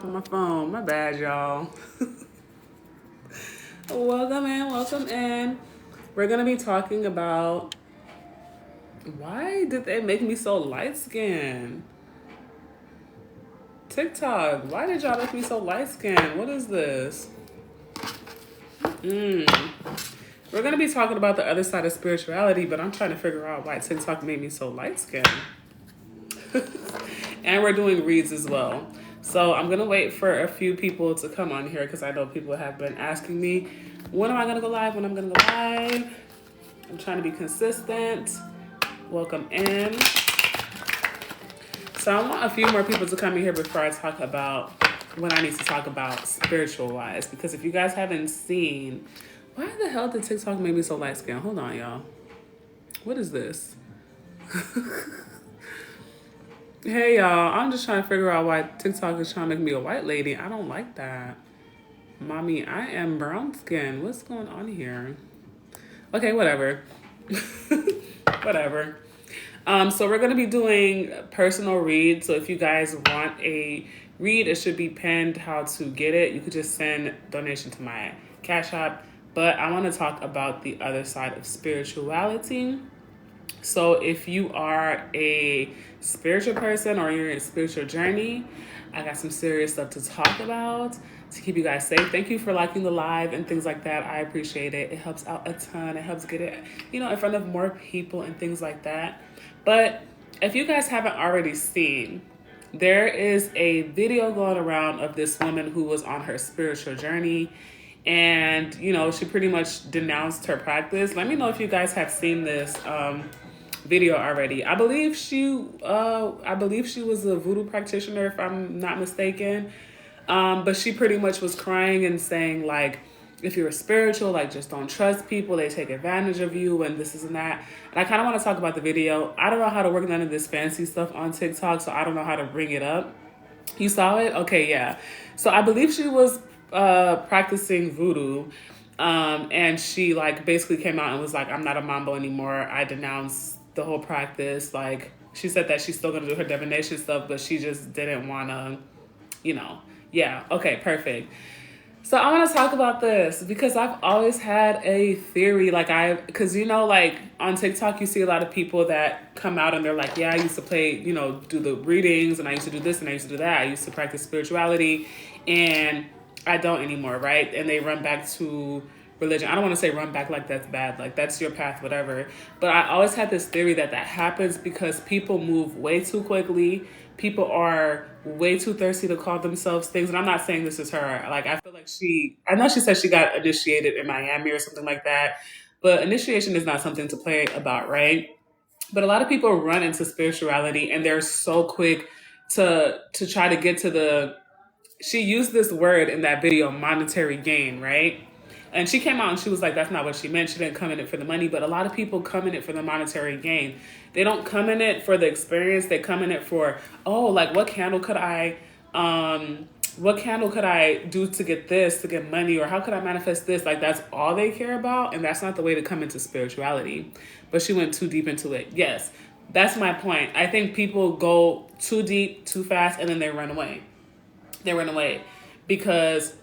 On my phone. My bad, y'all. Welcome in, welcome in. We're gonna be talking about why did they make me so light skinned? TikTok, why did y'all make me so light skinned? What is this? We're gonna be talking about the other side of spirituality, but I'm trying to figure out why TikTok made me so light skinned. And we're doing reads as well. So I'm gonna wait for a few people to come on here because I know people have been asking me, when am I gonna go live? When I'm gonna go live? I'm trying to be consistent. Welcome in. So I want a few more people to come in here before I talk about what I need to talk about spiritual wise. Because if you guys haven't seen, why the hell did TikTok make me so light skinned? Hold on, y'all. What is this? Hey, y'all. I'm just trying to figure out why TikTok is trying to make me a white lady. I don't like that. Mommy, I am brown skin. What's going on here? Okay, whatever. Whatever. So we're going to be doing personal reads. So if you guys want a read, it should be pinned how to get it. You could just send donation to my Cash App. But I want to talk about the other side of spirituality. So if you are a spiritual person or you're in a spiritual journey, I got some serious stuff to talk about to keep you guys safe. Thank you for liking the live and things like that. I appreciate it. It helps out a ton. It helps get it, in front of more people and things like that. But if you guys haven't already seen, there is a video going around of this woman who was on her spiritual journey. And, she pretty much denounced her practice. Let me know if you guys have seen this video already. I believe she was a voodoo practitioner, if I'm not mistaken. But she pretty much was crying and saying, like, if you're spiritual, like, just don't trust people. They take advantage of you and this and that. And I kind of want to talk about the video. I don't know how to work none of this fancy stuff on TikTok, so I don't know how to bring it up. You saw it? Okay, yeah. So I believe she was practicing voodoo. And she, like, basically came out and was like, I'm not a mambo anymore. I denounce the whole practice. Like, she said that she's still going to do her divination stuff, but she just didn't want to, Yeah, okay, perfect. So I want to talk about this because I've always had a theory, because like on TikTok, you see a lot of people that come out and they're like, yeah, I used to play, do the readings and I used to do this and I used to do that. I used to practice spirituality and I don't anymore, right? And they run back to religion. I don't want to say run back like that's bad, like that's your path, whatever. But I always had this theory that happens because people move way too quickly. People are way too thirsty to call themselves things. And I'm not saying this is her. Like, I feel like I know she said she got initiated in Miami or something like that. But initiation is not something to play about, right? But a lot of people run into spirituality and they're so quick to try to get to she used this word in that video, monetary gain, right? And she came out and she was like, that's not what she meant. She didn't come in it for the money. But a lot of people come in it for the monetary gain. They don't come in it for the experience. They come in it for, like, what candle could I do to get this, to get money, or how could I manifest this? Like, that's all they care about. And that's not the way to come into spirituality. But she went too deep into it. Yes, that's my point. I think people go too deep, too fast, and then they run away. Because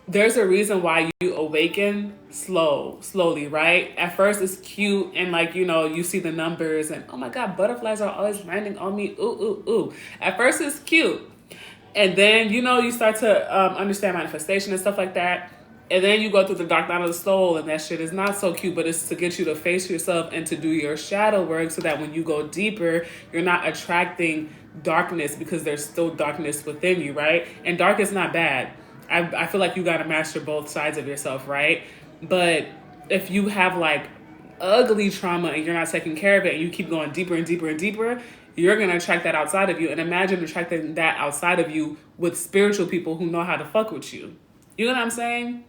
there's a reason why you awaken slowly, right? At first it's cute and like, you see the numbers and oh my God, butterflies are always landing on me. Ooh, ooh, ooh. At first it's cute. And then, you start to understand manifestation and stuff like that. And then you go through the dark night of the soul and that shit is not so cute, but it's to get you to face yourself and to do your shadow work so that when you go deeper, you're not attracting darkness because there's still darkness within you, right? And dark is not bad. I feel like you got to master both sides of yourself, right? But if you have like ugly trauma and you're not taking care of it and you keep going deeper and deeper and deeper, you're going to attract that outside of you. And imagine attracting that outside of you with spiritual people who know how to fuck with you. You know what I'm saying?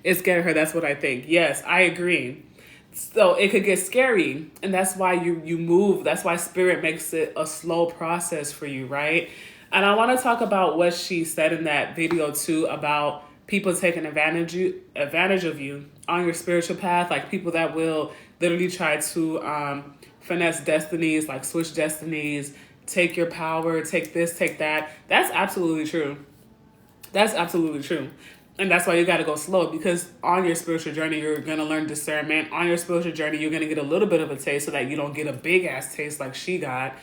It scared her. That's what I think. Yes, I agree. So it could get scary. And that's why you move. That's why spirit makes it a slow process for you, right? And I want to talk about what she said in that video too about people taking advantage of you on your spiritual path, like people that will literally try to finesse destinies, like switch destinies, take your power, take this, take that. That's absolutely true. That's absolutely true. And that's why you got to go slow, because on your spiritual journey, you're going to learn discernment. On your spiritual journey, you're going to get a little bit of a taste so that you don't get a big ass taste like she got.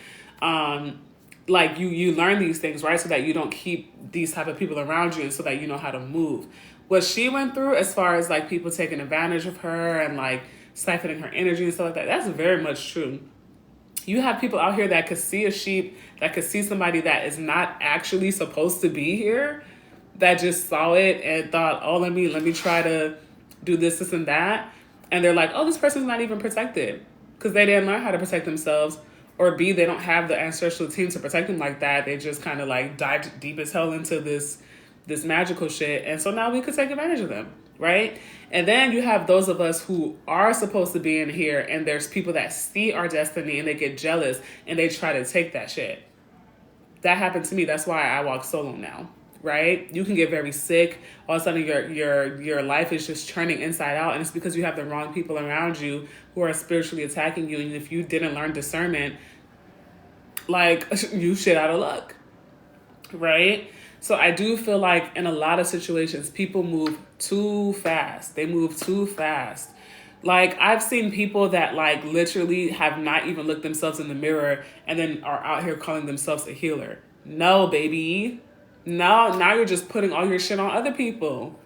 Like you learn these things, right? So that you don't keep these type of people around you, and so that you know how to move. What she went through as far as like people taking advantage of her and like siphoning her energy and stuff like that, that's very much true. You have people out here that could see a sheep, that could see somebody that is not actually supposed to be here, that just saw it and thought, oh, let me try to do this, and that. And they're like, oh, this person's not even protected, because they didn't learn how to protect themselves. Or B, they don't have the ancestral team to protect them like that. They just kind of like dived deep as hell into this magical shit. And so now we could take advantage of them, right? And then you have those of us who are supposed to be in here, and there's people that see our destiny and they get jealous and they try to take that shit. That happened to me. That's why I walk solo now, right? You can get very sick. All of a sudden your life is just turning inside out, and it's because you have the wrong people around you who are spiritually attacking you. And if you didn't learn discernment, like, you shit out of luck, right? So I do feel like in a lot of situations, people move too fast. They move too fast. Like, I've seen people that like literally have not even looked themselves in the mirror and then are out here calling themselves a healer. No, baby. No, now you're just putting all your shit on other people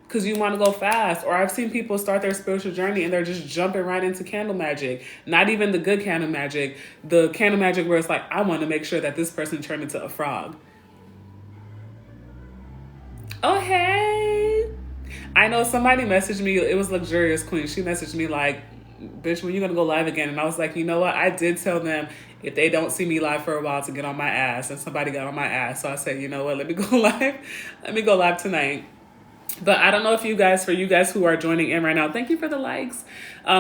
because you want to go fast. Or I've seen people start their spiritual journey and they're just jumping right into candle magic. Not even the good candle magic. The candle magic where it's like, I want to make sure that this person turned into a frog. Oh, hey. I know somebody messaged me. It was Luxurious Queen. She messaged me like, bitch, when you going to go live again? And I was like, you know what? I did tell them if they don't see me live for a while to get on my ass. And somebody got on my ass. So I said, you know what? Let me go live. Let me go live tonight. But I don't know if for you guys who are joining in right now, thank you for the likes.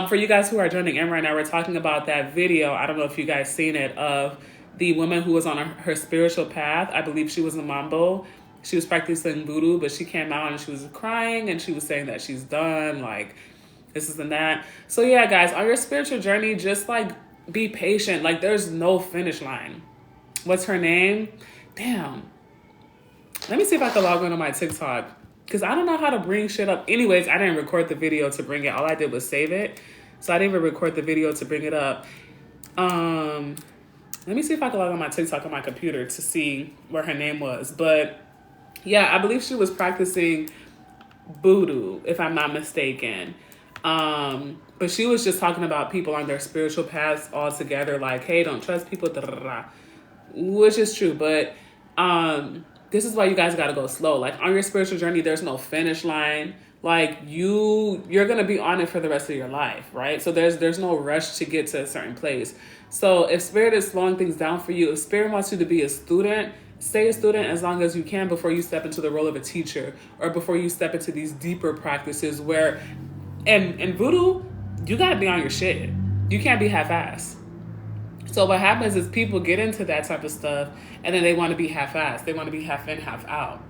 For you guys who are joining in right now, we're talking about that video. I don't know if you guys seen it, of the woman who was on her spiritual path. I believe she was a Mambo. She was practicing voodoo, but she came out and she was crying and she was saying that she's done, like this and that. So yeah, guys, on your spiritual journey, just like be patient. Like, there's no finish line. What's her name? Damn. Let me see if I can log on to my TikTok, because I don't know how to bring shit up. Anyways, I didn't record the video to bring it. All I did was save it. So I didn't even record the video to bring it up. Let me see if I can log on my TikTok on my computer to see where her name was. But yeah, I believe she was practicing voodoo, if I'm not mistaken. But she was just talking about people on their spiritual paths all together. Like, hey, don't trust people, which is true. But this is why you guys got to go slow. Like, on your spiritual journey, there's no finish line. Like, you're going to be on it for the rest of your life, right? So there's no rush to get to a certain place. So if Spirit is slowing things down for you, if Spirit wants you to be a student, stay a student as long as you can before you step into the role of a teacher, or before you step into these deeper practices where, in voodoo, you got to be on your shit. You can't be half-assed. So what happens is people get into that type of stuff and then they want to be half-assed. They want to be half in, half out.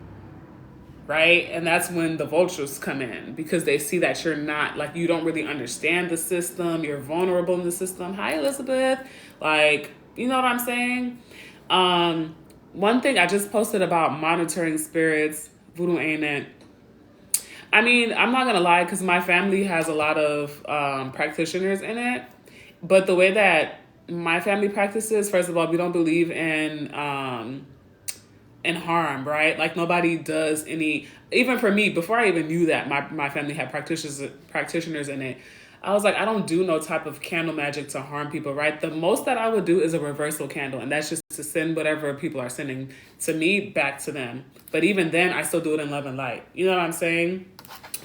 Right? And that's when the vultures come in, because they see that you're not, like, you don't really understand the system. You're vulnerable in the system. Hi, Elizabeth. Like, you know what I'm saying? One thing I just posted about monitoring spirits, voodoo ain't it. I mean, I'm not going to lie, because my family has a lot of practitioners in it. But the way that my family practices, first of all, we don't believe in harm, right? Like, nobody does any, even for me, before I even knew that my family had practitioners in it, I was like, I don't do no type of candle magic to harm people, right? The most that I would do is a reversal candle, and that's just to send whatever people are sending to me back to them. But even then, I still do it in love and light. You know what I'm saying?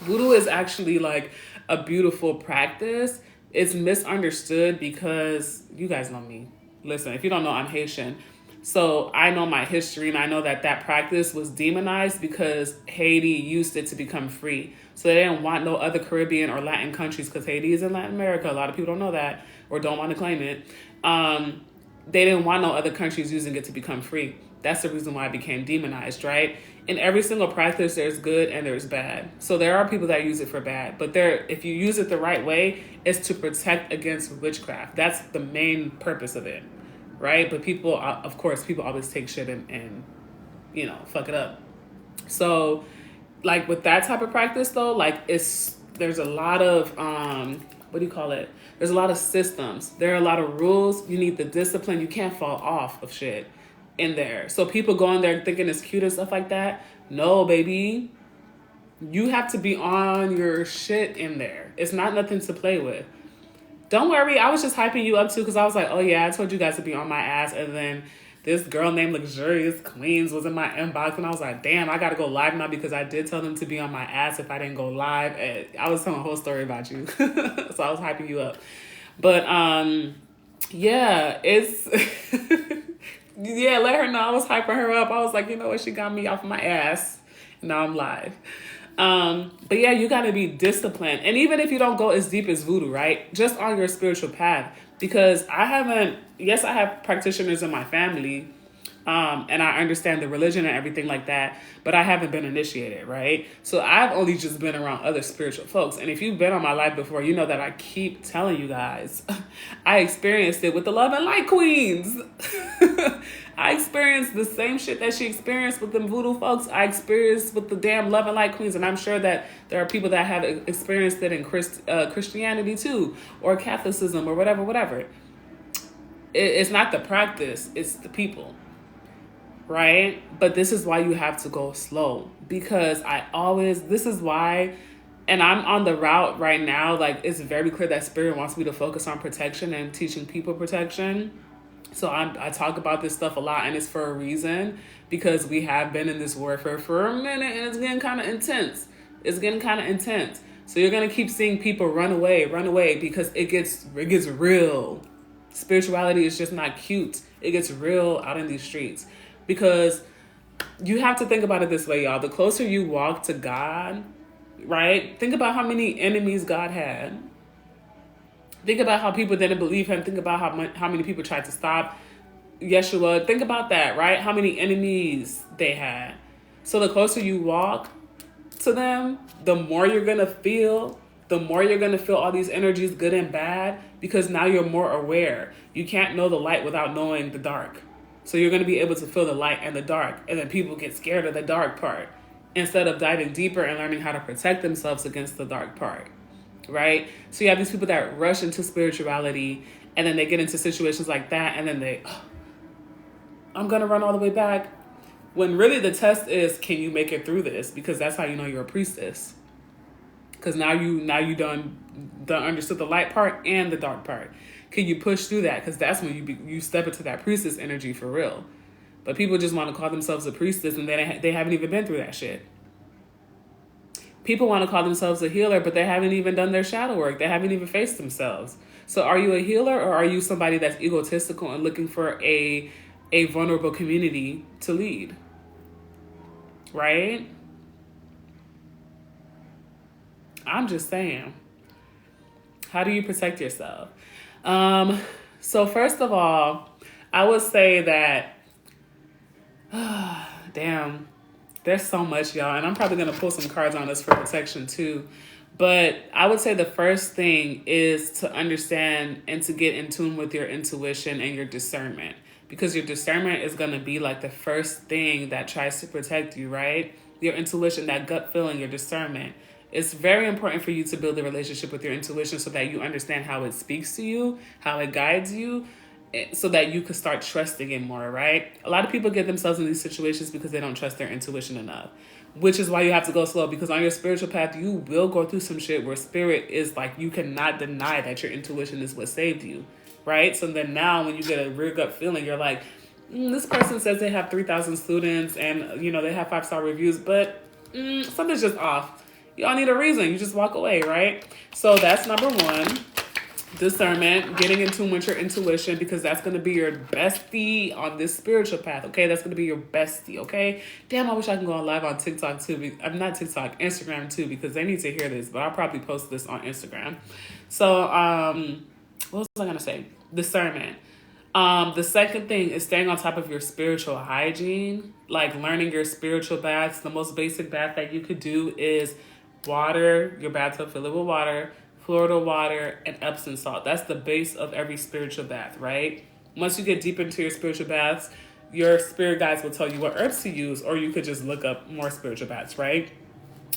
Voodoo is actually like a beautiful practice. It's misunderstood because you guys know me. Listen, if you don't know, I'm Haitian. So I know my history, and I know that practice was demonized because Haiti used it to become free. So they didn't want no other Caribbean or Latin countries, because Haiti is in Latin America. A lot of people don't know that or don't want to claim it. They didn't want no other countries using it to become free. That's the reason why it became demonized, right? In every single practice, there's good and there's bad. So there are people that use it for bad, but if you use it the right way, it's to protect against witchcraft. That's the main purpose of it, right? But people, of course, people always take shit and fuck it up. So, like with that type of practice though, like there's a lot of what do you call it? There's a lot of systems. There are a lot of rules. You need the discipline. You can't fall off of shit in there. So people go in there thinking it's cute and stuff like that. No, baby. You have to be on your shit in there. It's not nothing to play with. Don't worry, I was just hyping you up too because I was like, oh yeah, I told you guys to be on my ass. And then this girl named Luxurious Queens was in my inbox and I was like, damn, I gotta go live now because I did tell them to be on my ass if I didn't go live. And I was telling a whole story about you. So I was hyping you up. But yeah, it's yeah, let her know I was hyping her up. I was like, you know what, she got me off my ass. And now I'm live. But yeah, you gotta be disciplined. And even if you don't go as deep as voodoo, right? Just on your spiritual path. Because I have practitioners in my family, and I understand the religion and everything like that, but I haven't been initiated, right? So I've only just been around other spiritual folks. And if you've been on my life before, you know that I keep telling you guys, I experienced it with the Love and Light Queens. I experienced the same shit that she experienced with them voodoo folks. I experienced with the damn Love and Light Queens. And I'm sure that there are people that have experienced it in Christianity too, or Catholicism, or whatever. It's not the practice, it's the people, right? But this is why you have to go slow. Because this is why, and I'm on the route right now, like it's very clear that Spirit wants me to focus on protection and teaching people protection. So I talk about this stuff a lot, and it's for a reason, because we have been in this warfare for a minute, and it's getting kind of intense. So you're going to keep seeing people run away, because it gets real. Spirituality is just not cute. It gets real out in these streets, because you have to think about it this way, y'all. The closer you walk to God, right? Think about how many enemies God had. Think about how people didn't believe him. Think about how many people tried to stop Yeshua. Think about that, right? How many enemies they had. So the closer you walk to them, the more you're going to feel. The more you're going to feel all these energies, good and bad, because now you're more aware. You can't know the light without knowing the dark. So you're going to be able to feel the light and the dark. And then people get scared of the dark part instead of diving deeper and learning how to protect themselves against the dark part. Right? So you have these people that rush into spirituality, and then they get into situations like that, and then I'm going to run all the way back. When really the test is, can you make it through this? Because that's how you know you're a priestess. Because now you done understood the light part and the dark part. Can you push through that? Because that's when you step into that priestess energy for real. But people just want to call themselves a priestess, and they haven't even been through that shit. People want to call themselves a healer, but they haven't even done their shadow work. They haven't even faced themselves. So are you a healer, or are you somebody that's egotistical and looking for a vulnerable community to lead? Right? I'm just saying. How do you protect yourself? So first of all, I would say that, damn, there's so much, y'all. And I'm probably going to pull some cards on this for protection too. But I would say the first thing is to understand and to get in tune with your intuition and your discernment. Because your discernment is going to be like the first thing that tries to protect you, right? Your intuition, that gut feeling, your discernment. It's very important for you to build a relationship with your intuition so that you understand how it speaks to you, how it guides you, so that you can start trusting it more, right? A lot of people get themselves in these situations because they don't trust their intuition enough, which is why you have to go slow, because on your spiritual path, you will go through some shit where spirit is like, you cannot deny that your intuition is what saved you, right? So then now when you get a real gut feeling, you're like, this person says they have 3,000 students and, they have 5-star reviews, but something's just off. Y'all need a reason. You just walk away, right? So that's number one. Discernment, getting in tune with your intuition, because that's going to be your bestie on this spiritual path, okay? That's going to be your bestie, okay? Damn, I wish I could go on live on TikTok too. I'm not TikTok, Instagram too, because they need to hear this, but I'll probably post this on Instagram. So, what was I going to say? Discernment. The second thing is staying on top of your spiritual hygiene, like learning your spiritual baths. The most basic bath that you could do is water, your bathtub, fill it with water, Florida water, and Epsom salt. That's the base of every spiritual bath, right? Once you get deep into your spiritual baths, your spirit guides will tell you what herbs to use, or you could just look up more spiritual baths, right?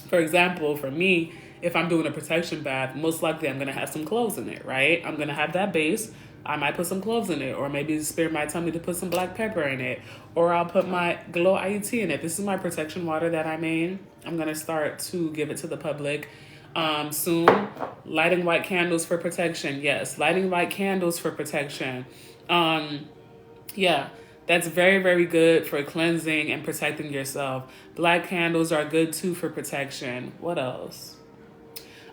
For example, for me, if I'm doing a protection bath, most likely I'm going to have some cloves in it, right? I'm going to have that base. I might put some cloves in it, or maybe the spirit might tell me to put some black pepper in it, or I'll put my Glow IUT in it. This is my protection water that I made. I'm going to start to give it to the public soon. Lighting white candles for protection. Yes, lighting white candles for protection. Yeah, that's very, very good for cleansing and protecting yourself. Black candles are good too for protection. What else?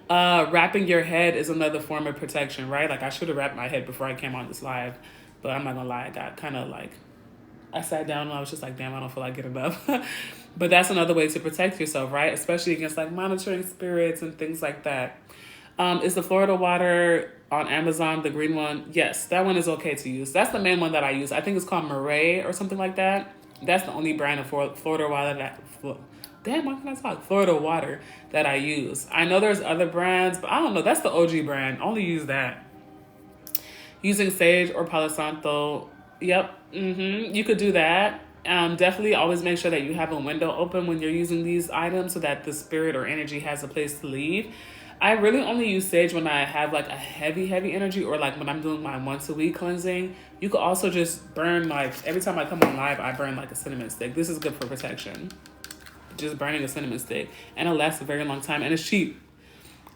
Wrapping your head is another form of protection, right? Like I should have wrapped my head before I came on this live, but I'm not gonna lie, I got kind of like, I sat down and I was just like, damn, I don't feel like getting up. But that's another way to protect yourself, right? Especially against like monitoring spirits and things like that. Is the Florida water on Amazon, the green one? Yes, that one is okay to use. That's the main one that I use. I think it's called Murray or something like that. That's the only brand of Florida water that... Damn, why can I talk? Florida water that I use. I know there's other brands, but I don't know. That's the OG brand. Only use that. Using sage or Palo Santo. Yep. You could do that. Definitely always make sure that you have a window open when you're using these items so that the spirit or energy has a place to leave. I really only use sage when I have like a heavy energy, or like when I'm doing my once a week cleansing. You could also just burn, like every time I come on live, I burn like a cinnamon stick. This is good for protection. Just burning a cinnamon stick, and it lasts a very long time, and it's cheap.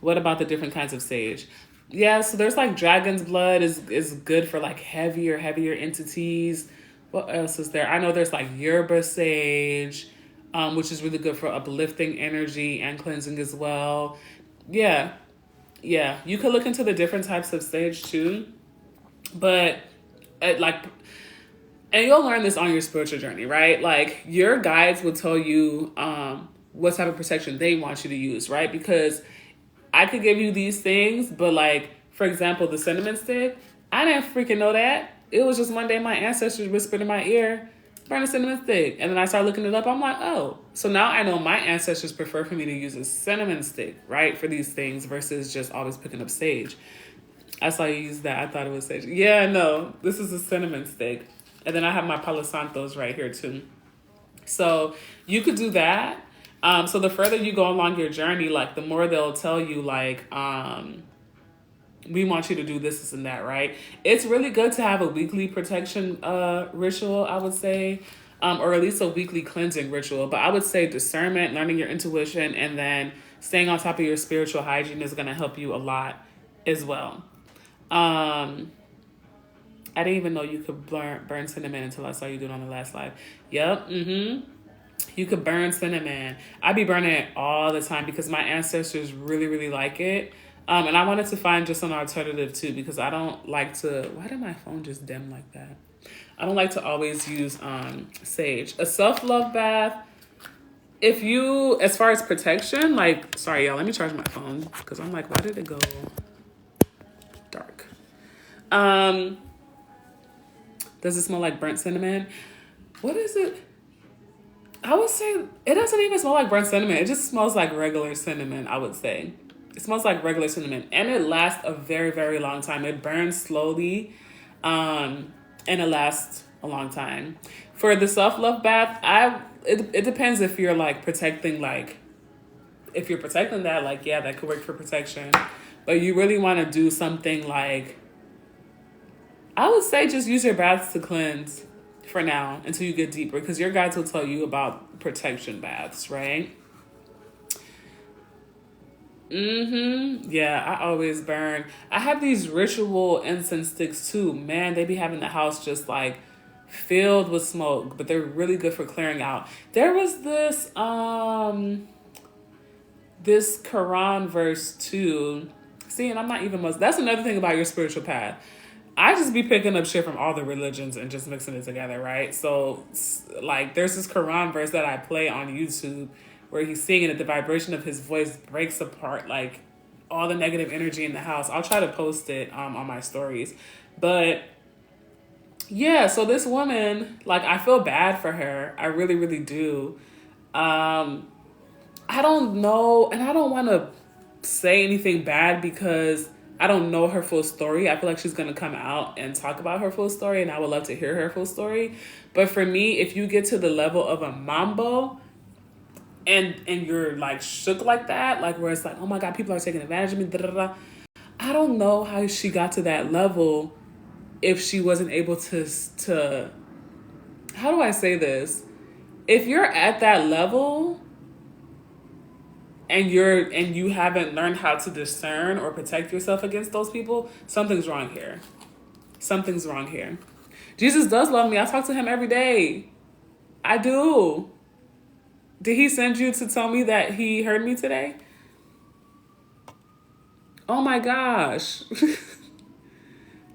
What about the different kinds of sage? Yeah, so there's like dragon's blood is good for like heavier entities. What else is there? I know there's like yerba sage, which is really good for uplifting energy and cleansing as well. Yeah, you could look into the different types of sage too, but and you'll learn this on your spiritual journey, right? Like your guides will tell you what type of protection they want you to use, right? Because I could give you these things, but like, for example, the cinnamon stick, I didn't freaking know that. It was just one day my ancestors whispered in my ear, burn a cinnamon stick. And then I started looking it up. I'm like, oh. So now I know my ancestors prefer for me to use a cinnamon stick, right? For these things versus just always picking up sage. I saw you use that. I thought it was sage. Yeah, no, this is a cinnamon stick. And then I have my Palo Santos right here too. So you could do that. So the further you go along your journey, like the more they'll tell you like, we want you to do this and that, right? It's really good to have a weekly protection ritual, I would say, or at least a weekly cleansing ritual. But I would say discernment, learning your intuition, and then staying on top of your spiritual hygiene is going to help you a lot as well. I didn't even know you could burn cinnamon until I saw you do it on the last live. Yep. You could burn cinnamon. I be burning it all the time because my ancestors really, really like it. And I wanted to find just an alternative too, because I don't like to... Why did my phone just dim like that? I don't like to always use sage. A self-love bath, if you... As far as protection, like... Sorry, y'all. Let me charge my phone because I'm like, why did it go dark? Does it smell like burnt cinnamon? What is it? I would say it doesn't even smell like burnt cinnamon. It just smells like regular cinnamon, I would say. It smells like regular cinnamon. And it lasts a very, very long time. It burns slowly. And it lasts a long time. For the self-love bath, it depends if you're like protecting, like, if you're protecting that, like, yeah, that could work for protection. But you really want to do something like, I would say just use your baths to cleanse for now until you get deeper, because your guides will tell you about protection baths, right? Yeah, I always burn. I have these ritual incense sticks too. Man, they be having the house just like filled with smoke, but they're really good for clearing out. There was this this Quran verse too. See, and I'm not even Muslim. That's another thing about your spiritual path. I just be picking up shit from all the religions and just mixing it together, right? So, like, there's this Quran verse that I play on YouTube where he's singing it. The vibration of his voice breaks apart, like, all the negative energy in the house. I'll try to post it on my stories. But, yeah, so this woman, like, I feel bad for her. I really, really do. I don't know, and I don't want to say anything bad because I don't know her full story. I feel like she's going to come out and talk about her full story, and I would love to hear her full story. But for me, if you get to the level of a mambo and you're like shook like that, like where it's like, oh my God, people are taking advantage of me, da, da, da. I don't know how she got to that level if she wasn't able to how do I say this? If you're at that level and you haven't learned how to discern or protect yourself against those people, something's wrong here. Something's wrong here. Jesus does love me. I talk to him every day. I do. Did he send you to tell me that he heard me today? Oh my gosh.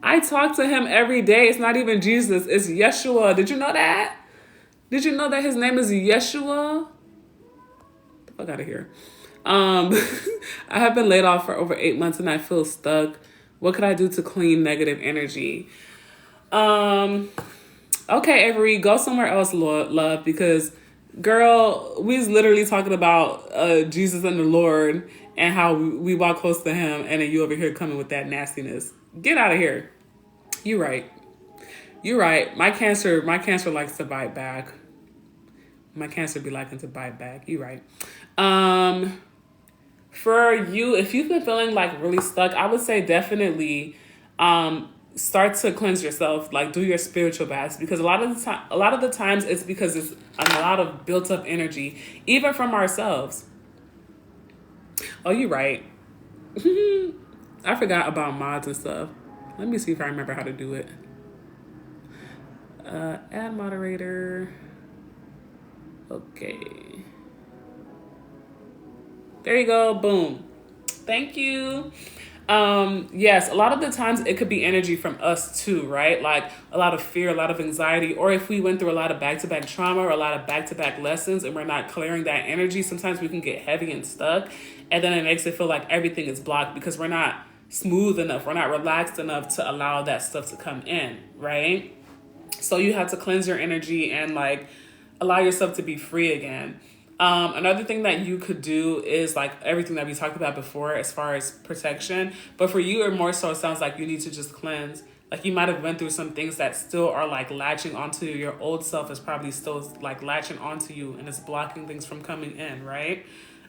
I talk to him every day. It's not even Jesus. It's Yeshua. Did you know that? Did you know that his name is Yeshua? Get the fuck out of here. I have been laid off for over 8 months and I feel stuck. What could I do to clean negative energy? Okay, Avery, go somewhere else, love, because girl, we was literally talking about Jesus and the Lord and how we walk close to him, and then you over here coming with that nastiness. Get out of here. You're right. You're right. My cancer likes to bite back. My cancer be liking to bite back. You're right. For you, if you've been feeling like really stuck, I would say definitely start to cleanse yourself, like do your spiritual baths, because a lot of the times it's because it's a lot of built up energy, even from ourselves. Oh, you're right. I forgot about mods and stuff. Let me see if I remember how to do it. Add moderator. Okay. There you go. Boom. Thank you. Yes, a lot of the times it could be energy from us too, right? Like a lot of fear, a lot of anxiety, or if we went through a lot of back-to-back trauma or a lot of back-to-back lessons and we're not clearing that energy, sometimes we can get heavy and stuck, and then it makes it feel like everything is blocked because we're not smooth enough, we're not relaxed enough to allow that stuff to come in, right? So you have to cleanse your energy and like allow yourself to be free again. Another thing that you could do is like everything that we talked about before as far as protection. But for you, or more so, it sounds like you need to just cleanse. Like you might have went through some things that still are like latching onto you. Your old self is probably still like latching onto you and it's blocking things from coming in, right?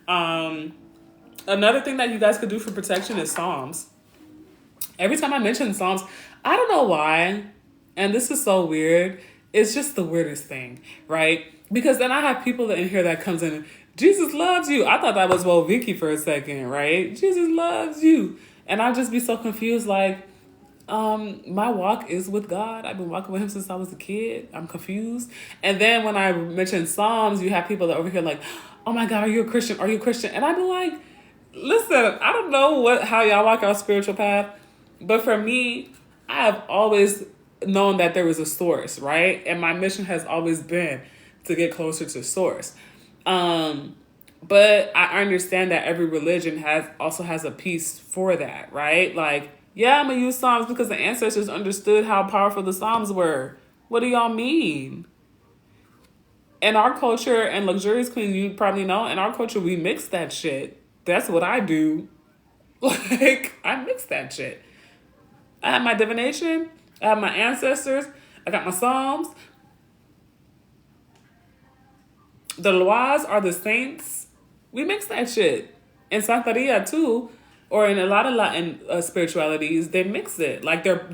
Another thing that you guys could do for protection is Psalms. Every time I mention Psalms, I don't know why, and this is so weird. It's just the weirdest thing, right? Because then I have people in here that comes in, Jesus loves you. I thought that was Vicky for a second, right? Jesus loves you. And I'll just be so confused, like, my walk is with God. I've been walking with him since I was a kid. I'm confused. And then when I mention Psalms, you have people that over here like, oh my God, are you a Christian? Are you a Christian? And I'd be like, listen, I don't know how y'all walk our spiritual path, but for me, I have always known that there was a source, right? And my mission has always been to get closer to source. But I understand that every religion also has a piece for that, right? Like, yeah, I'm gonna use Psalms because the ancestors understood how powerful the Psalms were. What do y'all mean? In our culture, and Luxurious Queen, you probably know, in our culture, we mix that shit. That's what I do. Like, I mix that shit. I have my divination. I have my ancestors. I got my Psalms. The Loas are the saints. We mix that shit. In Santeria too, or in a lot of Latin spiritualities, they mix it. Like they have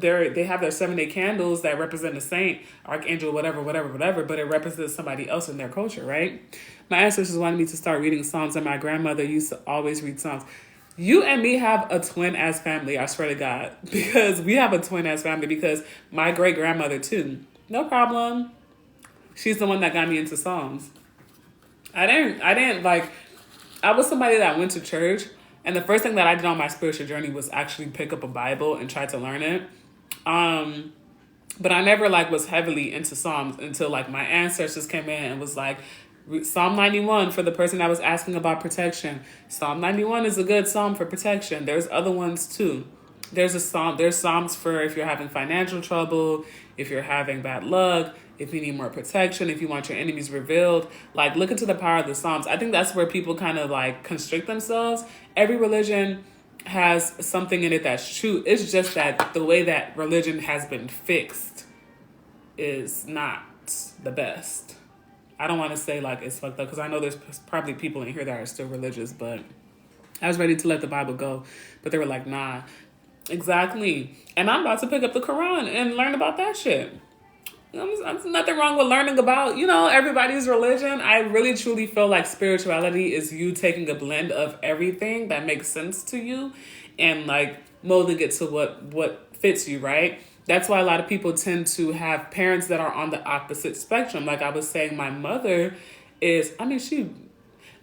their 7-day candles that represent a saint, archangel, whatever, but it represents somebody else in their culture, right? My ancestors wanted me to start reading Psalms, and my grandmother used to always read Psalms. You and me have a twin-ass family, I swear to God. Because we have a twin-ass family because my great-grandmother too. No problem. She's the one that got me into Psalms. I was somebody that went to church, and the first thing that I did on my spiritual journey was actually pick up a Bible and try to learn it. But I never was heavily into Psalms until my ancestors came in and was like, Psalm 91 for the person that was asking about protection. Psalm 91 is a good psalm for protection. There's other ones too. There's psalms for if you're having financial trouble, if you're having bad luck, if you need more protection, if you want your enemies revealed. Look into the power of the Psalms. I think that's where people kind of constrict themselves. Every religion has something in it that's true. It's just that the way that religion has been fixed is not the best. I don't want to say like it's fucked up because I know there's probably people in here that are still religious, but I was ready to let the Bible go, but they were like, nah. Exactly. And I'm about to pick up the Quran and learn about that shit. There's nothing wrong with learning about, everybody's religion. I really truly feel like spirituality is you taking a blend of everything that makes sense to you and like molding it to what fits you, right? That's why a lot of people tend to have parents that are on the opposite spectrum. Like I was saying, my mother is,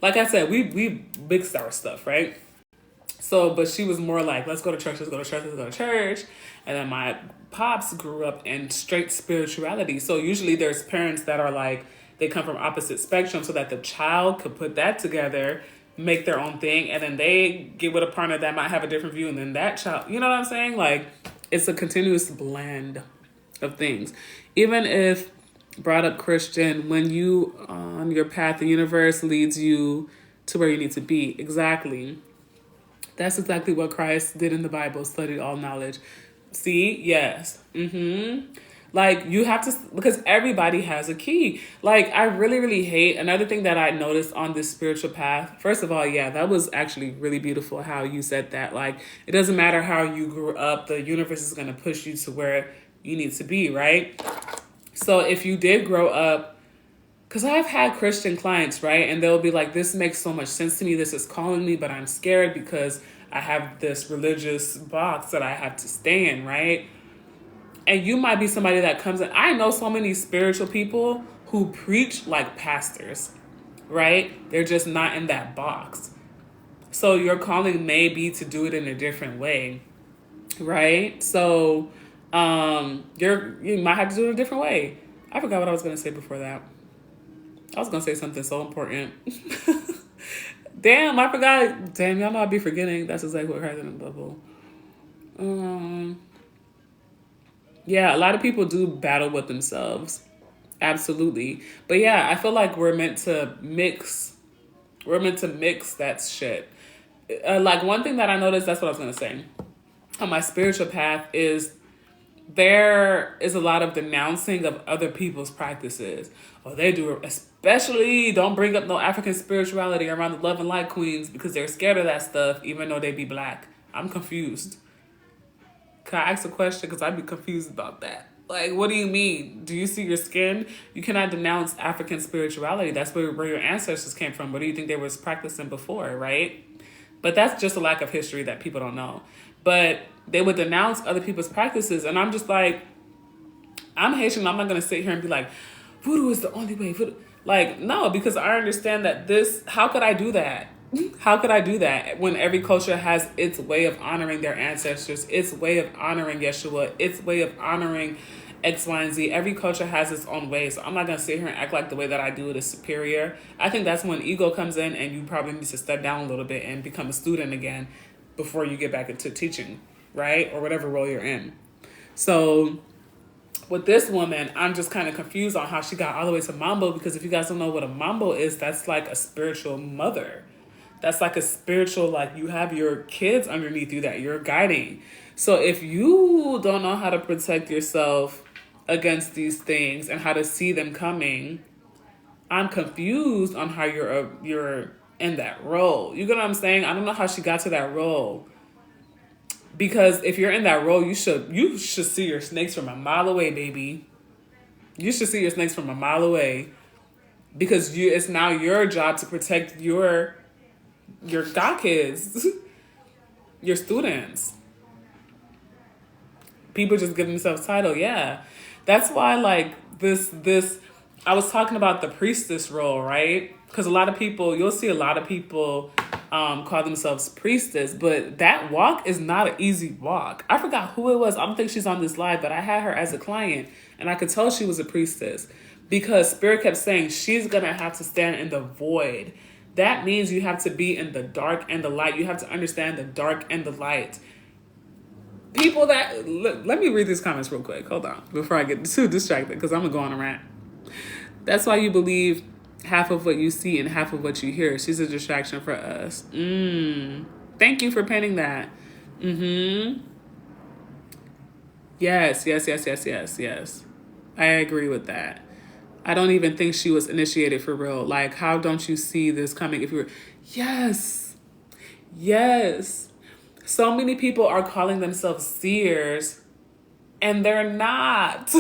like I said, we mixed our stuff, right? So, but she was more like, let's go to church, let's go to church, let's go to church. And then my pops grew up in straight spirituality. So usually there's parents that are like, they come from opposite spectrum so that the child could put that together, make their own thing. And then they get with a partner that might have a different view. And then that child, you know what I'm saying? Like, it's a continuous blend of things. Even if brought up Christian, when you on your path, the universe leads you to where you need to be. Exactly. That's exactly what Christ did in the Bible, studied all knowledge. See? Yes. Like, you have to, because everybody has a key. Like, I really, really hate, another thing that I noticed on this spiritual path, first of all, yeah, that was actually really beautiful how you said that. Like, it doesn't matter how you grew up, the universe is going to push you to where you need to be, right? So if you did grow up, because I've had Christian clients, right? And they'll be like, this makes so much sense to me. This is calling me, but I'm scared because I have this religious box that I have to stay in, right? And you might be somebody that comes in. I know so many spiritual people who preach like pastors, right? They're just not in that box. So your calling may be to do it in a different way, right? So you might have to do it a different way. I forgot what I was going to say before that. I was going to say something so important. Damn, I forgot. Damn, y'all know I be forgetting. That's exactly what happened in the bubble. Yeah, a lot of people do battle with themselves. Absolutely. But yeah, I feel like we're meant to mix. We're meant to mix that shit. Like one thing that I noticed, that's what I was going to say. On my spiritual path is there is a lot of denouncing of other people's practices. Oh, they do it. Especially don't bring up no African spirituality around the love and light queens because they're scared of that stuff, even though they be black. I'm confused. Can I ask a question? Because I'd be confused about that. Like, what do you mean? Do you see your skin? You cannot denounce African spirituality. That's where your ancestors came from. What do you think they was practicing before, right? But that's just a lack of history that people don't know. But they would denounce other people's practices. And I'm just like, I'm Haitian. I'm not going to sit here and be like, voodoo is the only way. Voodoo. Like, no, because I understand that how could I do that? How could I do that when every culture has its way of honoring their ancestors, its way of honoring Yeshua, its way of honoring X, Y, and Z. Every culture has its own way. So I'm not going to sit here and act like the way that I do it is superior. I think that's when ego comes in and you probably need to step down a little bit and become a student again before you get back into teaching, right? Or whatever role you're in. So with this woman, I'm just kind of confused on how she got all the way to Mambo, because if you guys don't know what a Mambo is, that's like a spiritual mother. That's like a spiritual, like you have your kids underneath you that you're guiding. So if you don't know how to protect yourself against these things and how to see them coming, I'm confused on how you're in that role. You get what I'm saying? I don't know how she got to that role. Because if you're in that role, you should see your snakes from a mile away, baby. You should see your snakes from a mile away. Because it's now your job to protect your god kids, your students. People just give themselves title, yeah. That's why, like, this, I was talking about the priestess role, right? Because you'll see a lot of people call themselves priestess, but that walk is not an easy walk. I forgot who it was. I don't think she's on this live, but I had her as a client, and I could tell she was a priestess because Spirit kept saying she's going to have to stand in the void. That means you have to be in the dark and the light. You have to understand the dark and the light. People that... Let me read these comments real quick. Hold on. Before I get too distracted, because I'm going to go on a rant. That's why you believe half of what you see and half of what you hear. She's a distraction for us. Thank you for pinning that. Yes, yes, yes, yes, yes, yes. I agree with that. I don't even think she was initiated for real. Like, how don't you see this coming if you were. Yes, yes. So many people are calling themselves seers and they're not.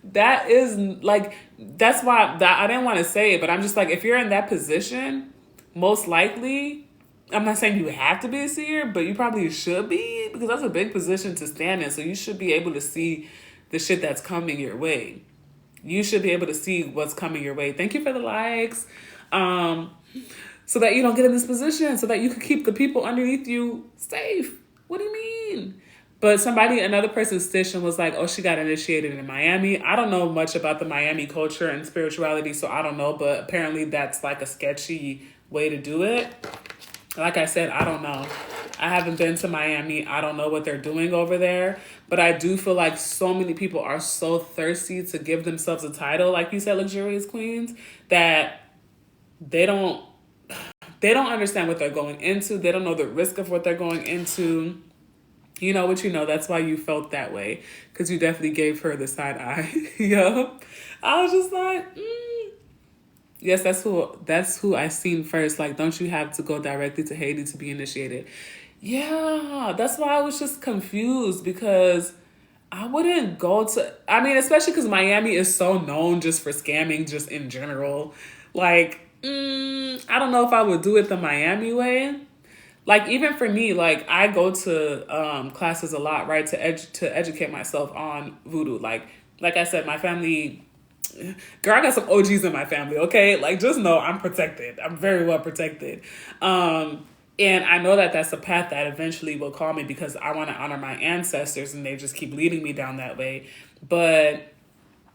That is like, that's why that I didn't want to say it, but I'm just like, if you're in that position, most likely, I'm not saying you have to be a seer, but you probably should be because that's a big position to stand in. So you should be able to see the shit that's coming your way. You should be able to see what's coming your way. Thank you for the likes. Um, so that you don't get in this position, so that you can keep the people underneath you safe. What do you mean? But another person's station was like, oh, she got initiated in Miami. I don't know much about the Miami culture and spirituality, so I don't know, but apparently that's like a sketchy way to do it. Like I said, I don't know. I haven't been to Miami. I don't know what they're doing over there. But I do feel like so many people are so thirsty to give themselves a title, like you said, luxurious queens, that they don't they don't understand what they're going into. They don't know the risk of what they're going into. You know what you know. That's why you felt that way. Because you definitely gave her the side eye. Yup. I was just like, yes, that's who I seen first. Like, don't you have to go directly to Haiti to be initiated? Yeah, that's why I was just confused because I wouldn't go to. I mean, especially because Miami is so known just for scamming, just in general. Like, I don't know if I would do it the Miami way. Like, even for me, like, I go to classes a lot, right, to educate myself on voodoo. Like I said, my family. Girl, I got some OGs in my family, okay? Like, just know I'm protected. I'm very well protected. And I know that that's a path that eventually will call me because I want to honor my ancestors and they just keep leading me down that way. But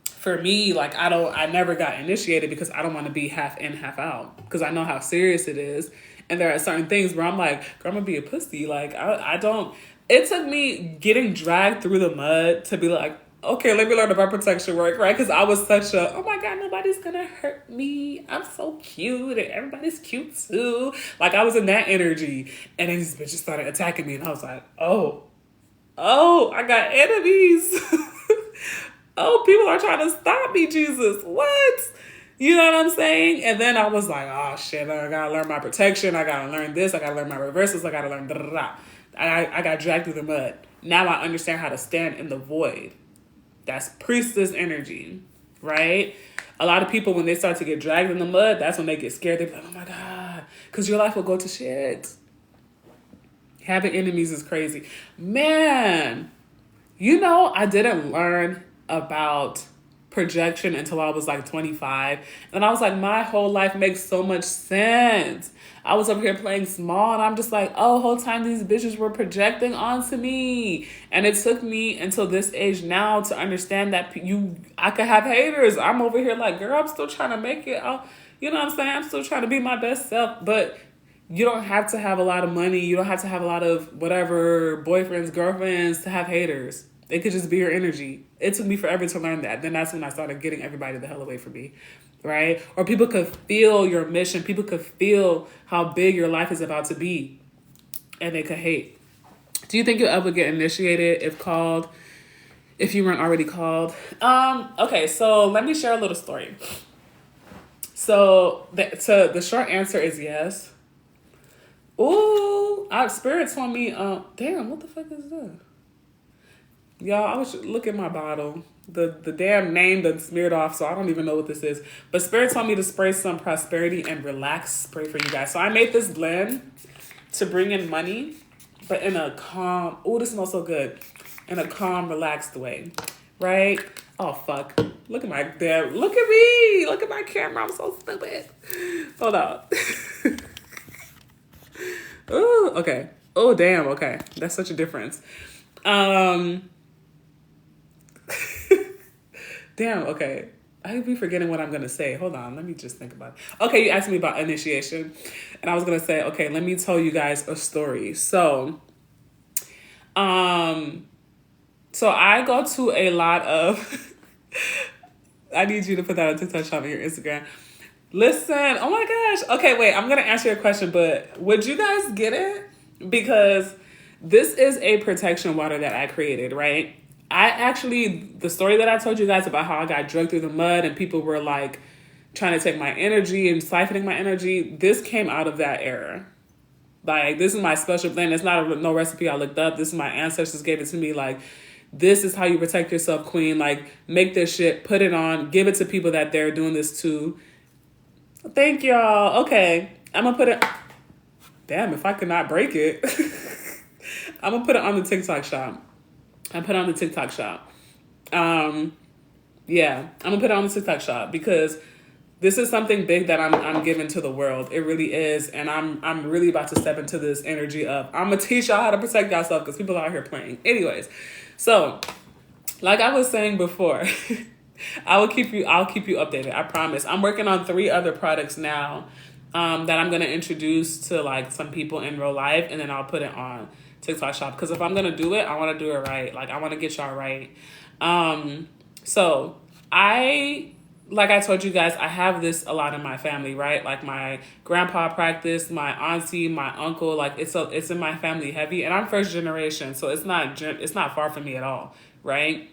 for me, like, I never got initiated because I don't want to be half in, half out because I know how serious it is. And there are certain things where I'm like, girl, I'm gonna be a pussy. Like, I don't. It took me getting dragged through the mud to be like, okay, let me learn about protection work, right? Because I was such a, oh my God, nobody's gonna hurt me. I'm so cute and everybody's cute too. Like, I was in that energy. And then these bitches started attacking me and I was like, oh, I got enemies. Oh, people are trying to stop me, Jesus. What? You know what I'm saying? And then I was like, oh shit, I gotta learn my protection. I gotta learn this. I gotta learn my reversals. I gotta learn da da da. I got dragged through the mud. Now I understand how to stand in the void. That's priestess energy, right? A lot of people, when they start to get dragged in the mud, that's when they get scared. They're like, oh my God, because your life will go to shit. Having enemies is crazy. Man, you know, I didn't learn about projection until I was like 25. And I was like, my whole life makes so much sense. I was over here playing small and I'm just like, oh, whole time these bitches were projecting onto me. And it took me until this age now to understand that I could have haters. I'm over here like, girl, I'm still trying to make it. You know what I'm saying? I'm still trying to be my best self. But you don't have to have a lot of money. You don't have to have a lot of whatever boyfriends, girlfriends to have haters. It could just be your energy. It took me forever to learn that. Then that's when I started getting everybody the hell away from me, right? Or people could feel your mission. People could feel how big your life is about to be, and they could hate. Do you think you'll ever get initiated if you weren't already called? Okay, so let me share a little story. So the short answer is yes. Ooh, our spirit told me, damn, what the fuck is that? Y'all, I was look at my bottle. The damn name done smeared off, so I don't even know what this is. But Spirit told me to spray some prosperity and relax spray for you guys. So I made this blend to bring in money, but in a calm, oh, this smells so good. In a calm, relaxed way. Right? Oh fuck. Look at my damn, look at me. Look at my camera. I'm so stupid. Hold on. Oh, okay. Oh damn, okay. That's such a difference. Damn, okay. I be forgetting what I'm going to say. Hold on. Let me just think about it. Okay, you asked me about initiation. And I was going to say, okay, let me tell you guys a story. So I go to a lot of... I need you to put that on TikTok shop and your Instagram. Listen, oh my gosh. Okay, wait, I'm going to answer your question, but would you guys get it? Because this is a protection water that I created, right? I actually, the story that I told you guys about how I got dragged through the mud and people were like trying to take my energy and siphoning my energy, this came out of that era. Like, this is my special blend. It's not no recipe I looked up. This is my ancestors gave it to me. Like, this is how you protect yourself, queen. Like, make this shit, put it on, give it to people that they're doing this to. Thank y'all. Okay, I'm gonna put it. Damn, if I could not break it, I'm gonna put it on the TikTok shop. I put it on the TikTok shop. Yeah, I'm gonna put it on the TikTok shop because this is something big that I'm giving to the world. It really is, and I'm really about to step into this energy of I'm gonna teach y'all how to protect yourself because people are out here playing. Anyways, so like I was saying before, I'll keep you updated. I promise. I'm working on 3 other products now that I'm gonna introduce to like some people in real life, and then I'll put it on TikTok shop because if I'm gonna do it, I want to do it right. Like I want to get y'all right. So like I told you guys, I have this a lot in my family, right? Like my grandpa practiced, my auntie, my uncle, like it's in my family heavy, and I'm first generation, so it's not far from me at all, right?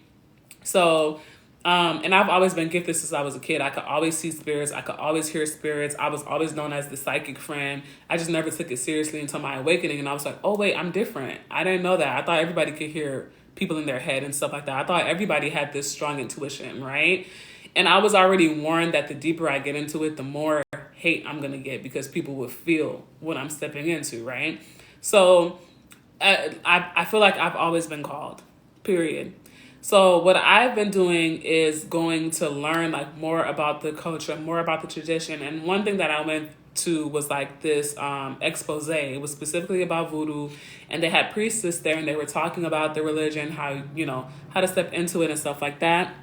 So, and I've always been gifted since I was a kid. I could always see spirits. I could always hear spirits. I was always known as the psychic friend. I just never took it seriously until my awakening, and I was like, oh wait, I'm different. I didn't know that. I thought everybody could hear people in their head and stuff like that. I thought everybody had this strong intuition, right? And I was already warned that the deeper I get into it, the more hate I'm going to get because people will feel what I'm stepping into, right? So I feel like I've always been called, period. So what I've been doing is going to learn like more about the culture, more about the tradition. And one thing that I went to was like this expose. It was specifically about voodoo, and they had priestess there, and they were talking about the religion, how to step into it and stuff like that.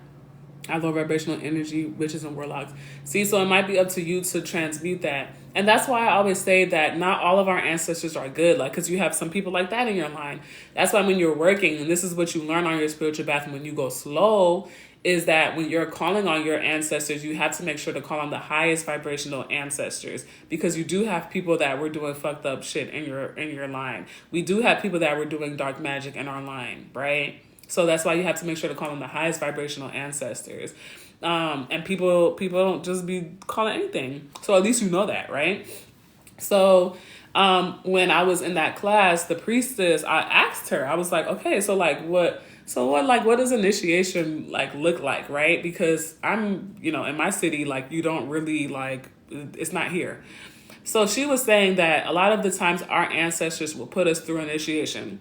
I love vibrational energy, witches and warlocks. See, so it might be up to you to transmute that. And that's why I always say that not all of our ancestors are good. Like, because you have some people like that in your line. That's why when you're working, and this is what you learn on your spiritual bathroom when you go slow, is that when you're calling on your ancestors, you have to make sure to call on the highest vibrational ancestors, because you do have people that were doing fucked up shit in your line. We do have people that were doing dark magic in our line, right? So that's why you have to make sure to call on the highest vibrational ancestors. And people don't just be calling anything. So at least you know that, right? So when I was in that class, the priestess, I asked her, I was like, okay, what does initiation like look like, right? Because I'm, in my city, like you don't really like, it's not here. So she was saying that a lot of the times our ancestors will put us through initiation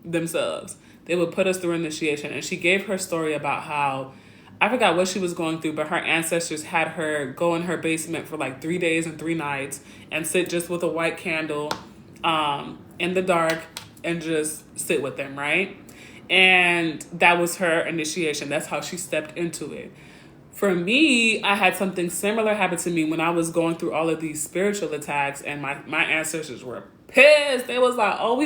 themselves. They would put us through initiation. And she gave her story about how, I forgot what she was going through, but her ancestors had her go in her basement for like 3 days and 3 nights and sit just with a white candle in the dark and just sit with them, right? And that was her initiation. That's how she stepped into it. For me, I had something similar happen to me when I was going through all of these spiritual attacks, and my ancestors were pissed. They was like, we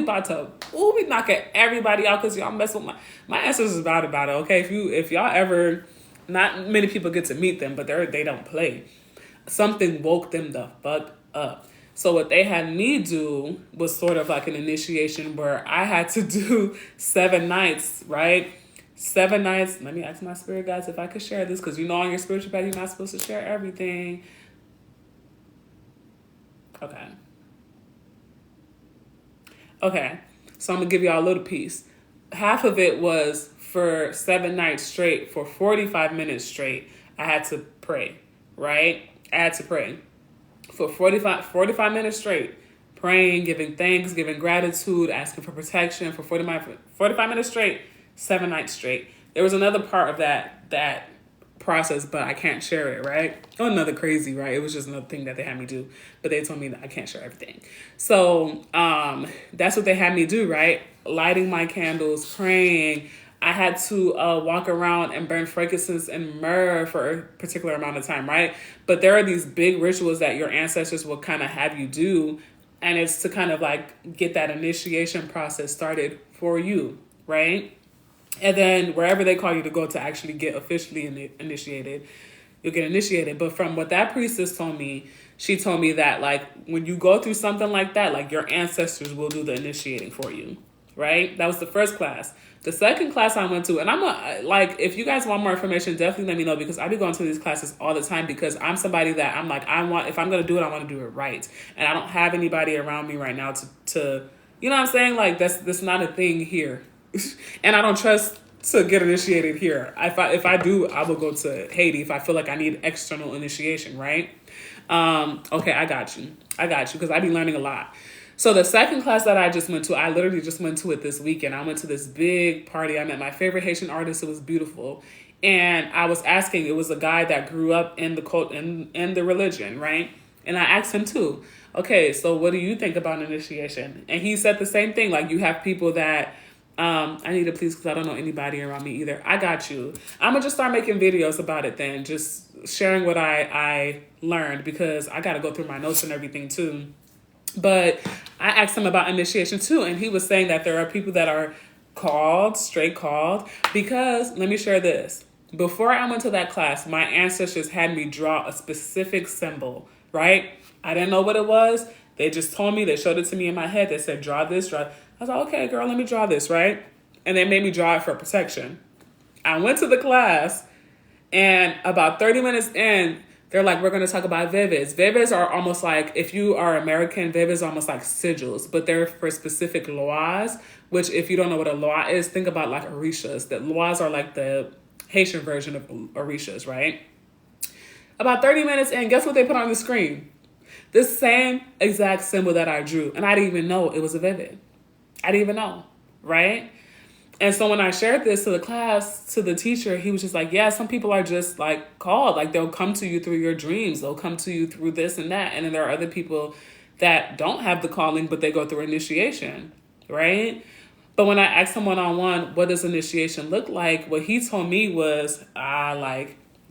knocking everybody out because y'all mess with my ancestors about it, okay? If y'all ever, not many people get to meet them, but they don't play. Something woke them the fuck up. So what they had me do was sort of like an initiation where I had to do 7 nights, right? 7 nights. Let me ask my spirit guides if I could share this, because on your spiritual path, you're not supposed to share everything. Okay. So I'm going to give y'all a little piece. Half of it was for 7 nights straight, for 45 minutes straight, I had to pray, right? I had to pray for 45 minutes straight, praying, giving thanks, giving gratitude, asking for protection for 45 minutes straight, 7 nights straight. There was another part of that process, but I can't share it, right? Oh, another crazy, right? It was just another thing that they had me do, but they told me that I can't share everything. So that's what they had me do, right? Lighting my candles, praying. I had to walk around and burn frankincense and myrrh for a particular amount of time, right? But there are these big rituals that your ancestors will kind of have you do, and it's to kind of like get that initiation process started for you, right? And then wherever they call you to go to actually get officially initiated, you'll get initiated. But from what that priestess told me, she told me that like when you go through something like that, like your ancestors will do the initiating for you, right? That was the first class. The second class I went to, and like, if you guys want more information, definitely let me know, because I be going to these classes all the time, because I'm somebody that I'm like, if I'm going to do it, I want to do it right. And I don't have anybody around me right now to you know what I'm saying? Like, that's not a thing here. And I don't trust to get initiated here. If I do, I will go to Haiti if I feel like I need external initiation, right? Okay, I got you, because I be learning a lot. So the second class that I just went to, I literally just went to it this weekend. I went to this big party. I met my favorite Haitian artist. It was beautiful. And I was asking, it was a guy that grew up in the cult, in the religion, right? And I asked him too, okay, so what do you think about initiation? And he said the same thing. Like, you have people that, I need to please, because I don't know anybody around me either. I got you. I'm going to just start making videos about it then, just sharing what I learned, because I got to go through my notes and everything too. But I asked him about initiation too, and he was saying that there are people that are straight called, because, let me share this. Before I went to that class, my ancestors had me draw a specific symbol, right? I didn't know what it was. They just told me, they showed it to me in my head. They said, draw this, draw. I was like, okay, girl, let me draw this, right? And they made me draw it for protection. I went to the class, and about 30 minutes in, they're like, we're going to talk about vivids. Vivids are almost like, if you are American, vivids are almost like sigils, but they're for specific lois, which, if you don't know what a loa is, think about like orishas. That lois are like the Haitian version of orishas, right? About 30 minutes in, guess what they put on the screen? This same exact symbol that I drew. And I didn't even know it was a vivid. I didn't even know, right? And so when I shared this to the class, to the teacher, he was just like, yeah, some people are just like called. Like, they'll come to you through your dreams. They'll come to you through this and that. And then there are other people that don't have the calling, but they go through initiation, right? But when I asked him one-on-one, what does initiation look like? What he told me was,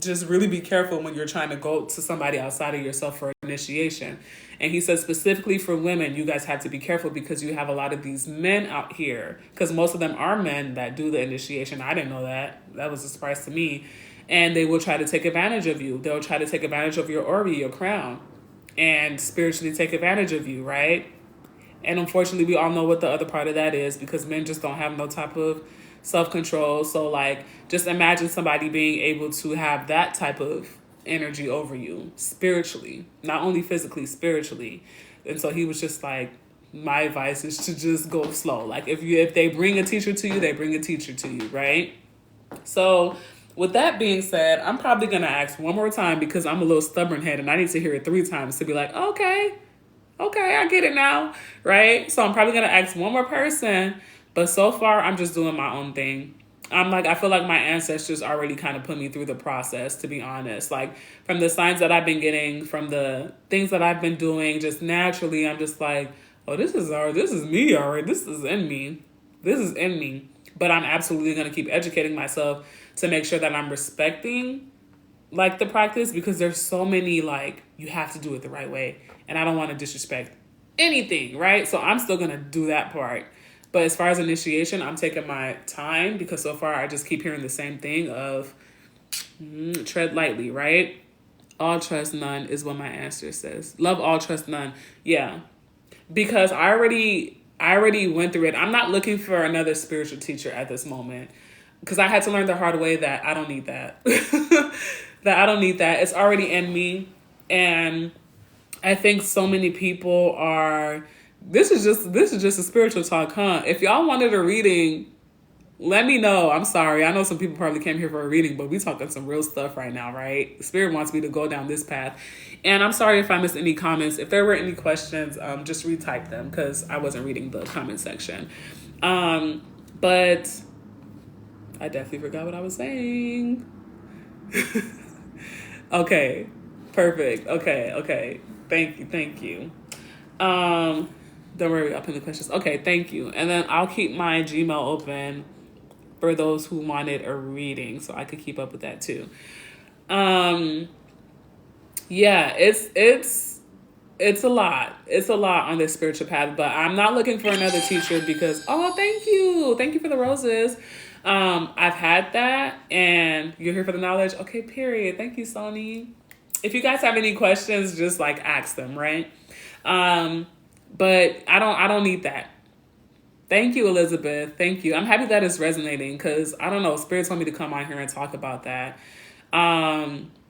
just really be careful when you're trying to go to somebody outside of yourself for initiation. And he said specifically for women, you guys have to be careful, because you have a lot of these men out here, because most of them are men that do the initiation. I didn't know that. That was a surprise to me. And they will try to take advantage of you. They'll try to take advantage of your ori, your crown, and spiritually take advantage of you, right? And unfortunately, we all know what the other part of that is, because men just don't have no type of self-control. So like, just imagine somebody being able to have that type of energy over you spiritually, not only physically, spiritually. And so he was just like, my advice is to just go slow. Like, if they bring a teacher to you, they bring a teacher to you, right? So with that being said, I'm probably going to ask one more time, because I'm a little stubborn head and I need to hear it 3 times to be like, okay, I get it now, right? So I'm probably going to ask one more person, but so far I'm just doing my own thing. I feel like my ancestors already kind of put me through the process, to be honest. Like, from the signs that I've been getting, from the things that I've been doing, just naturally, I'm just like, oh, this is me already. This is in me. But I'm absolutely going to keep educating myself to make sure that I'm respecting, like, the practice, because there's so many, like, you have to do it the right way. And I don't want to disrespect anything, right? So I'm still going to do that part. But as far as initiation, I'm taking my time, because so far I just keep hearing the same thing of tread lightly, right? All trust none is what my answer says. Love all, trust none. Yeah. Because I already went through it. I'm not looking for another spiritual teacher at this moment, because I had to learn the hard way that I don't need that. That I don't need that. It's already in me. And I think so many people are... This is just a spiritual talk, huh? If y'all wanted a reading, let me know. I'm sorry. I know some people probably came here for a reading, but we talking some real stuff right now, right? Spirit wants me to go down this path. And I'm sorry if I missed any comments. If there were any questions, just retype them, because I wasn't reading the comment section. But I definitely forgot what I was saying. Okay. Perfect. Okay. Thank you. Don't worry, I'll pin the questions. Okay, thank you. And then I'll keep my Gmail open for those who wanted a reading, so I could keep up with that too. Yeah, it's a lot. It's a lot on this spiritual path, but I'm not looking for another teacher, because, oh, thank you for the roses. I've had that, and you're here for the knowledge. Okay, period. Thank you, Sony. If you guys have any questions, just like ask them, right? But I don't need that. Thank you, Elizabeth. Thank you. I'm happy that it's resonating because I don't know, Spirit told me to come on here and talk about that.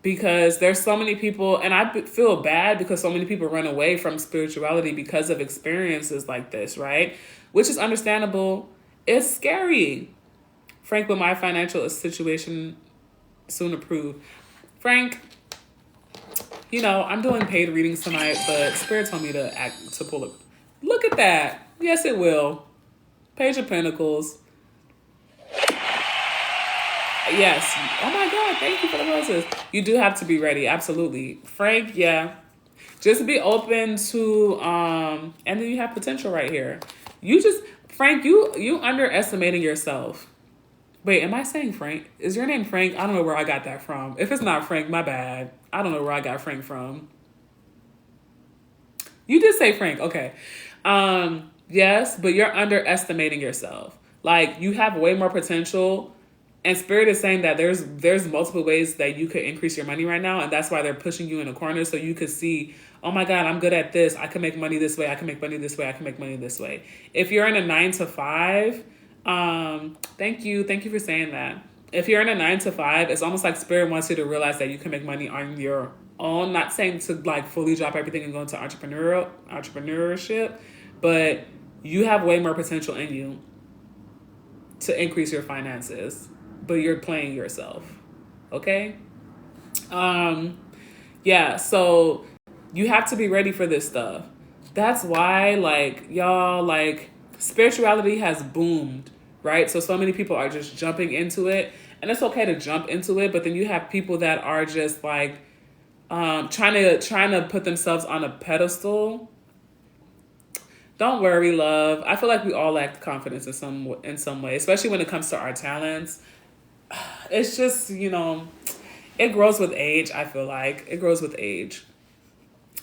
Because there's so many people, and I feel bad because so many people run away from spirituality because of experiences like this, right? Which is understandable. It's scary. Frank, will my financial situation soon improve? Frank, I'm doing paid readings tonight, but Spirit told me to pull it. Look at that. Yes, it will. Page of Pentacles. Yes. Oh my God. Thank you for the roses. You do have to be ready. Absolutely. Frank, yeah. Just be open to, and then you have potential right here. Frank, you underestimating yourself. Wait, am I saying Frank? Is your name Frank? I don't know where I got that from. If it's not Frank, my bad. I don't know where I got Frank from. You did say Frank. Okay. Yes, but you're underestimating yourself. Like, you have way more potential. And Spirit is saying that there's multiple ways that you could increase your money right now. And that's why they're pushing you in a corner so you could see, oh my God, I'm good at this. I can make money this way. I can make money this way. I can make money this way. If you're in a 9 to 5, thank you. Thank you for saying that. If you're in a 9 to 5, it's almost like Spirit wants you to realize that you can make money on your own. Not saying to like fully drop everything and go into entrepreneurship, but you have way more potential in you to increase your finances, but you're playing yourself. Okay? Yeah, so you have to be ready for this stuff. That's why, like, y'all, like, spirituality has boomed, right? So many people are just jumping into it, and it's okay to jump into it, but then you have people that are just like trying to put themselves on a pedestal. Don't worry, love. I feel like we all lack confidence in some way, especially when it comes to our talents. It's just, it grows with age, I feel like. It grows with age.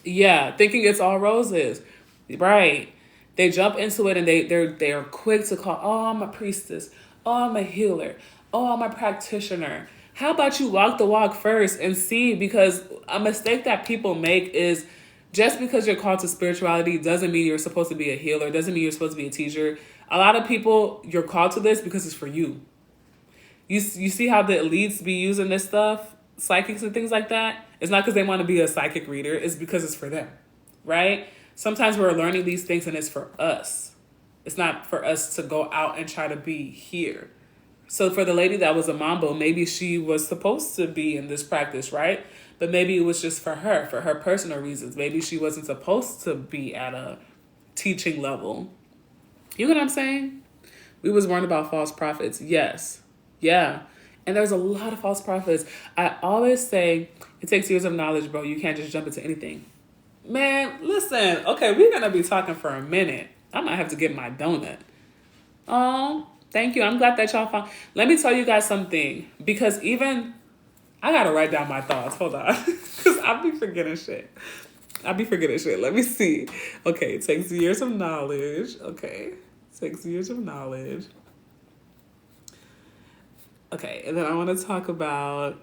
Yeah, thinking it's all roses. Right. They jump into it and they're quick to call, oh, I'm a priestess. Oh, I'm a healer. Oh, I'm a practitioner. How about you walk the walk first and see? Because a mistake that people make is just because you're called to spirituality doesn't mean you're supposed to be a healer. Doesn't mean you're supposed to be a teacher. A lot of people, you're called to this because it's for you. You see how the elites be using this stuff, psychics and things like that? It's not because they want to be a psychic reader. It's because it's for them, right? Sometimes we're learning these things and it's for us. It's not for us to go out and try to be here. So for the lady that was a mambo, maybe she was supposed to be in this practice, right? But maybe it was just for her personal reasons. Maybe she wasn't supposed to be at a teaching level. You know what I'm saying? We was warned about false prophets. Yes. Yeah. And there's a lot of false prophets. I always say it takes years of knowledge, bro. You can't just jump into anything. Man, listen. Okay, we're going to be talking for a minute. I might have to get my donut. Oh, thank you. I'm glad that y'all found. Let me tell you guys something. Because I got to write down my thoughts. Hold on. Because I'll be forgetting shit. Let me see. Okay, it takes years of knowledge. Okay. It takes years of knowledge. Okay, and then I want to talk about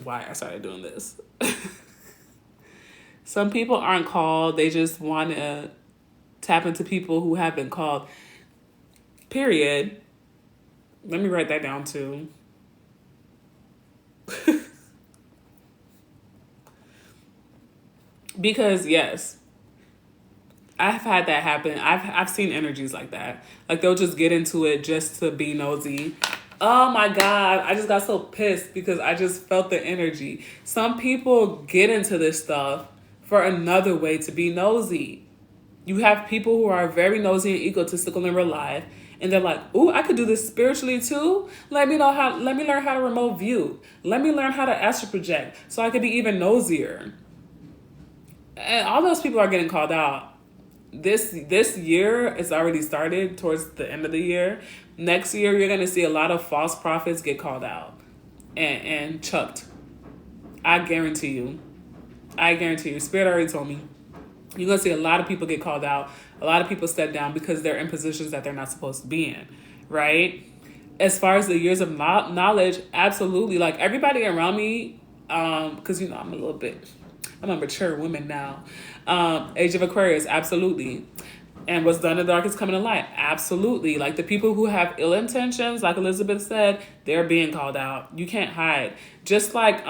why I started doing this. Some people aren't called. They just want to tap into people who have been called. Period. Let me write that down too. Because yes, I've had that happen. I've seen energies like that. Like they'll just get into it just to be nosy. Oh my God, I just got so pissed because I just felt the energy. Some people get into this stuff for another way to be nosy. You have people who are very nosy and egotistical in real life, and they're like, "Ooh, I could do this spiritually too. Let me learn how to remote view. Let me learn how to astral project so I could be even nosier." And all those people are getting called out. This year is already started towards the end of the year. Next year, you're going to see a lot of false prophets get called out and chucked. I guarantee you. Spirit already told me. You're going to see a lot of people get called out. A lot of people step down because they're in positions that they're not supposed to be in, right? as far as the years of knowledge, absolutely. Like everybody around me, because you know I'm a mature woman now. Age of Aquarius, absolutely. And what's done in the dark is coming to light, absolutely. Like the people who have ill intentions, like Elizabeth said, they're being called out. You can't hide. Just like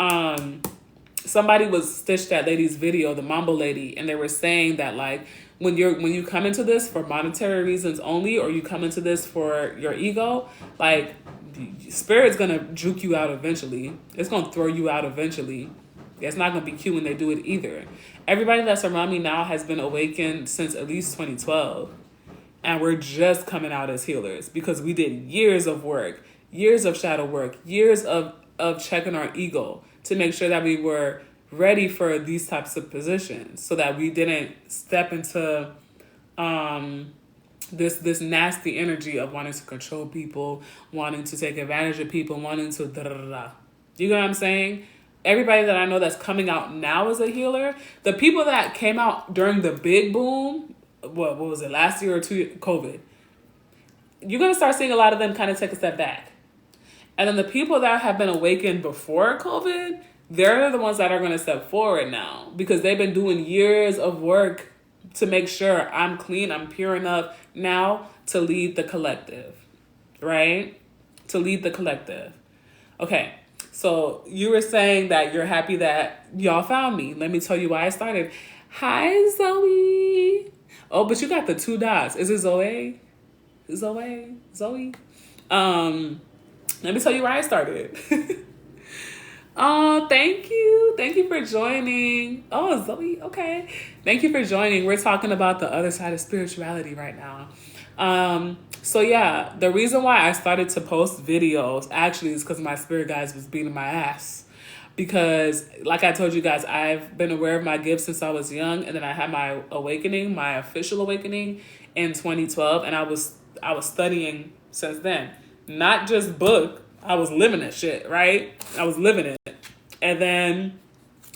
somebody was stitched that lady's video, the Mambo lady, and they were saying that like when you come into this for monetary reasons only, or you come into this for your ego, like spirit's gonna juke you out eventually. It's gonna throw you out eventually. It's not gonna be cute when they do it either. Everybody that's around me now has been awakened since at least 2012. And we're just coming out as healers because we did years of work, years of shadow work, years of checking our ego to make sure that we were ready for these types of positions, so that we didn't step into this nasty energy of wanting to control people, wanting to take advantage of people, wanting to da da da da. You know what I'm saying? Everybody that I know that's coming out now as a healer, the people that came out during the big boom, what was it, last year or two, COVID, you're going to start seeing a lot of them kind of take a step back. And then the people that have been awakened before COVID, they're the ones that are going to step forward now because they've been doing years of work to make sure I'm clean, I'm pure enough now to lead the collective, right? To lead the collective. Okay, so you were saying that you're happy that y'all found me. Let me tell you why I started. Hi, Zoe. Oh, but you got the 2 dots. Is it Zoe? Zoe? Let me tell you why I started. Oh, thank you. Thank you for joining. Oh, Zoe, okay. Thank you for joining. We're talking about the other side of spirituality right now. So yeah, the reason why I started to post videos actually is because my spirit guides was beating my ass. Because like I told you guys, I've been aware of my gifts since I was young, and then I had my awakening, my official awakening in 2012, and I was studying since then. Not just book, I was living that shit, right? I was living it. And then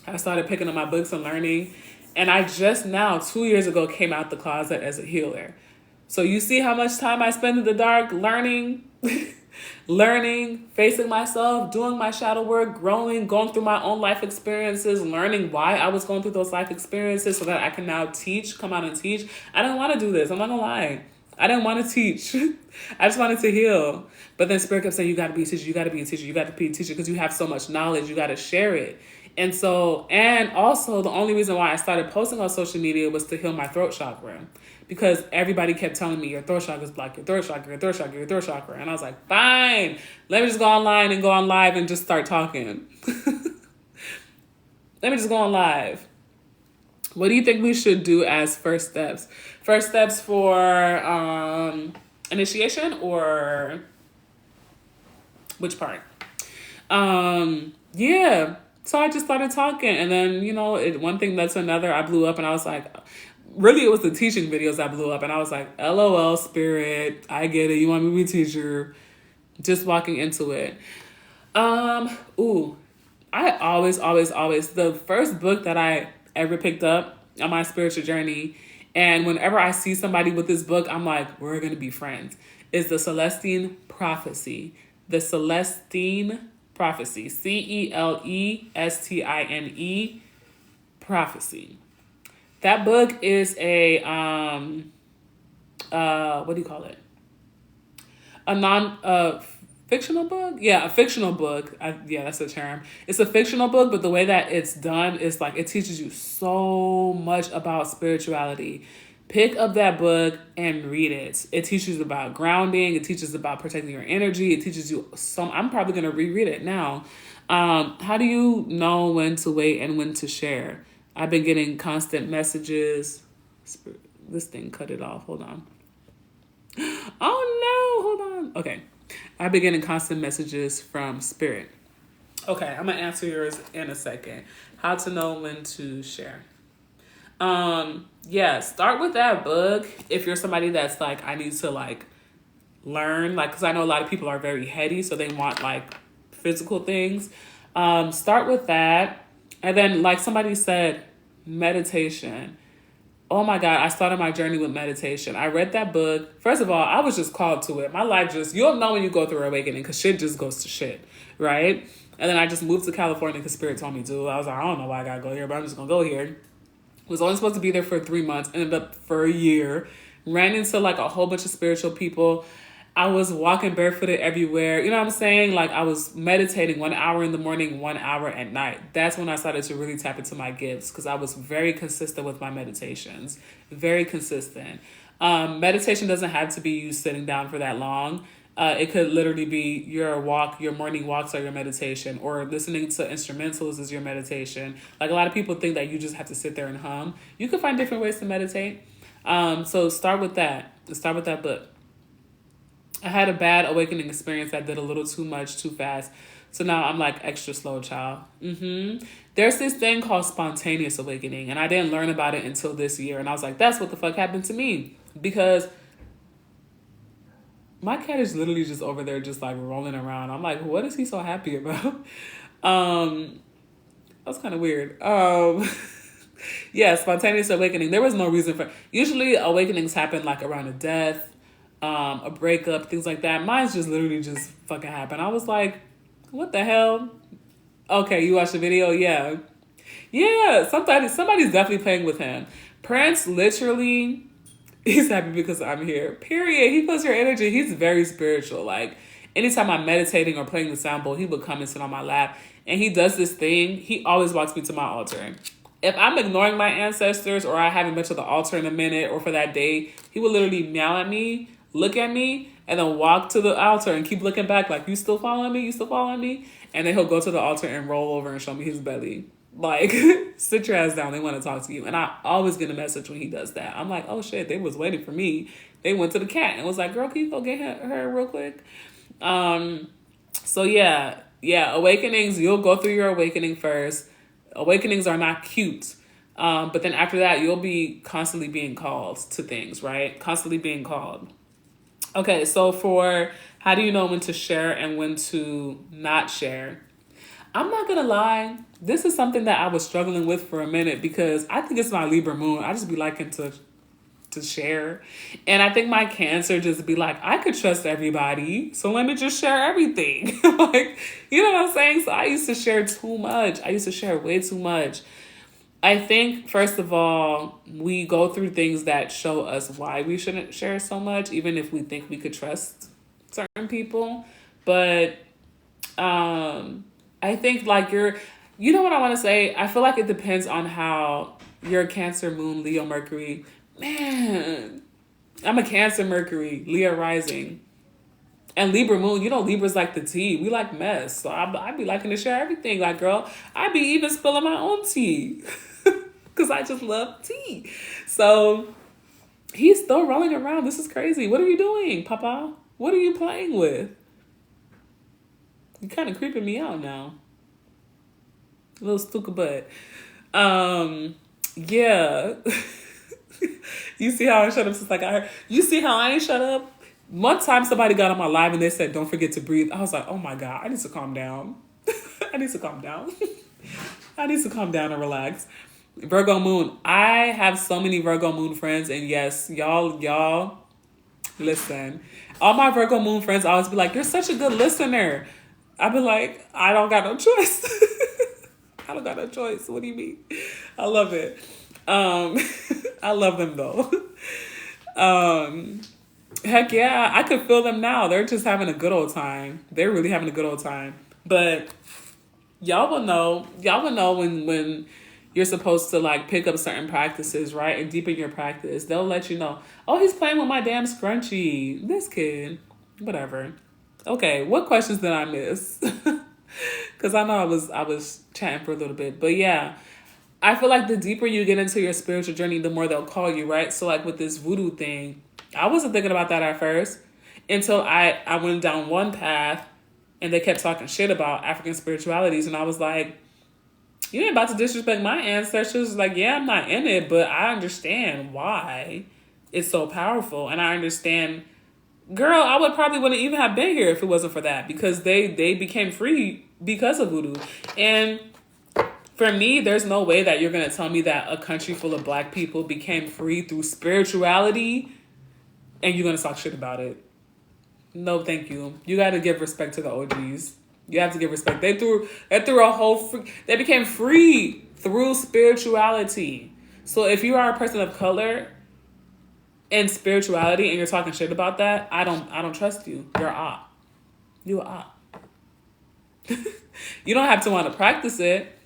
I started picking up my books and learning. And I just now, 2 years ago, came out the closet as a healer. So you see how much time I spend in the dark learning, learning, facing myself, doing my shadow work, growing, going through my own life experiences, learning why I was going through those life experiences so that I can now come out and teach. I didn't want to do this. I'm not going to lie. I didn't want to teach. I just wanted to heal. But then Spirit kept saying, you got to be a teacher, you got to be a teacher, you got to be a teacher because you have so much knowledge, you got to share it. And also the only reason why I started posting on social media was to heal my throat chakra. Because everybody kept telling me, your throat chakra is blocked, your throat chakra, your throat chakra, your throat chakra. And I was like, fine, let me just go online and go on live and just start talking. Let me just go on live. What do you think we should do as first steps? First steps for initiation, or which part? Yeah. So I just started talking, and then, one thing led to another. I blew up, and I was like, really, it was the teaching videos that blew up, and I was like, LOL, Spirit, I get it. You want me to be a teacher? Just walking into it. I always, the first book that I ever picked up on my spiritual journey, and whenever I see somebody with this book, I'm like, we're going to be friends, is The Celestine Prophecy. The Celestine Prophecy. Celestine Prophecy. That book is a, what do you call it? A fictional book? Yeah, a fictional book. That's the term. It's a fictional book, but the way that it's done is like it teaches you so much about spirituality. Pick up that book and read it. It teaches about grounding. It teaches about protecting your energy. It teaches you I'm probably going to reread it now. How do you know when to wait and when to share? I've been getting constant messages. This thing cut it off. Hold on. Oh no, hold on. Okay. I've been getting constant messages from Spirit. Okay, I'm going to answer yours in a second. How to know when to share. Start with that book if you're somebody that's like, I need to like learn, like, because I know a lot of people are very heady, so they want like physical things. Start with that. And then, like somebody said, meditation. Oh my God, I started my journey with meditation. I read that book. First of all, I was just called to it. My life just, you'll know when you go through awakening because shit just goes to shit, right? And then I just moved to California because Spirit told me to. I was like, I don't know why I gotta go here, but I'm just gonna go here. Was only supposed to be there for 3 months, ended up for a year. Ran into like a whole bunch of spiritual people. I was walking barefooted everywhere. You know what I'm saying? Like I was meditating 1 hour in the morning, 1 hour at night. That's when I started to really tap into my gifts because I was very consistent with my meditations. Very consistent. Meditation doesn't have to be you sitting down for that long. It could literally be your walk, your morning walks are your meditation, or listening to instrumentals is your meditation. Like a lot of people think that you just have to sit there and hum. You can find different ways to meditate. So start with that. Start with that book. I had a bad awakening experience that did a little too much, too fast. So now I'm like extra slow, child. There's this thing called spontaneous awakening, and I didn't learn about it until this year. And I was like, that's what the fuck happened to me. Because my cat is literally just over there just like rolling around. I'm like, what is he so happy about? That's kind of weird. Yeah, spontaneous awakening. There was no reason for. Usually awakenings happen like around a death, a breakup, things like that. Mine's just literally just fucking happened. I was like, what the hell? Okay, you watched the video? Yeah. Yeah, somebody's definitely playing with him. Prince literally, he's happy because I'm here. Period. He feels your energy. He's very spiritual. Like anytime I'm meditating or playing the sound bowl, he would come and sit on my lap. And he does this thing. He always walks me to my altar. If I'm ignoring my ancestors or I haven't been to the altar in a minute or for that day, he will literally meow at me, look at me, and then walk to the altar and keep looking back like, you still following me? You still following me? And then he'll go to the altar and roll over and show me his belly. Like, sit your ass down. They want to talk to you. And I always get a message when he does that. I'm like, oh shit, they was waiting for me. They went to the cat and was like, girl, can you go get her real quick? So yeah, awakenings, you'll go through your awakening first. Awakenings are not cute. But then after that, you'll be constantly being called to things, right? Constantly being called. Okay, so for how do you know when to share and when to not share? I'm not gonna lie, this is something that I was struggling with for a minute because I think it's my Libra moon. I just be liking to share. And I think my Cancer just be like, I could trust everybody, so let me just share everything. Like, you know what I'm saying? So I used to share too much. I used to share way too much. I think, first of all, we go through things that show us why we shouldn't share so much, even if we think we could trust certain people. But I think like you know what I want to say? I feel like it depends on how your Cancer, Moon, Leo, Mercury. Man, I'm a Cancer, Mercury, Leo rising. And Libra moon, you know, Libra's like the tea. We like mess. So I be liking to share everything. Like, girl, I be even spilling my own tea. Because I just love tea. So he's still rolling around. This is crazy. What are you doing, Papa? What are you playing with? You're kind of creeping me out now. A little stupid butt. Yeah. You see how I shut up since like I heard. You see how I ain't shut up? One time somebody got on my live and they said, don't forget to breathe. I was like, oh my God, I need to calm down. I need to calm down. I need to calm down and relax. Virgo moon. I have so many Virgo moon friends. And yes, y'all, listen. All my Virgo moon friends always be like, you're such a good listener. I be like, I don't got no choice. I don't got no choice. What do you mean? I love it. I love them though. Heck yeah, I could feel them now. They're just having a good old time. They're really having a good old time. But y'all will know when you're supposed to like pick up certain practices, right? And deepen your practice. They'll let you know, oh, he's playing with my damn scrunchie. This kid. Whatever. Okay, what questions did I miss? Because I know I was chatting for a little bit. But yeah, I feel like the deeper you get into your spiritual journey, the more they'll call you, right? So like with this voodoo thing, I wasn't thinking about that at first until I went down one path and they kept talking shit about African spiritualities. And I was like, you ain't about to disrespect my ancestors. Like, yeah, I'm not in it, but I understand why it's so powerful. And I understand, girl, I wouldn't even have been here if it wasn't for that, because they became free because of voodoo. And For me, there's no way that you're gonna tell me that a country full of black people became free through spirituality and you're gonna talk shit about it. No, thank you. You got to give respect to the OGs. You have to give respect. They threw a whole they became free through spirituality. So if you are a person of color in spirituality and you're talking shit about that, I don't trust you. You're a op. You a op. You don't have to want to practice it,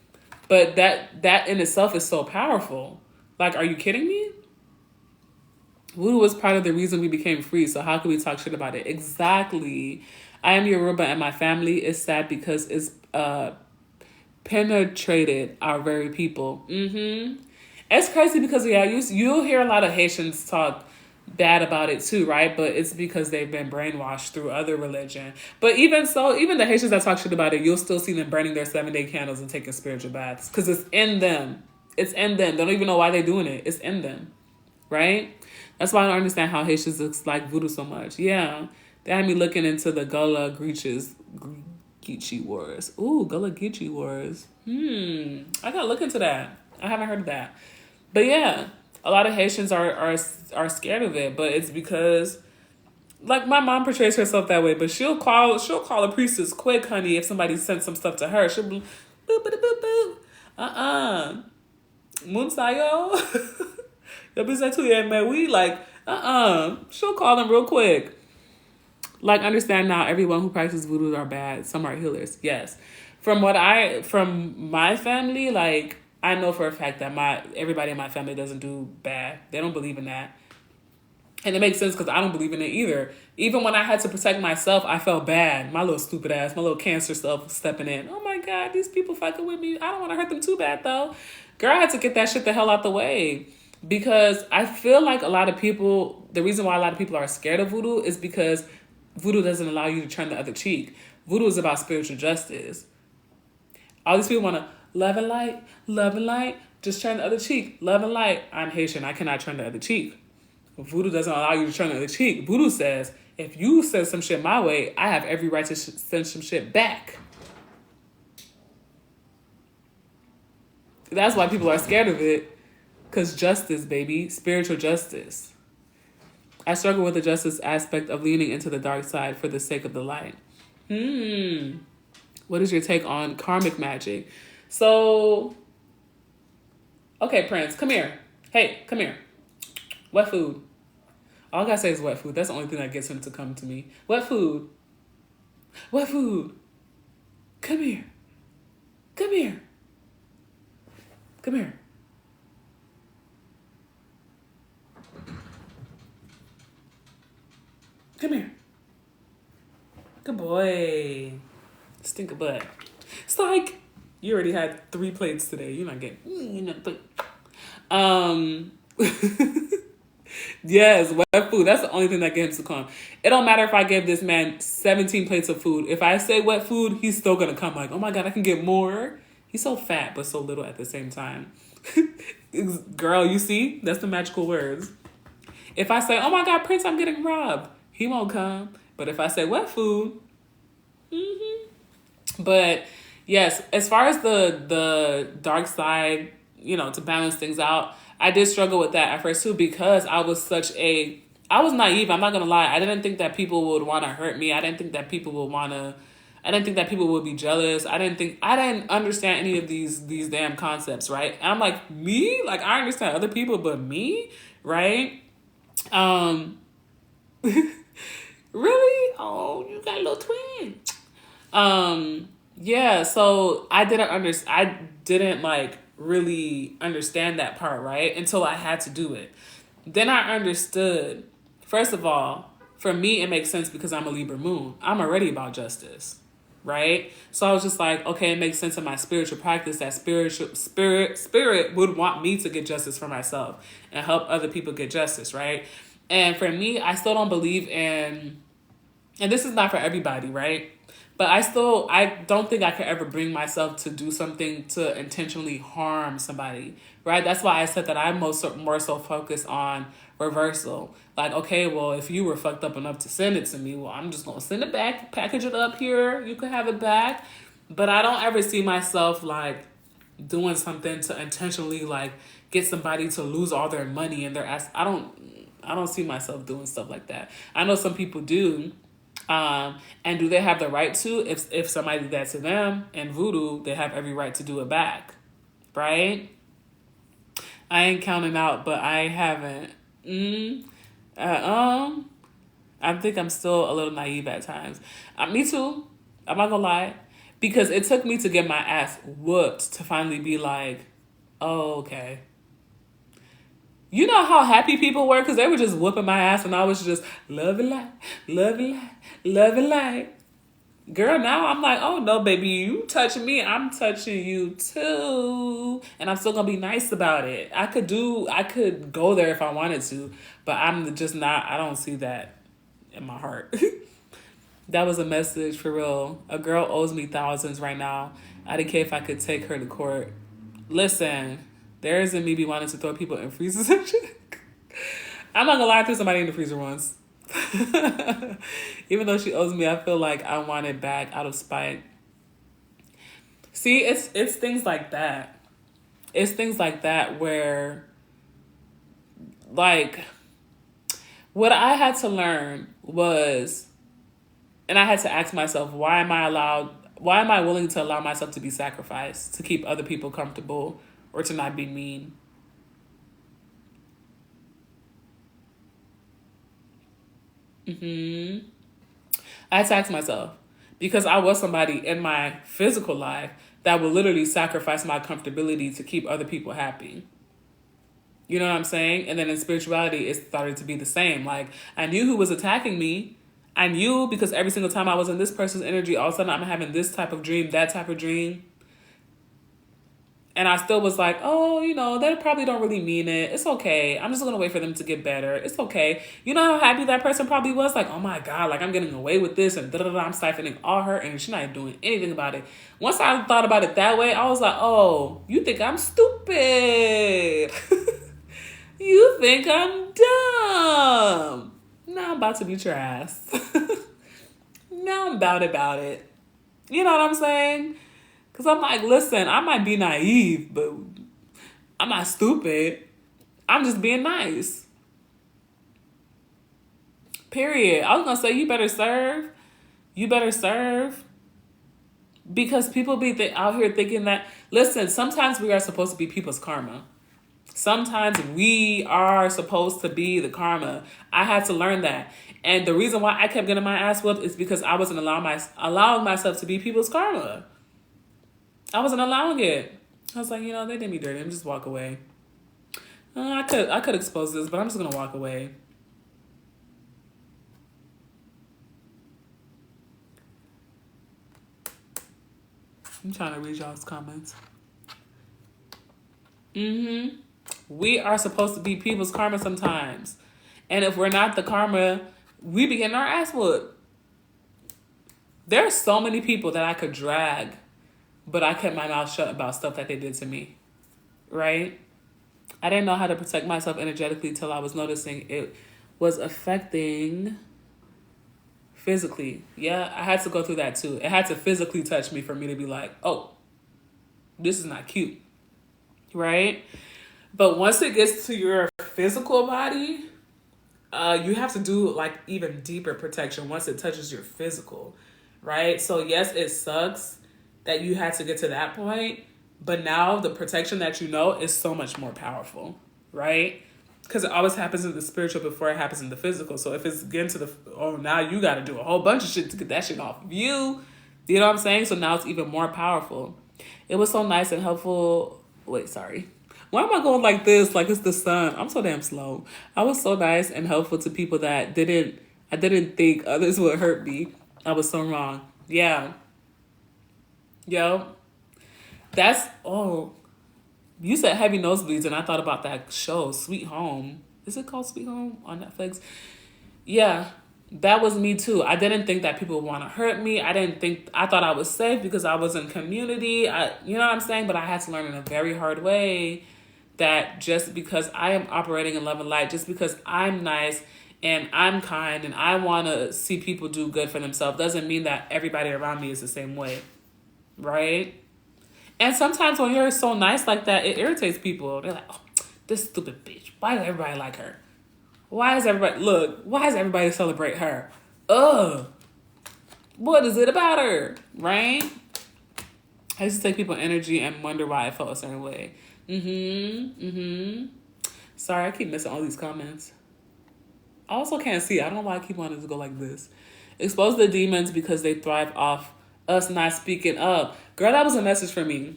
but that in itself is so powerful. Like, are you kidding me? Voodoo was part of the reason we became free, so how can we talk shit about it? Exactly. I am Yoruba and my family is sad because it's penetrated our very people. It's crazy because, yeah, you'll hear a lot of Haitians talk bad about it too, right? But it's because they've been brainwashed through other religion. But even so, even the Haitians that talk shit about it, you'll still see them burning their 7-day candles and taking spiritual baths because it's in them. It's in them. They don't even know why they're doing it. It's in them, right? That's why I don't understand how Haitians looks like voodoo so much. Yeah. They had me looking into the Gullah Geechee Wars. Ooh, Gullah Geechee Wars. I gotta look into that. I haven't heard of that. But yeah, a lot of Haitians are scared of it, but it's because, like, my mom portrays herself that way, but she'll call a priestess quick, honey, if somebody sent some stuff to her. She'll be boop boop boop boop. Munsayo. We like, she'll call them real quick. Like, understand now, everyone who practices voodoo are bad. Some are healers. Yes. From my family, like, I know for a fact that everybody in my family doesn't do bad. They don't believe in that. And it makes sense because I don't believe in it either. Even when I had to protect myself, I felt bad. My little stupid ass, my little cancer self stepping in. Oh my God, these people fucking with me. I don't want to hurt them too bad though. Girl, I had to get that shit the hell out the way. Because I feel like a lot of people, the reason why a lot of people are scared of voodoo is because voodoo doesn't allow you to turn the other cheek. Voodoo is about spiritual justice. All these people want to love and light, just turn the other cheek, love and light. I'm Haitian, I cannot turn the other cheek. Voodoo doesn't allow you to turn the other cheek. Voodoo says, if you send some shit my way, I have every right to send some shit back. That's why people are scared of it. Because justice, baby. Spiritual justice. I struggle with the justice aspect of leaning into the dark side for the sake of the light. What is your take on karmic magic? So, okay, Prince, come here. Hey, come here. Wet food. All I gotta say is wet food. That's the only thing that gets him to come to me. Wet food. Wet food. Come here. Come here. Come here. Come here. Good boy. Stink of butt. It's like, you already had 3 plates today. You're not getting, yes, wet food. That's the only thing that gets him to come. It don't matter if I give this man 17 plates of food. If I say wet food, he's still gonna come like, oh my God, I can get more. He's so fat, but so little at the same time. Girl, you see? That's the magical words. If I say, oh my God, Prince, I'm getting robbed, he won't come. But if I say wet food, But yes, as far as the dark side, to balance things out, I did struggle with that at first too, because I was naive. I'm not going to lie. I didn't think that people would want to hurt me. I didn't think that people would be jealous. I didn't understand any of these damn concepts, right? And I'm like, me? Like, I understand other people, but me? Right? Really? Oh, you got a little twin. Yeah, so I didn't like really understand that part, right? Until I had to do it. Then I understood. First of all, for me, it makes sense because I'm a Libra moon. I'm already about justice, right? So I was just like, okay, it makes sense in my spiritual practice that spirit would want me to get justice for myself and help other people get justice, right? And for me, I still don't believe in, and this is not for everybody, right? But I don't think I could ever bring myself to do something to intentionally harm somebody, right? That's why I said that I'm more so focused on reversal. Like, okay, well, if you were fucked up enough to send it to me, well, I'm just going to send it back, package it up here. You can have it back. But I don't ever see myself like doing something to intentionally like get somebody to lose all their money and their ass. I don't see myself doing stuff like that. I know some people do. And do they have the right to? If somebody did that to them in voodoo, they have every right to do it back, right? I ain't counting out, but I haven't. I think I'm still a little naive at times. Me too. I'm not gonna lie, because it took me to get my ass whooped to finally be like, oh, okay. You know how happy people were because they were just whooping my ass and I was just love and light, love and light, love and light. Girl, now I'm like, oh no, baby, you touching me, I'm touching you too. And I'm still gonna be nice about it. I could go there if I wanted to, but I'm just not, I don't see that in my heart. That was a message for real. A girl owes me thousands right now. I didn't care if I could take her to court. Listen, there isn't me be wanting to throw people in freezers and shit. I'm not gonna lie, I threw somebody in the freezer once. Even though she owes me, I feel like I want it back out of spite. See, it's things like that. It's things like that where, like, what I had to learn was, and I had to ask myself, why am I willing to allow myself to be sacrificed to keep other people comfortable or to not be mean? I had to ask myself, because I was somebody in my physical life that would literally sacrifice my comfortability to keep other people happy. You know what I'm saying? And then in spirituality, it started to be the same. Like, I knew who was attacking me. I knew because every single time I was in this person's energy, all of a sudden I'm having this type of dream, that type of dream. And I still was like, oh, they probably don't really mean it. It's okay. I'm just going to wait for them to get better. It's okay. You know how happy that person probably was? Like, oh my God, like I'm getting away with this and da-da-da, I'm siphoning all her and she's not doing anything about it. Once I thought about it that way, I was like, oh, you think I'm stupid. You think I'm dumb. Now I'm about to beat your ass. Now I'm about it. You know what I'm saying? Because I'm like, listen, I might be naive, but I'm not stupid. I'm just being nice. Period. I was going to say, you better serve. You better serve. Because people be out here thinking that, listen, sometimes we are supposed to be people's karma. Sometimes we are supposed to be the karma. I had to learn that. And the reason why I kept getting my ass whooped is because I wasn't allowing myself to be people's karma. I wasn't allowing it. I was like, they did me dirty. I'm just walk away. I could expose this, but I'm just gonna walk away. I'm trying to read y'all's comments. We are supposed to be people's karma sometimes. And if we're not the karma, we be getting our ass whooped. There are so many people that I could drag, but I kept my mouth shut about stuff that they did to me, right? I didn't know how to protect myself energetically till I was noticing it was affecting physically. Yeah, I had to go through that too. It had to physically touch me for me to be like, oh, this is not cute, right? But once it gets to your physical body, you have to do like even deeper protection once it touches your physical, right? So yes, it sucks that you had to get to that point, but now the protection that is so much more powerful, right? Because it always happens in the spiritual before it happens in the physical. So if it's getting to now you got to do a whole bunch of shit to get that shit off of you. You know what I'm saying? So now it's even more powerful. It was so nice and helpful. Wait, sorry. Why am I going like this? Like it's the sun. I'm so damn slow. I was so nice and helpful to people that I didn't think others would hurt me. I was so wrong. Yeah. Yo. You said heavy nosebleeds and I thought about that show, Sweet Home. Is it called Sweet Home on Netflix? Yeah. That was me too. I didn't think that people would want to hurt me. I thought I was safe because I was in community. You know what I'm saying? But I had to learn in a very hard way that just because I am operating in love and light, just because I'm nice and I'm kind and I want to see people do good for themselves doesn't mean that everybody around me is the same way, right? And sometimes when you're so nice like that, it irritates people. They're like, oh, this stupid bitch. Why does everybody like her? Why does everybody celebrate her? Ugh. What is it about her? Right? I used to take people's energy and wonder why I felt a certain way. Sorry, I keep missing all these comments. I also can't see. I don't know why I keep wanting to go like this. Expose the demons because they thrive off us not speaking up. Girl, that was a message for me.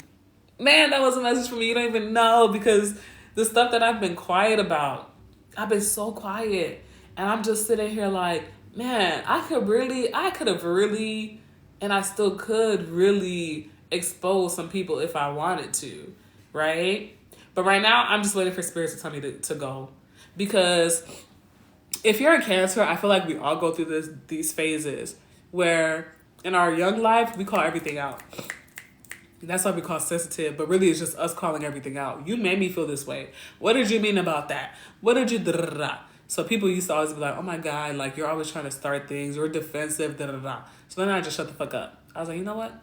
Man, that was a message for me. You don't even know, because the stuff that I've been quiet about, I've been so quiet. And I'm just sitting here like, man, I could have really, and I still could really expose some people if I wanted to, right? But right now, I'm just waiting for spirits to tell me to go. Because if you're a Cancer, I feel like we all go through these phases where in our young life, we call everything out. That's why we call sensitive, but really it's just us calling everything out. You made me feel this way. What did you mean about that? What did you da-da-da-da? So people used to always be like, oh my God, like you're always trying to start things. You're defensive, da-da-da. So then I just shut the fuck up. I was like, you know what?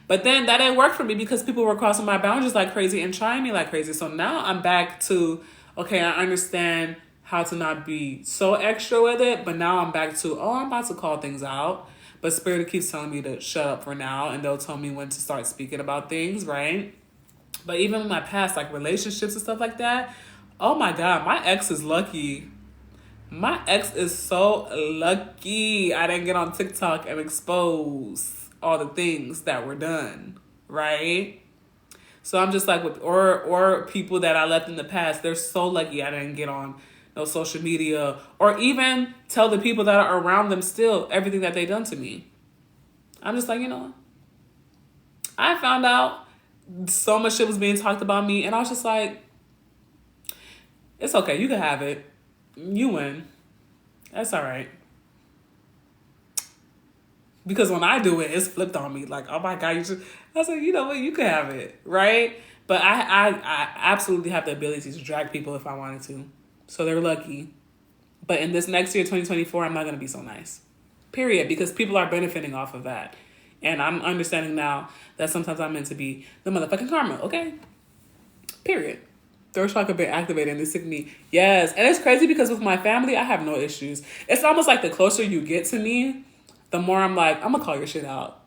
But then that didn't work for me because people were crossing my boundaries like crazy and trying me like crazy. So now I'm back to, okay, I understand how to not be so extra with it. But now I'm back to, oh, I'm about to call things out. But Spirit keeps telling me to shut up for now, and they'll tell me when to start speaking about things, right? But even in my past, like relationships and stuff like that, oh my God, my ex is lucky. My ex is so lucky I didn't get on TikTok and expose all the things that were done, right? So I'm just like, with or people that I left in the past, they're so lucky I didn't get on no social media or even tell the people that are around them still everything that they done to me. I'm just like, you know, I found out so much shit was being talked about me, and I was just like, it's okay, you can have it. You win. That's all right. Because when I do it, it's flipped on me. Like, oh my God, you just, I was like, you know what, you can have it, right? But I absolutely have the ability to drag people if I wanted to. So they're lucky. But in this next year, 2024, I'm not going to be so nice. Period. Because people are benefiting off of that. And I'm understanding now that sometimes I'm meant to be the motherfucking karma, okay? Period. Third chakra been activated and this took me. Yes. And it's crazy because with my family, I have no issues. It's almost like the closer you get to me, the more I'm like, I'm going to call your shit out.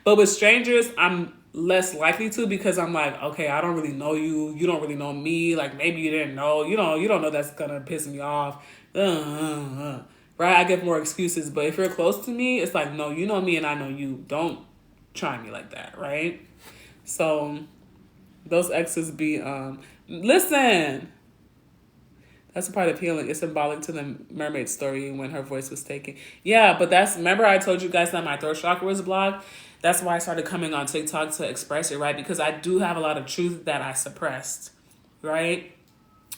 But with strangers, I'm less likely to because I'm like, okay, I don't really know you. You don't really know me. Like, maybe you didn't know. You don't know that's going to piss me off. Right? I get more excuses. But if you're close to me, it's like, no, you know me and I know you. Don't try me like that, right? So those exes be, listen. That's a part of healing. It's symbolic to the mermaid story when her voice was taken. Yeah, but remember I told you guys that my throat chakra was blocked? That's why I started coming on TikTok to express it, right? Because I do have a lot of truth that I suppressed, right?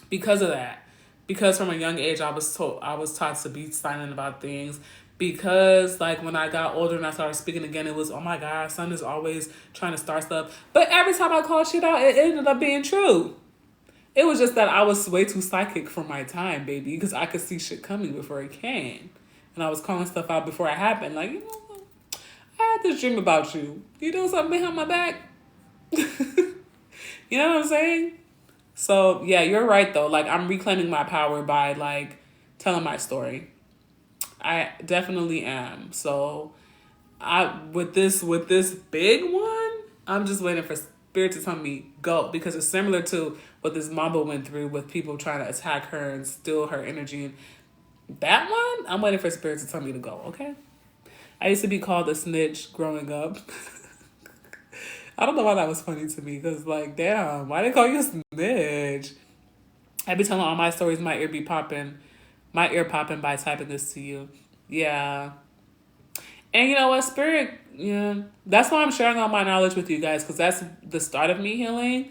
Because of that. Because from a young age, I was taught to be silent about things. Because like when I got older and I started speaking again, it was, oh my God, son is always trying to start stuff. But every time I called shit out, it ended up being true. It was just that I was way too psychic for my time, baby, because I could see shit coming before it came. And I was calling stuff out before it happened. Like, you know, I had this dream about you. You doing something behind my back? You know what I'm saying? So, yeah, you're right, though. Like, I'm reclaiming my power by, like, telling my story. I definitely am. So, with this big one, I'm just waiting for Spirit to tell me go, because it's similar to what this mama went through with people trying to attack her and steal her energy. And that one, I'm waiting for Spirit to tell me to go, okay? I used to be called a snitch growing up. I don't know why that was funny to me, because, like, damn, why they call you a snitch? I be telling all my stories, my ear popping by typing this to you. Yeah. And you know what, Spirit, yeah, that's why I'm sharing all my knowledge with you guys, because that's the start of me healing.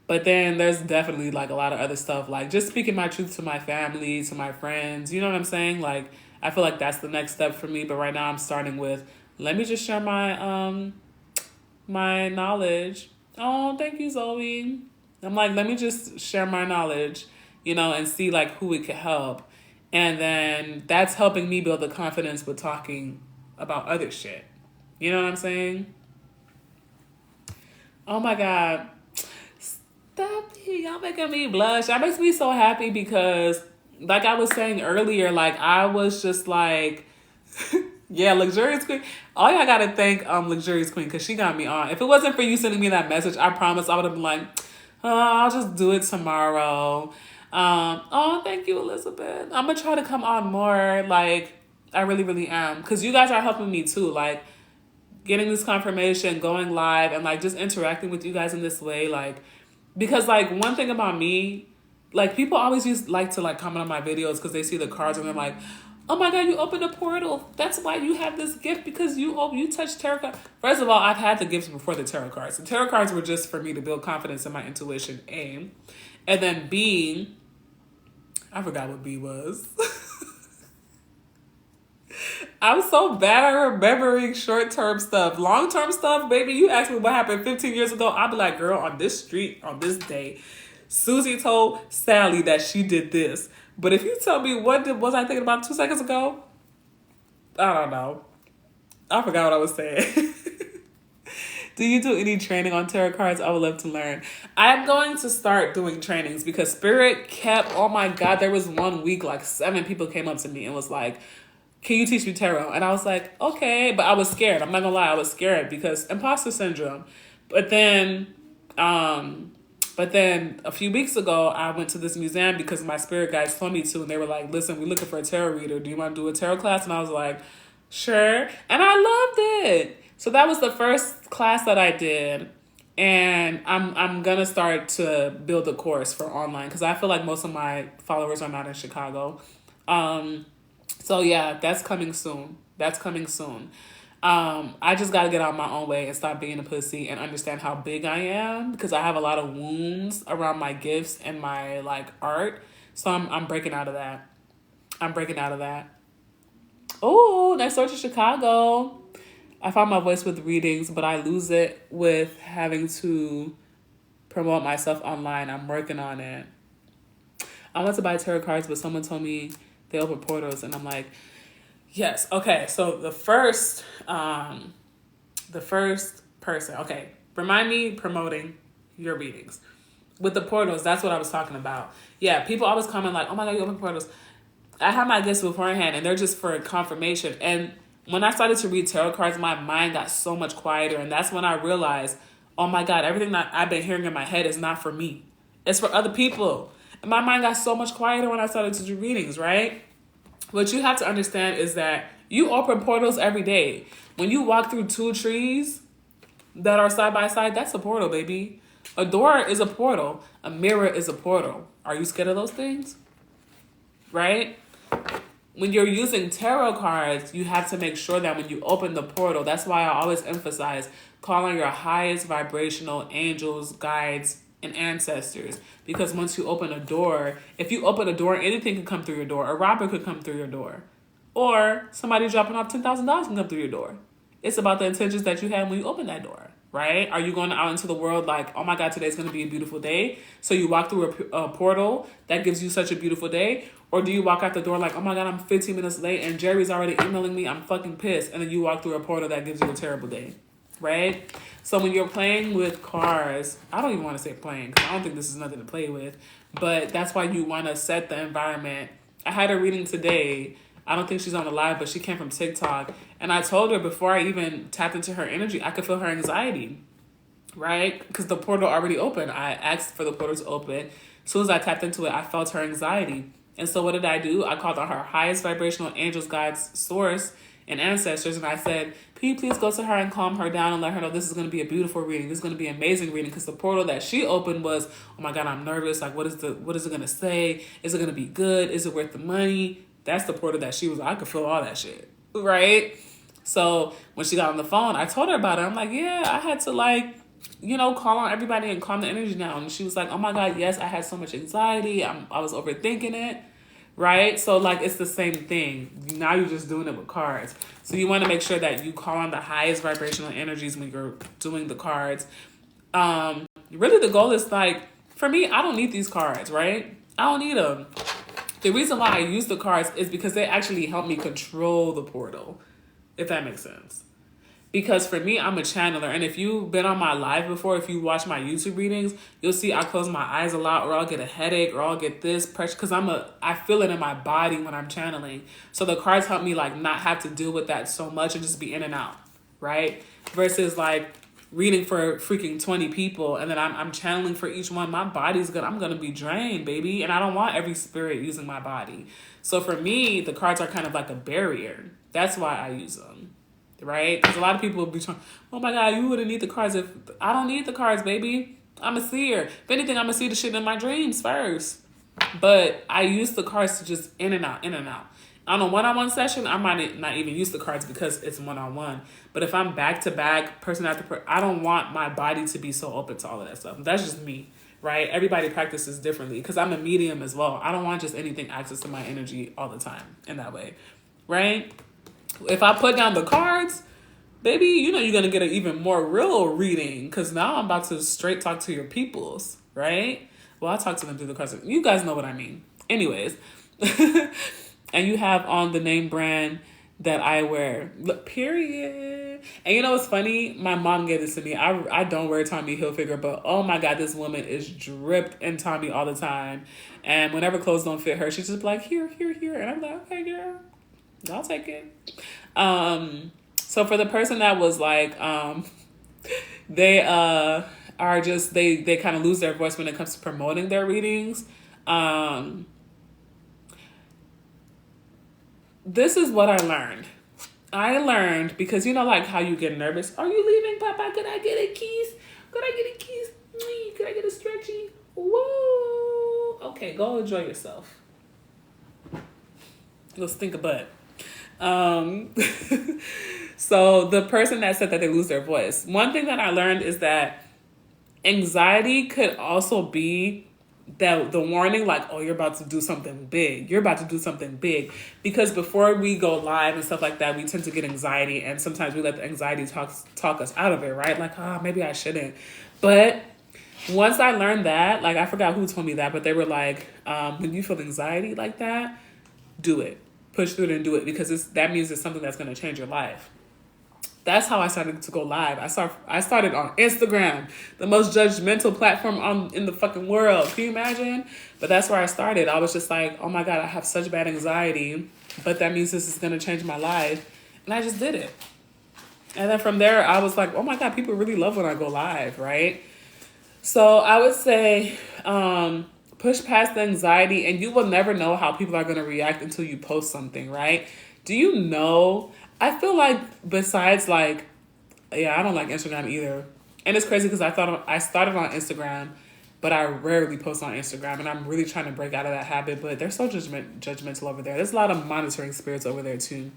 But then there's definitely like a lot of other stuff, like just speaking my truth to my family, to my friends. You know what I'm saying? Like, I feel like that's the next step for me. But right now I'm starting with, let me just share my my knowledge. Oh, thank you, Zoe. I'm like, let me just share my knowledge, you know, and see like who it could help. And then that's helping me build the confidence with talking about other shit. You know what I'm saying? Oh my God. Stop it. Y'all making me blush. That makes me so happy because, like I was saying earlier, like I was just like, yeah, Luxurious Queen. All y'all gotta thank Luxurious Queen because she got me on. If it wasn't for you sending me that message, I promise I would have been like, I'll just do it tomorrow. Oh, thank you, Elizabeth. I'm gonna try to come on more. Like, I really, really am. Because you guys are helping me too. Like, getting this confirmation, going live, and like just interacting with you guys in this way. Like, because like one thing about me, like people always like to like comment on my videos because they see the cards and they're like, oh my God, you opened a portal. That's why you have this gift because you touched tarot cards. First of all, I've had the gifts before the tarot cards. The tarot cards were just for me to build confidence in my intuition, A. And then B, I forgot what B was. I'm so bad at remembering short-term stuff. Long-term stuff, baby, you ask me what happened 15 years ago, I'll be like, girl, on this street, on this day, Susie told Sally that she did this. But if you tell me what was I thinking about 2 seconds ago, I don't know. I forgot what I was saying. Do you do any training on tarot cards? I would love to learn. I'm going to start doing trainings because Spirit kept, oh my God, there was 1 week, like 7 people came up to me and was like, can you teach me tarot? And I was like, okay, but I was scared. I'm not gonna lie, I was scared because imposter syndrome. But then a few weeks ago, I went to this museum because my spirit guides told me to, and they were like, listen, we're looking for a tarot reader. Do you want to do a tarot class? And I was like, sure. And I loved it. So that was the first class that I did. And I'm gonna start to build a course for online because I feel like most of my followers are not in Chicago. So yeah, that's coming soon. That's coming soon. I just gotta get out my own way and stop being a pussy and understand how big I am because I have a lot of wounds around my gifts and my like art. So I'm breaking out of that. I'm breaking out of that. Oh, next door to Chicago. I find my voice with readings, but I lose it with having to promote myself online. I'm working on it. I want to buy tarot cards, but someone told me they open portals, and I'm like, yes. Okay, so the first person. Okay, remind me promoting your readings with the portals. That's what I was talking about. Yeah, people always comment like, "Oh my God, you open portals." I have my gifts beforehand, and they're just for confirmation. And when I started to read tarot cards, my mind got so much quieter, and that's when I realized, oh my God, everything that I've been hearing in my head is not for me. It's for other people. And my mind got so much quieter when I started to do readings, right? What you have to understand is that you open portals every day. When you walk through 2 trees that are side by side, that's a portal, baby. A door is a portal. A mirror is a portal. Are you scared of those things? Right? When you're using tarot cards, you have to make sure that when you open the portal, that's why I always emphasize calling your highest vibrational angels, guides, and ancestors. Because once you open a door, if you open a door, anything can come through your door. A robber could come through your door. Or somebody dropping off $10,000 can come through your door. It's about the intentions that you have when you open that door, right? Are you going out into the world like, oh my God, today's going to be a beautiful day? So you walk through a portal that gives you such a beautiful day? Or do you walk out the door like, oh my God, I'm 15 minutes late and Jerry's already emailing me, I'm fucking pissed. And then you walk through a portal that gives you a terrible day, right? So when you're playing with cards, I don't even want to say playing because I don't think this is nothing to play with, but that's why you want to set the environment. I had a reading today. I don't think she's on the live, but she came from TikTok. And I told her before I even tapped into her energy, I could feel her anxiety, right? Because the portal already opened. I asked for the portal to open. As soon as I tapped into it, I felt her anxiety. And so what did I do? I called on her highest vibrational angels, guides, source, and ancestors. And I said, can you please go to her and calm her down and let her know this is going to be a beautiful reading. This is going to be an amazing reading. Because the portal that she opened was, oh my God, I'm nervous. Like, what is it going to say? Is it going to be good? Is it worth the money? That's the portal that she was like, I could feel all that shit, right? So when she got on the phone, I told her about it. I'm like, yeah, I had to like, call on everybody and calm the energy down. And she was like, oh my God, yes, I had so much anxiety. I was overthinking it, right? So like, it's the same thing. Now you're just doing it with cards. So you want to make sure that you call on the highest vibrational energies when you're doing the cards. Really the goal is like, for me, I don't need these cards, right? I don't need them. The reason why I use the cards is because they actually help me control the portal, if that makes sense. Because for me, I'm a channeler. And if you've been on my live before, if you watch my YouTube readings, you'll see I close my eyes a lot, or I'll get a headache, or I'll get this pressure. Because I feel it in my body when I'm channeling. So the cards help me like not have to deal with that so much and just be in and out, right? Versus like reading for freaking 20 people and then I'm channeling for each one. I'm gonna be drained, baby. And I don't want every spirit using my body. So for me, the cards are kind of like a barrier. That's why I use them. Right? Because a lot of people will be trying, oh my God, you wouldn't need the cards. If I don't need the cards, baby. I'm a seer. If anything, I'm gonna see the shit in my dreams first. But I use the cards to just in and out, in and out. On a one-on-one session, I might not even use the cards because it's one-on-one. But if I'm back-to-back, person after person, I don't want my body to be so open to all of that stuff. That's just me, right? Everybody practices differently because I'm a medium as well. I don't want just anything access to my energy all the time in that way, right? If I put down the cards, baby, you know you're going to get an even more real reading because now I'm about to straight talk to your peoples, right? Well, I talk to them through the cards. You guys know what I mean. Anyways. And you have on the name brand that I wear. Look, period. And you know what's funny? My mom gave this to me. I don't wear Tommy Hilfiger, but oh my God, this woman is dripped in Tommy all the time. And whenever clothes don't fit her, she's just like, here. And I'm like, okay, girl. I'll take it. So for the person that was like, they are just they kind of lose their voice when it comes to promoting their readings. This is what I learned. I learned because you know like how you get nervous. Are you leaving, Papa? Could I get a keys? Could I get a keys? Could I get a stretchy? Woo! Okay, go enjoy yourself. Let's think about it. So the person that said that they lose their voice, one thing that I learned is that anxiety could also be the warning, like, oh, you're about to do something big. You're about to do something big. Because before we go live and stuff like that, we tend to get anxiety, and sometimes we let the anxiety talk us out of it, right? Like, maybe I shouldn't. But once I learned that, like, I forgot who told me that, but they were like, when you feel anxiety like that, do it. Push through it and do it, because that means it's something that's going to change your life. That's how I started to go live. I started on Instagram, the most judgmental platform in the fucking world. Can you imagine? But that's where I started. I was just like, oh my God, I have such bad anxiety, but that means this is going to change my life. And I just did it. And then from there, I was like, oh my God, people really love when I go live, right? So I would say push past the anxiety, and you will never know how people are going to react until you post something, right? Do you know... I feel like besides like, I don't like Instagram either. And it's crazy because I started on Instagram, but I rarely post on Instagram. And I'm really trying to break out of that habit, but they're so judgmental over there. There's a lot of monitoring spirits over there too.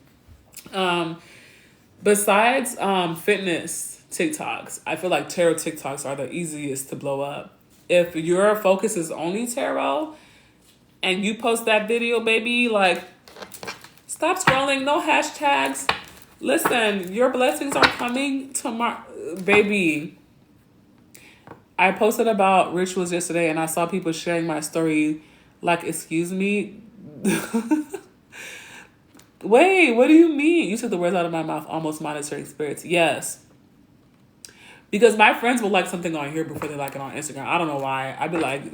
Besides fitness TikToks, I feel like tarot TikToks are the easiest to blow up. If your focus is only tarot and you post that video, baby, like... Stop scrolling. No hashtags. Listen, your blessings are coming tomorrow. Baby, I posted about rituals yesterday and I saw people sharing my story like, excuse me? Wait, what do you mean? You took the words out of my mouth. Almost monitoring spirits. Yes. Because my friends will like something on here before they like it on Instagram. I don't know why. I'd be like,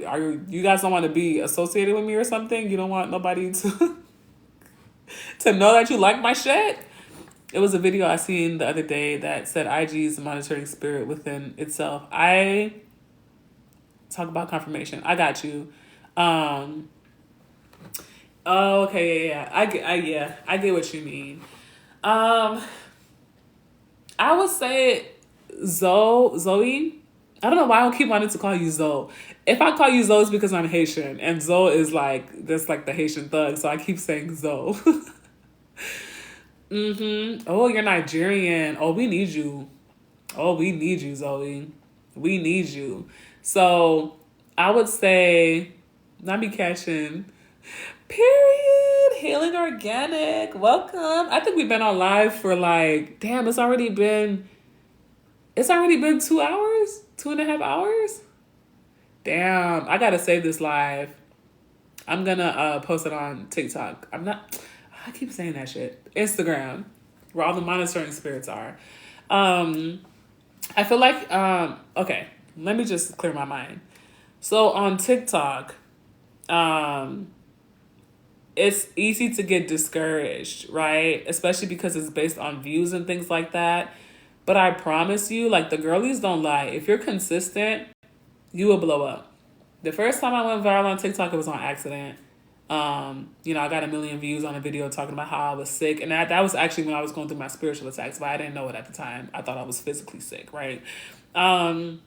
you guys don't want to be associated with me or something? You don't want nobody to... to know that you like my shit? It was a video I seen the other day that said IG's monitoring spirit within itself. I talk about confirmation. I got you. Oh, okay, yeah. I get what you mean. I would say Zoe. I don't know why I keep wanting to call you Zoe. If I call you Zoe, it's because I'm Haitian. And Zoe is like, that's like the Haitian thug. So I keep saying Zoe. Oh, you're Nigerian. Oh, we need you. Oh, we need you, Zoe. We need you. So I would say, not be catching. Period. Healing Organic. Welcome. I think we've been on live for like, damn, it's already been 2 hours? 2.5 hours? Damn, I gotta save this live. I'm gonna post it on TikTok. I keep saying that shit. Instagram, where all the monitoring spirits are. um, I feel like, okay, let me just clear my mind. So on TikTok, um, it's easy to get discouraged, right? Especially because it's based on views and things like that. But I promise you, like, the girlies don't lie. If you're consistent, you will blow up. The first time I went viral on TikTok, it was on accident. I got 1 million views on a video talking about how I was sick. And that was actually when I was going through my spiritual attacks, but I didn't know it at the time. I thought I was physically sick, right? And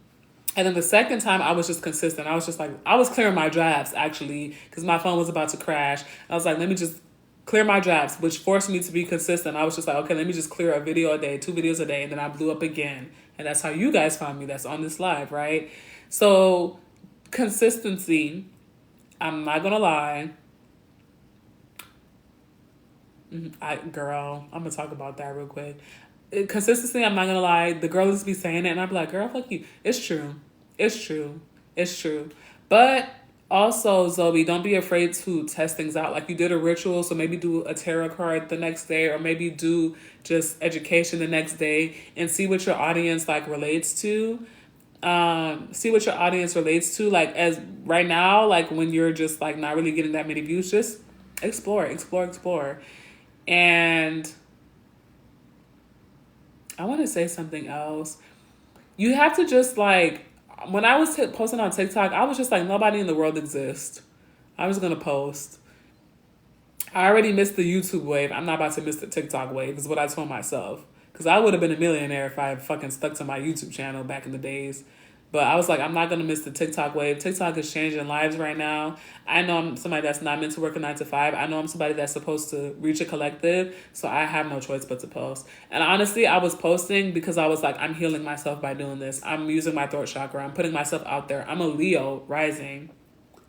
then the second time, I was just consistent. I was just like, I was clearing my drafts, actually, because my phone was about to crash. I was like, let me just clear my drafts, which forced me to be consistent. I was just like, okay, let me just clear a video a day, 2 videos a day, and then I blew up again. And that's how you guys found me. That's on this live, right? So consistency, I'm not going to lie. I'm going to talk about that real quick. Consistency, I'm not going to lie. The girl just be saying it, and I'd be like, girl, fuck you. It's true. It's true. It's true. But also, Zoe, don't be afraid to test things out. Like, you did a ritual, so maybe do a tarot card the next day, or maybe do just education the next day, and see what your audience like relates to. See what your audience relates to. Like, as right now, like when you're just like not really getting that many views, just explore. And I want to say something else. You have to just like, when I was posting on TikTok, I was just like, nobody in the world exists. I was going to post. I already missed the YouTube wave. I'm not about to miss the TikTok wave, is what I told myself. Because I would have been a millionaire if I had fucking stuck to my YouTube channel back in the days. But I was like, I'm not going to miss the TikTok wave. TikTok is changing lives right now. I know I'm somebody that's not meant to work a 9 to 5. I know I'm somebody that's supposed to reach a collective. So I have no choice but to post. And honestly, I was posting because I was like, I'm healing myself by doing this. I'm using my throat chakra. I'm putting myself out there. I'm a Leo rising,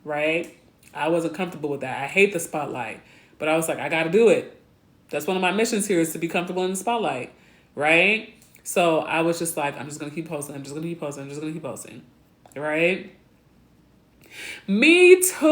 right? I wasn't comfortable with that. I hate the spotlight. But I was like, I got to do it. That's one of my missions here, is to be comfortable in the spotlight, right? So I was just like, I'm just going to keep posting. Right? Me too.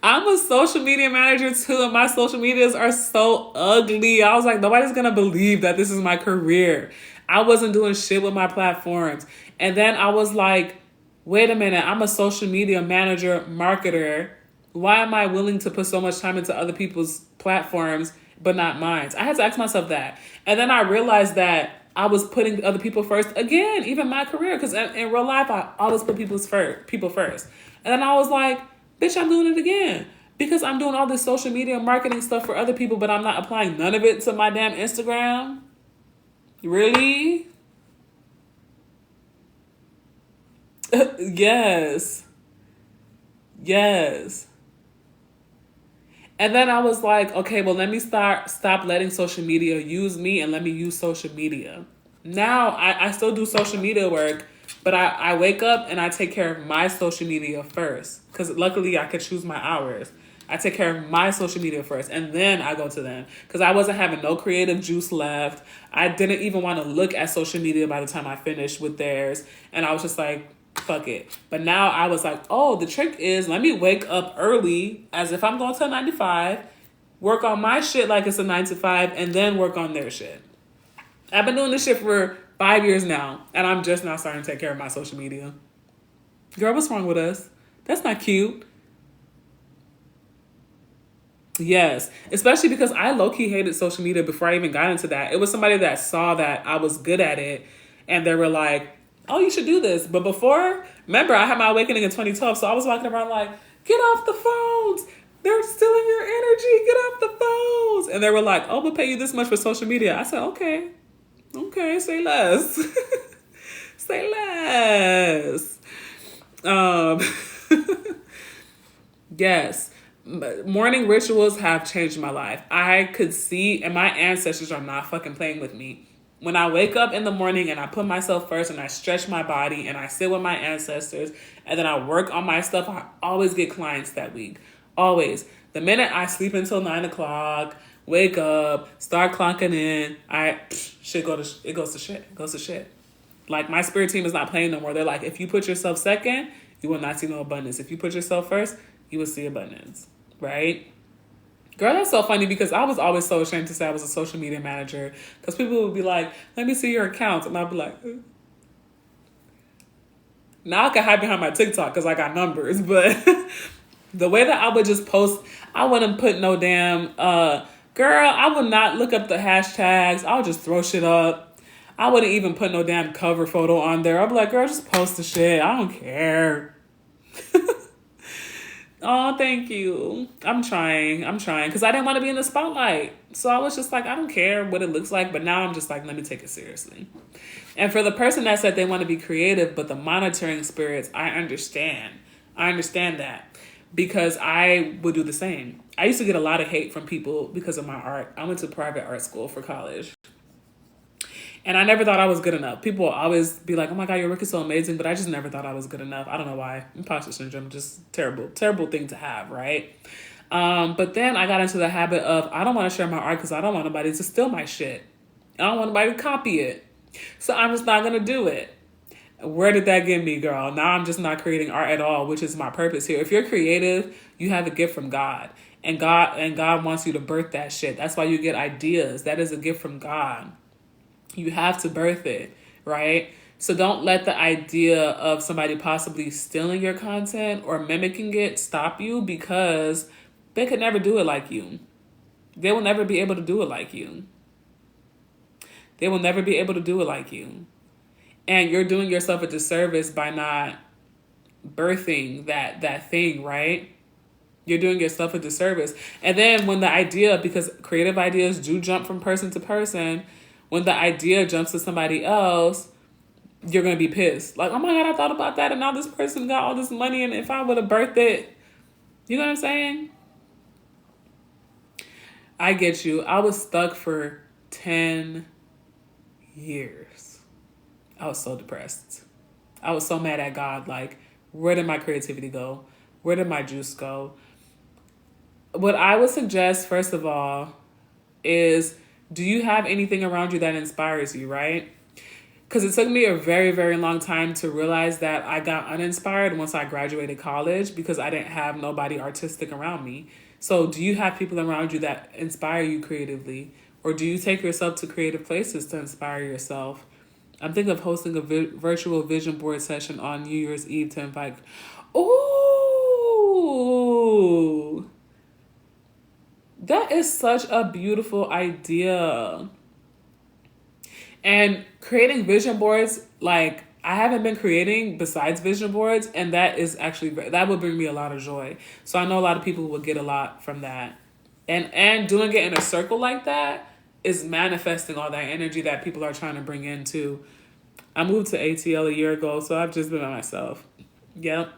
I'm a social media manager too, and my social medias are so ugly. I was like, nobody's going to believe that this is my career. I wasn't doing shit with my platforms. And then I was like, wait a minute, I'm a social media manager, marketer. Why am I willing to put so much time into other people's platforms but not mine? I had to ask myself that. And then I realized that I was putting other people first again, even my career, because in real life, I always put people first. And then I was like, bitch, I'm doing it again, because I'm doing all this social media marketing stuff for other people, but I'm not applying none of it to my damn Instagram. Really? Yes. And then I was like, okay, well, let me stop letting social media use me, and let me use social media. Now, I still do social media work, but I wake up and I take care of my social media first, because luckily I could choose my hours. I take care of my social media first, and then I go to them, because I wasn't having no creative juice left. I didn't even want to look at social media by the time I finished with theirs, and I was just like, fuck it. But now I was like, oh, the trick is, let me wake up early as if I'm going to a 9 to 5, work on my shit like it's a 9 to 5, and then work on their shit. I've been doing this shit for 5 years now, and I'm just now starting to take care of my social media. Girl, what's wrong with us? That's not cute. Yes, especially because I low-key hated social media before I even got into that. It was somebody that saw that I was good at it, and they were like, oh, you should do this. But before, remember, I had my awakening in 2012, so I was walking around like, get off the phones. They're stealing your energy. Get off the phones. And they were like, oh, we'll pay you this much for social media. I said, okay, say less. Say less. Yes. Morning rituals have changed my life. I could see, and my ancestors are not fucking playing with me. When I wake up in the morning and I put myself first and I stretch my body and I sit with my ancestors and then I work on my stuff, I always get clients that week. Always. The minute I sleep until 9 o'clock, wake up, start clocking in, it goes to shit. Like, my spirit team is not playing no more. They're like, if you put yourself second, you will not see no abundance. If you put yourself first, you will see abundance, right? Girl, that's so funny because I was always so ashamed to say I was a social media manager because people would be like, let me see your accounts. And I'd be like, now I can hide behind my TikTok because I got numbers. But the way that I would just post, I wouldn't put no damn, girl, I would not look up the hashtags. I would just throw shit up. I wouldn't even put no damn cover photo on there. I'd be like, girl, just post the shit. I don't care. Oh, thank you. I'm trying because I didn't want to be in the spotlight. So I was just like, I don't care what it looks like. But now I'm just like, let me take it seriously. And for the person that said they want to be creative, but the monitoring spirits, I understand. I understand that because I would do the same. I used to get a lot of hate from people because of my art. I went to private art school for college. And I never thought I was good enough. People will always be like, oh my God, your work is so amazing. But I just never thought I was good enough. I don't know why. Imposter syndrome, just terrible, terrible thing to have, right? But then I got into the habit of, I don't want to share my art because I don't want nobody to steal my shit. I don't want nobody to copy it. So I'm just not going to do it. Where did that get me, girl? Now I'm just not creating art at all, which is my purpose here. If you're creative, you have a gift from God. And God wants you to birth that shit. That's why you get ideas. That is a gift from God. You have to birth it, right? So don't let the idea of somebody possibly stealing your content or mimicking it stop you because they could never do it like you. They will never be able to do it like you. They will never be able to do it like you. And you're doing yourself a disservice by not birthing that thing, right? You're doing yourself a disservice. And then when the idea, because creative ideas do jump from person to person, when the idea jumps to somebody else, you're going to be pissed. Like, oh my God, I thought about that and now this person got all this money and if I would have birthed it, you know what I'm saying? I get you. I was stuck for 10 years. I was so depressed. I was so mad at God. Like, where did my creativity go? Where did my juice go? What I would suggest, first of all, is do you have anything around you that inspires you, right? Because it took me a very, very long time to realize that I got uninspired once I graduated college because I didn't have nobody artistic around me. So do you have people around you that inspire you creatively? Or do you take yourself to creative places to inspire yourself? I'm thinking of hosting a virtual vision board session on New Year's Eve to invite... Ooh! That is such a beautiful idea. And creating vision boards, like I haven't been creating besides vision boards, and that is actually, that would bring me a lot of joy. So I know a lot of people will get a lot from that. And doing it in a circle like that is manifesting all that energy that people are trying to bring into. I moved to ATL a year ago, so I've just been by myself. Yep.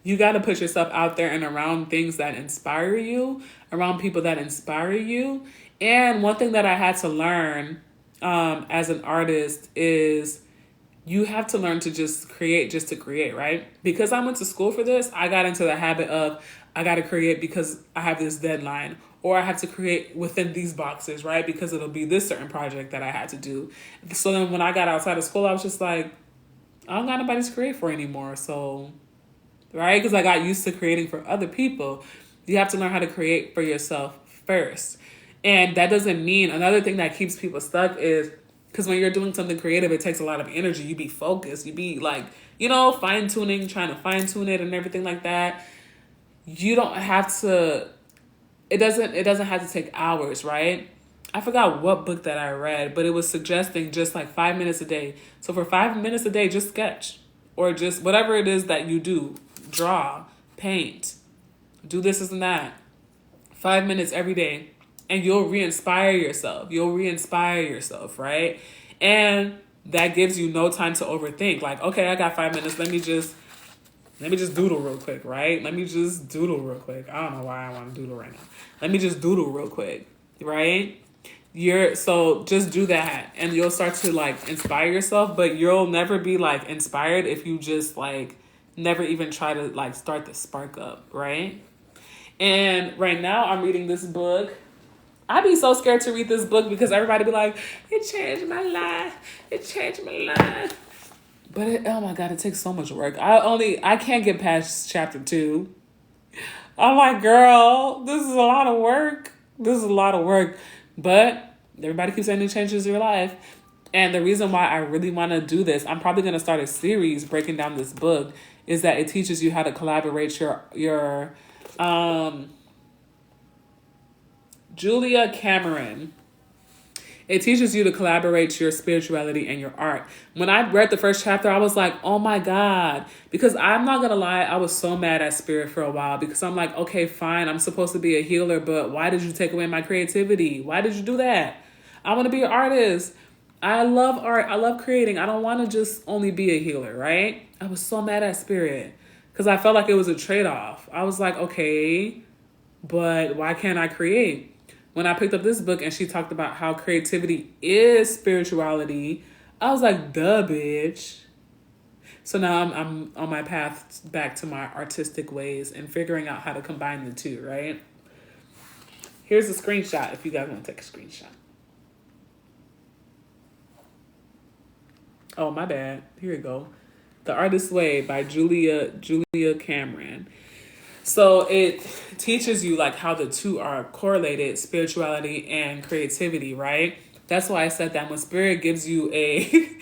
You got to put yourself out there and around things that inspire you, around people that inspire you. And one thing that I had to learn as an artist is you have to learn to just to create, right? Because I went to school for this, I got into the habit of I got to create because I have this deadline, or I have to create within these boxes, right? Because it'll be this certain project that I had to do. So then when I got outside of school, I was just like, I don't got nobody to create for anymore. So... right? Because I got used to creating for other people. You have to learn how to create for yourself first. And that doesn't mean, another thing that keeps people stuck is, because when you're doing something creative, it takes a lot of energy. You be focused. You be like, fine-tuning, trying to fine-tune it and everything like that. You don't have to, it doesn't have to take hours, right? I forgot what book that I read, but it was suggesting just like 5 minutes a day. So for 5 minutes a day, just sketch. Or just whatever it is that you do. Draw, paint, do this and that. 5 minutes every day. And you'll re-inspire yourself. Right? And that gives you no time to overthink. Like, okay, I got 5 minutes. Let me just doodle real quick, right? I don't know why I want to doodle right now. Let me just doodle real quick, right? So just do that and you'll start to like inspire yourself, but you'll never be like inspired if you just like never even try to like start the spark up, right? And right now I'm reading this book. I'd be so scared to read this book because everybody be like, it changed my life. But oh my God, it takes so much work. I can't get past chapter 2. I'm like, girl, this is a lot of work. This is a lot of work. But everybody keeps saying it changes your life. And the reason why I really want to do this, I'm probably going to start a series breaking down this book, is that it teaches you how to collaborate your Julia Cameron. It teaches you to collaborate your spirituality and your art. When I read the first chapter, I was like, oh my God. Because I'm not going to lie, I was so mad at Spirit for a while because I'm like, okay, fine, I'm supposed to be a healer, but why did you take away my creativity? Why did you do that? I want to be an artist. I love art. I love creating. I don't want to just only be a healer, right? I was so mad at Spirit because I felt like it was a trade-off. I was like, okay, but why can't I create? When I picked up this book and she talked about how creativity is spirituality, I was like, duh, bitch. So now I'm on my path back to my artistic ways and figuring out how to combine the two, right? Here's a screenshot if you guys want to take a screenshot. Oh, my bad. Here we go. The Artist's Way by Julia Cameron. So it teaches you like how the two are correlated, spirituality and creativity, right? That's why I said that when spirit gives you a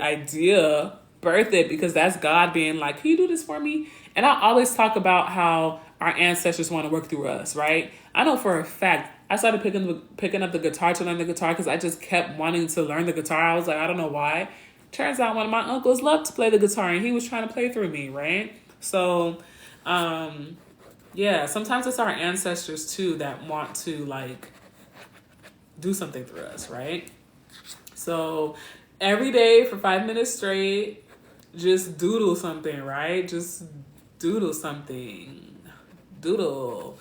idea, birth it, because that's God being like, can you do this for me? And I always talk about how our ancestors want to work through us, right? I know for a fact I started picking up the guitar to learn the guitar because I just kept wanting to learn the guitar. I was like, I don't know why. Turns out one of my uncles loved to play the guitar and he was trying to play through me, right? So, yeah, sometimes it's our ancestors too that want to like do something for us, right? So every day for 5 minutes straight, just doodle something, right? Just doodle something. Doodle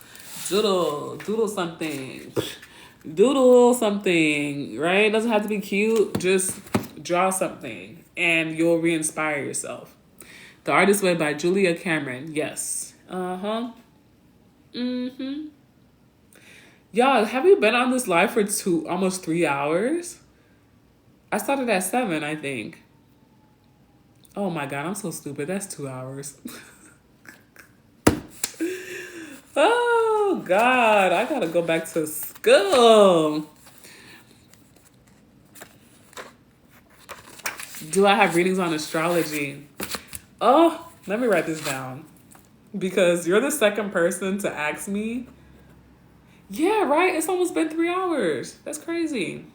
something. Doodle something, right? It doesn't have to be cute. Just draw something and you'll re-inspire yourself. The Artist's Way by Julia Cameron. Yes. Uh-huh. Mm-hmm. Y'all, have you been on this live for almost 3 hours? I started at 7, I think. Oh my God, I'm so stupid. That's 2 hours. Oh God, I gotta go back to school. Do I have readings on astrology? Oh, let me write this down. Because you're the second person to ask me. Yeah, right? It's almost been 3 hours. That's crazy.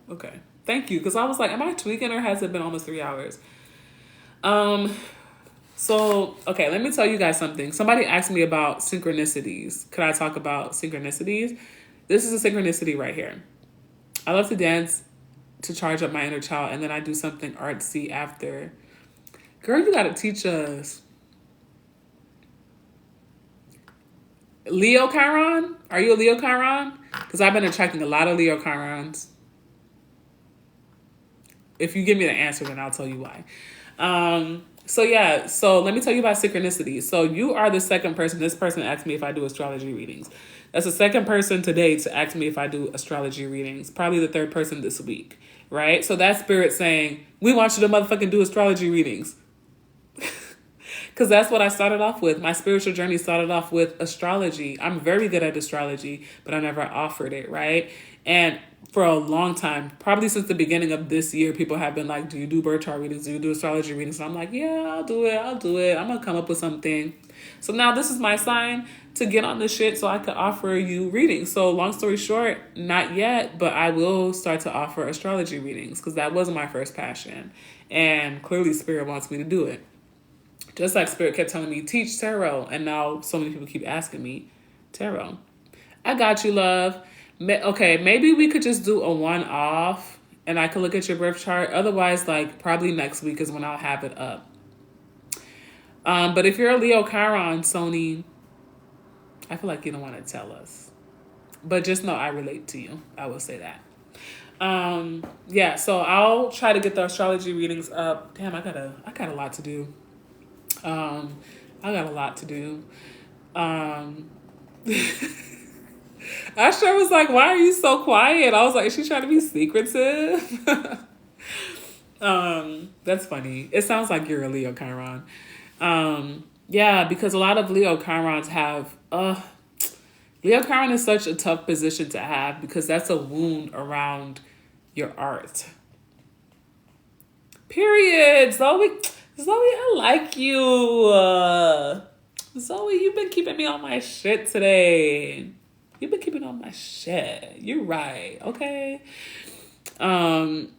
Okay. Thank you. Because I was like, am I tweaking or has it been almost 3 hours? So, okay, let me tell you guys something. Somebody asked me about synchronicities. Could I talk about synchronicities? This is a synchronicity right here. I love to dance to charge up my inner child, and then I do something artsy after. Girl, you gotta teach us. Leo Chiron? Are you a Leo Chiron? Because I've been attracting a lot of Leo Chirons. If you give me the answer, then I'll tell you why. So let me tell you about synchronicity. So you are the second person. This person asked me if I do astrology readings. That's the second person today to ask me if I do astrology readings. Probably the third person this week, right? So that's spirit saying, we want you to motherfucking do astrology readings. Because that's what I started off with. My spiritual journey started off with astrology. I'm very good at astrology, but I never offered it, right? And for a long time, probably since the beginning of this year, people have been like, do you do birth chart readings? Do you do astrology readings? And I'm like, yeah, I'll do it. I'm going to come up with something. So now this is my sign to get on this shit so I could offer you readings. So long story short, not yet, but I will start to offer astrology readings because that wasn't my first passion. And clearly Spirit wants me to do it. Just like Spirit kept telling me, teach tarot. And now so many people keep asking me, tarot. I got you, love. Okay, maybe we could just do a one-off and I could look at your birth chart. Otherwise, like, probably next week is when I'll have it up. But if you're a Leo Chiron, Sony, I feel like you don't want to tell us. But just know I relate to you. I will say that. Yeah, so I'll try to get the astrology readings up. Damn, I got a lot to do. I got a lot to do. I sure was like, why are you so quiet? I was like, is she trying to be secretive? That's funny. It sounds like you're a Leo Chiron. Yeah, because a lot of Leo Chirons have Leo Chiron is such a tough position to have because that's a wound around your art. Period. Zoe, I like you. Zoe, you've been keeping me on my shit today. You've been keeping on my shit. You're right. Okay. Um,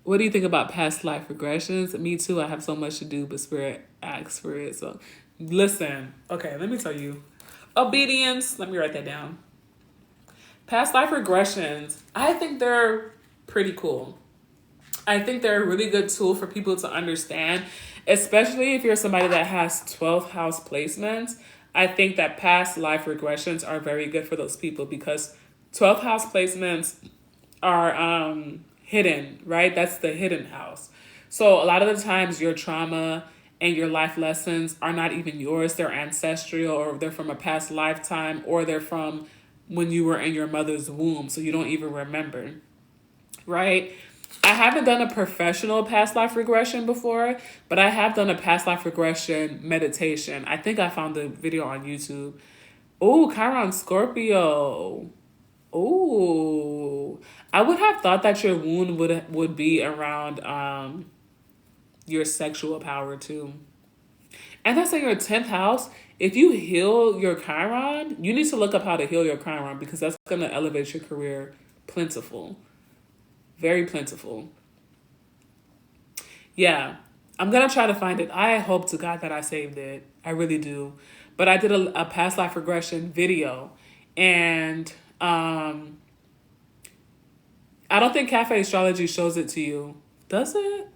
what do you think about past life regressions? Me too. I have so much to do, but spirit asks for it. So, listen. Okay, let me tell you. Obedience. Let me write that down. Past life regressions. I think they're pretty cool. I think they're a really good tool for people to understand, especially if you're somebody that has 12th house placements. I think that past life regressions are very good for those people because 12th house placements are hidden, right? That's the hidden house. So a lot of the times your trauma and your life lessons are not even yours. They're ancestral or they're from a past lifetime or they're from when you were in your mother's womb. So you don't even remember, right? I haven't done a professional past life regression before, but I have done a past life regression meditation. I think I found the video on YouTube. Oh, Chiron Scorpio. Oh, I would have thought that your wound would be around your sexual power too. And that's in your 10th house. If you heal your Chiron, you need to look up how to heal your Chiron because that's going to elevate your career plentiful. Very plentiful. Yeah, I'm going to try to find it. I hope to God that I saved it. I really do. But I did a past life regression video and I don't think Cafe Astrology shows it to you. Does it?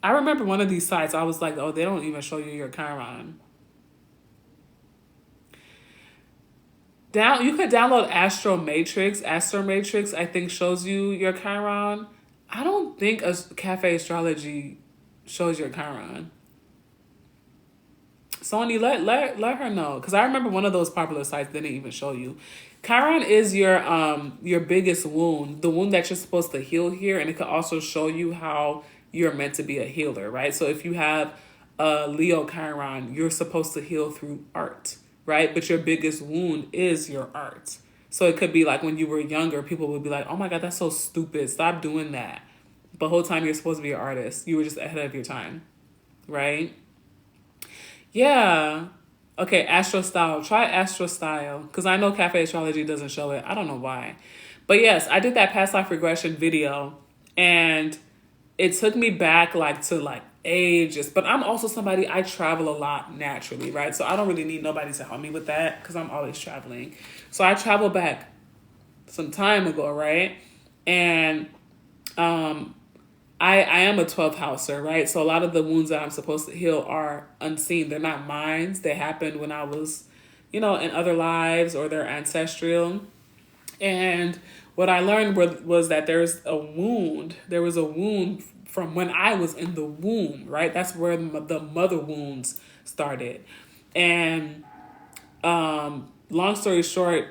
I remember one of these sites, I was like, oh, they don't even show you your Chiron. You could download Astro Matrix. Astro Matrix, I think, shows you your Chiron. I don't think a Cafe Astrology shows your Chiron. Sony, let her know. Because I remember one of those popular sites didn't even show you. Chiron is your biggest wound, the wound that you're supposed to heal here, and it could also show you how you're meant to be a healer, right? So if you have a Leo Chiron, you're supposed to heal through art, right? But your biggest wound is your art. So it could be like when you were younger, people would be like, oh my God, that's so stupid. Stop doing that. But the whole time you're supposed to be an artist. You were just ahead of your time, right? Yeah. Okay, Astro Style. Try Astro Style. Because I know Cafe Astrology doesn't show it. I don't know why. But yes, I did that past life regression video. And it took me back to ages. But I'm also somebody, I travel a lot naturally, right? So I don't really need nobody to help me with that. Because I'm always traveling. So I traveled back some time ago, right? And I am a 12th houser, right? So a lot of the wounds that I'm supposed to heal are unseen. They're not mine. They happened when I was, in other lives or they're ancestral. And what I learned was that there's a wound. There was a wound from when I was in the womb, right? That's where the mother wounds started. And long story short,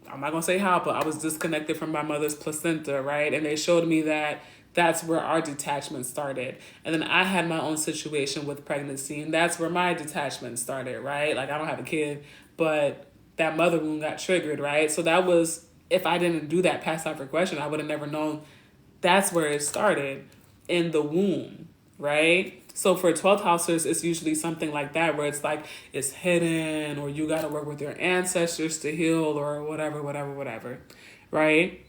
I'm not going to say how, but I was disconnected from my mother's placenta, right? And they showed me that that's where our detachment started. And then I had my own situation with pregnancy, and that's where my detachment started, right? Like, I don't have a kid, but that mother wound got triggered, right? So that was, if I didn't do that past life regression, I would have never known that's where it started, in the womb, right? So for 12th housers, it's usually something like that where it's like it's hidden or you got to work with your ancestors to heal or whatever, right?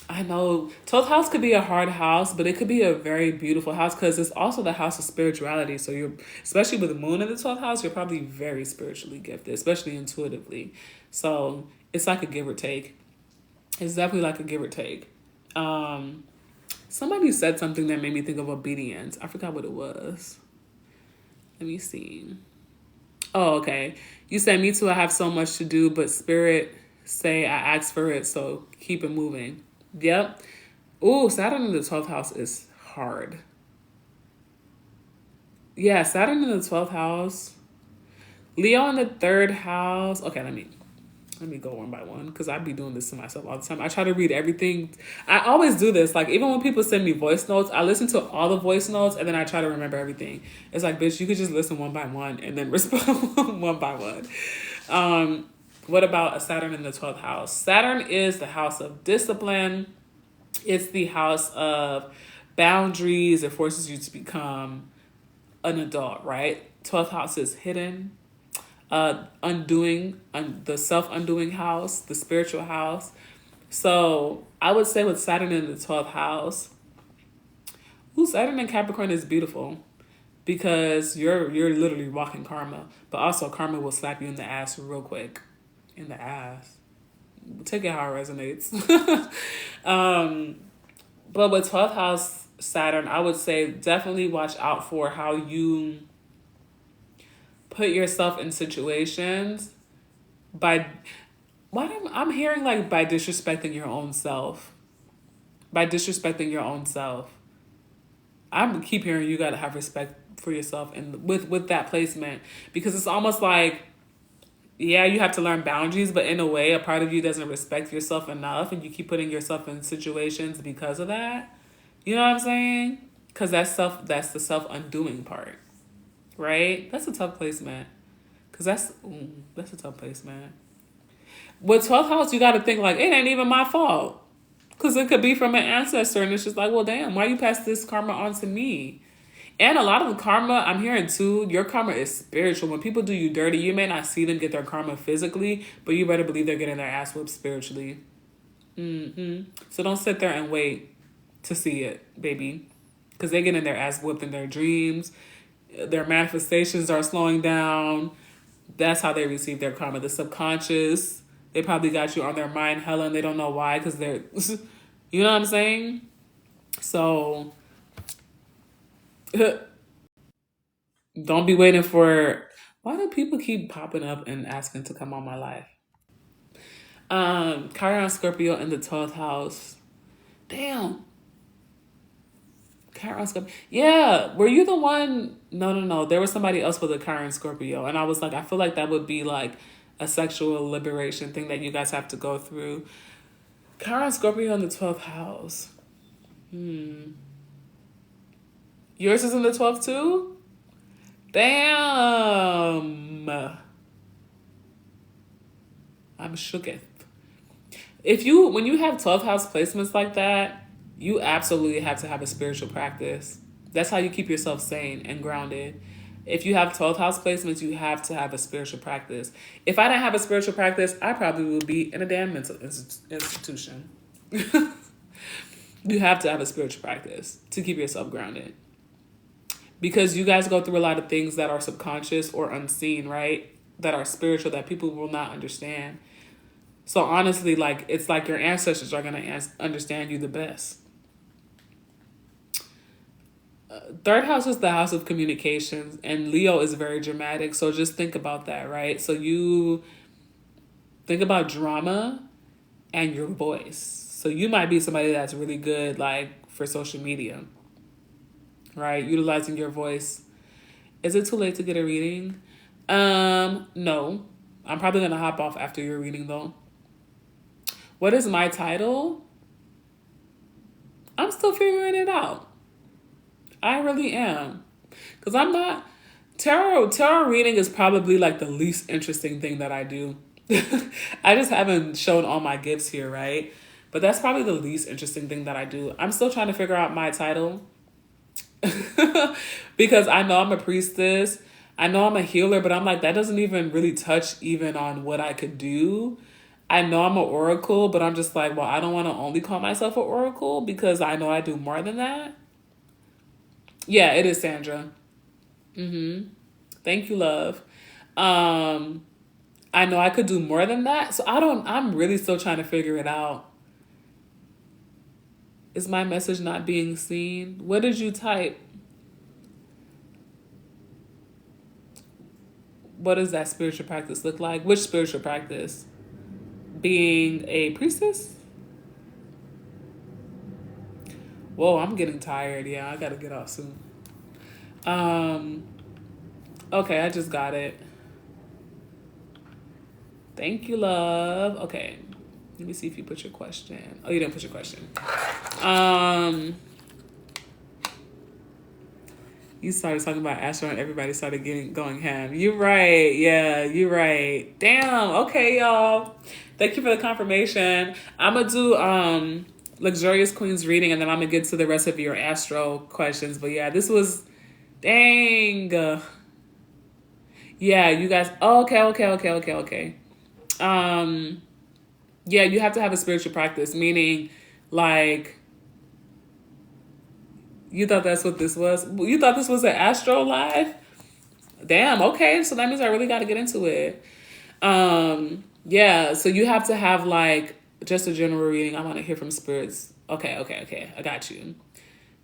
I know 12th house could be a hard house, but it could be a very beautiful house because it's also the house of spirituality. So you're, especially with the moon in the 12th house, you're probably very spiritually gifted, especially intuitively. So it's like a give or take. It's definitely like a give or take. Somebody said something that made me think of obedience. I forgot what it was. Let me see. Oh, okay. You said, me too, I have so much to do, but spirit say I asked for it, so keep it moving. Yep. Ooh, Saturn in the 12th house is hard. Yeah, Saturn in the 12th house. Leo in the 3rd house. Okay, Let me go one by one because I be doing this to myself all the time. I try to read everything. I always do this. Like, even when people send me voice notes, I listen to all the voice notes and then I try to remember everything. It's like, bitch, you could just listen one by one and then respond one by one. What about a Saturn in the 12th house? Saturn is the house of discipline. It's the house of boundaries. It forces you to become an adult, right? 12th house is hidden, the self-undoing house, the spiritual house. So I would say with Saturn in the 12th house, Saturn in Capricorn is beautiful because you're literally walking karma, but also karma will slap you in the ass real quick. In the ass. Take it how it resonates. But with 12th house Saturn, I would say definitely watch out for how you put yourself in situations by I'm hearing like by disrespecting your own self. By disrespecting your own self. I keep hearing you gotta have respect for yourself and with that placement because it's almost like, yeah, you have to learn boundaries, but in a way, a part of you doesn't respect yourself enough, and you keep putting yourself in situations because of that. You know what I'm saying? Because that's the self undoing part, right? That's a tough placement. Because that's a tough placement. With 12th house, you got to think like, it ain't even my fault. Because it could be from an ancestor, and it's just like, well, damn, why you pass this karma on to me? And a lot of the karma, I'm hearing too, your karma is spiritual. When people do you dirty, you may not see them get their karma physically, but you better believe they're getting their ass whipped spiritually. So don't sit there and wait to see it, baby. Because they're getting their ass whipped in their dreams. Their manifestations are slowing down. That's how they receive their karma. The subconscious, they probably got you on their mind hella and they don't know why because they're, you know what I'm saying? So don't be waiting for, why do people keep popping up and asking to come on my life? Chiron Scorpio in the 12th house. Damn. Chiron Scorpio. Yeah, were you the one? No. There was somebody else with a Chiron Scorpio. And I was like, I feel like that would be like a sexual liberation thing that you guys have to go through. Chiron Scorpio in the 12th house. Yours is in the 12th too? Damn. I'm shooketh. When you have 12th house placements like that, you absolutely have to have a spiritual practice. That's how you keep yourself sane and grounded. If you have 12th house placements, you have to have a spiritual practice. If I didn't have a spiritual practice, I probably would be in a damn mental institution. You have to have a spiritual practice to keep yourself grounded. Because you guys go through a lot of things that are subconscious or unseen, right? That are spiritual that people will not understand. So honestly, like, it's like your ancestors are going to understand you the best. Third house is the house of communications, and Leo is very dramatic. So just think about that, right? So you think about drama and your voice. So you might be somebody that's really good, like, for social media, right? Utilizing your voice. Is it too late to get a reading? No. I'm probably going to hop off after your reading, though. What is my title? I'm still figuring it out. I really am. Because I'm not... Tarot reading is probably like the least interesting thing that I do. I just haven't shown all my gifts here, right? But that's probably the least interesting thing that I do. I'm still trying to figure out my title. Because I know I'm a priestess. I know I'm a healer, but I'm like, that doesn't even really touch even on what I could do. I know I'm an oracle, but I'm just like, well, I don't want to only call myself an oracle because I know I do more than that. Yeah, it is Sandra. Thank you, love. I know I could do more than that. So I'm really still trying to figure it out. Is my message not being seen? What did you type? What does that spiritual practice look like? Which spiritual practice? Being a priestess? Whoa, I'm getting tired. Yeah, I gotta get off soon. Okay, I just got it. Thank you, love. Okay. Let me see if you put your question. Oh, you didn't put your question. You started talking about Astro and everybody started going ham. You're right. Yeah, you're right. Damn. Okay, y'all. Thank you for the confirmation. I'm gonna do Luxurious Queens reading, and then I'm gonna get to the rest of your Astro questions. But yeah, this was dang. Yeah, you guys. Oh, okay. Yeah, you have to have a spiritual practice, meaning like you thought that's what this was. You thought this was an Astro live? Damn, okay. So that means I really got to get into it. Yeah, so you have to have like just a general reading. I want to hear from spirits. Okay. I got you.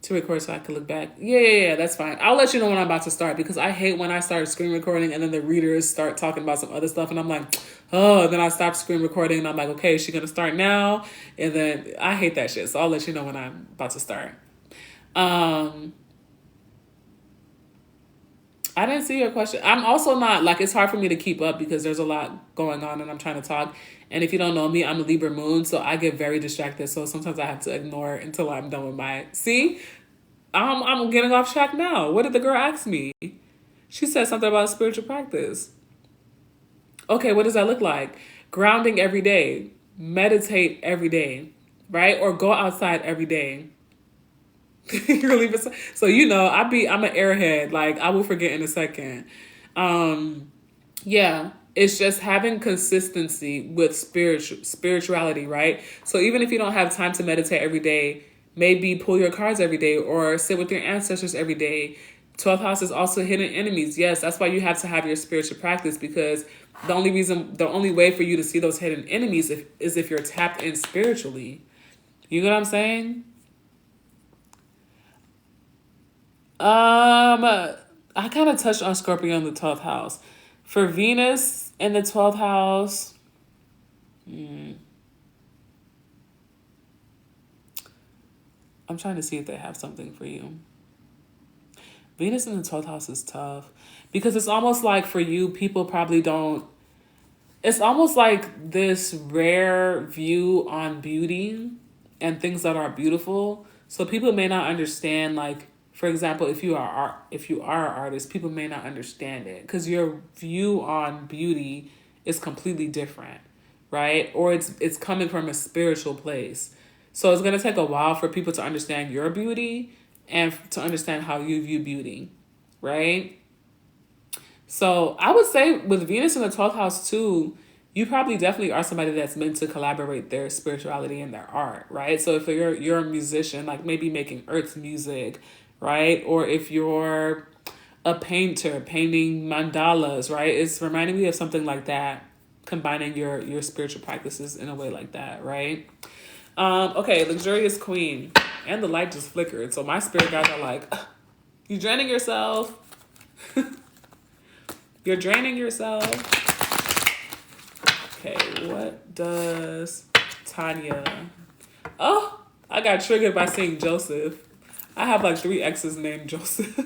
To record so I can look back. Yeah, that's fine. I'll let you know when I'm about to start because I hate when I start screen recording and then the readers start talking about some other stuff and I'm like, oh, then I stop screen recording and I'm like, okay, is she gonna start now? And then I hate that shit. So I'll let you know when I'm about to start. I didn't see your question. I'm also not like it's hard for me to keep up because there's a lot going on and I'm trying to talk. And if you don't know me, I'm a Libra moon, so I get very distracted. So sometimes I have to ignore it until I'm done with my. See, I'm getting off track now. What did the girl ask me? She said something about spiritual practice. Okay, what does that look like? Grounding every day, meditate every day, right? Or go outside every day. So I'm an airhead. Like I will forget in a second. Yeah, it's just having consistency with spirituality, right? So even if you don't have time to meditate every day, maybe pull your cards every day or sit with your ancestors every day. 12th house is also hidden enemies. Yes, that's why you have to have your spiritual practice because the only way for you to see those hidden enemies is if you're tapped in spiritually. You know what I'm saying? I kind of touched on Scorpio in the 12th house. For Venus in the 12th house, I'm trying to see if they have something for you. Venus in the 12th house is tough because it's almost like for you, people probably don't. It's almost like this rare view on beauty and things that are beautiful. So people may not understand, like, for example, if you are an artist, people may not understand it because your view on beauty is completely different, right? Or it's coming from a spiritual place. So it's gonna take a while for people to understand your beauty and to understand how you view beauty, right? So I would say with Venus in the 12th house too, you probably definitely are somebody that's meant to collaborate their spirituality and their art, right? So if you're a musician, like maybe making earth music, right? Or if you're a painter, painting mandalas, right? It's reminding me of something like that, combining your spiritual practices in a way like that, right? Okay, Luxurious Queen. And the light just flickered. So my spirit guides are like, you draining yourself. You're draining yourself. Okay, what does Tanya... Oh, I got triggered by seeing Joseph. I have like 3 exes named Joseph.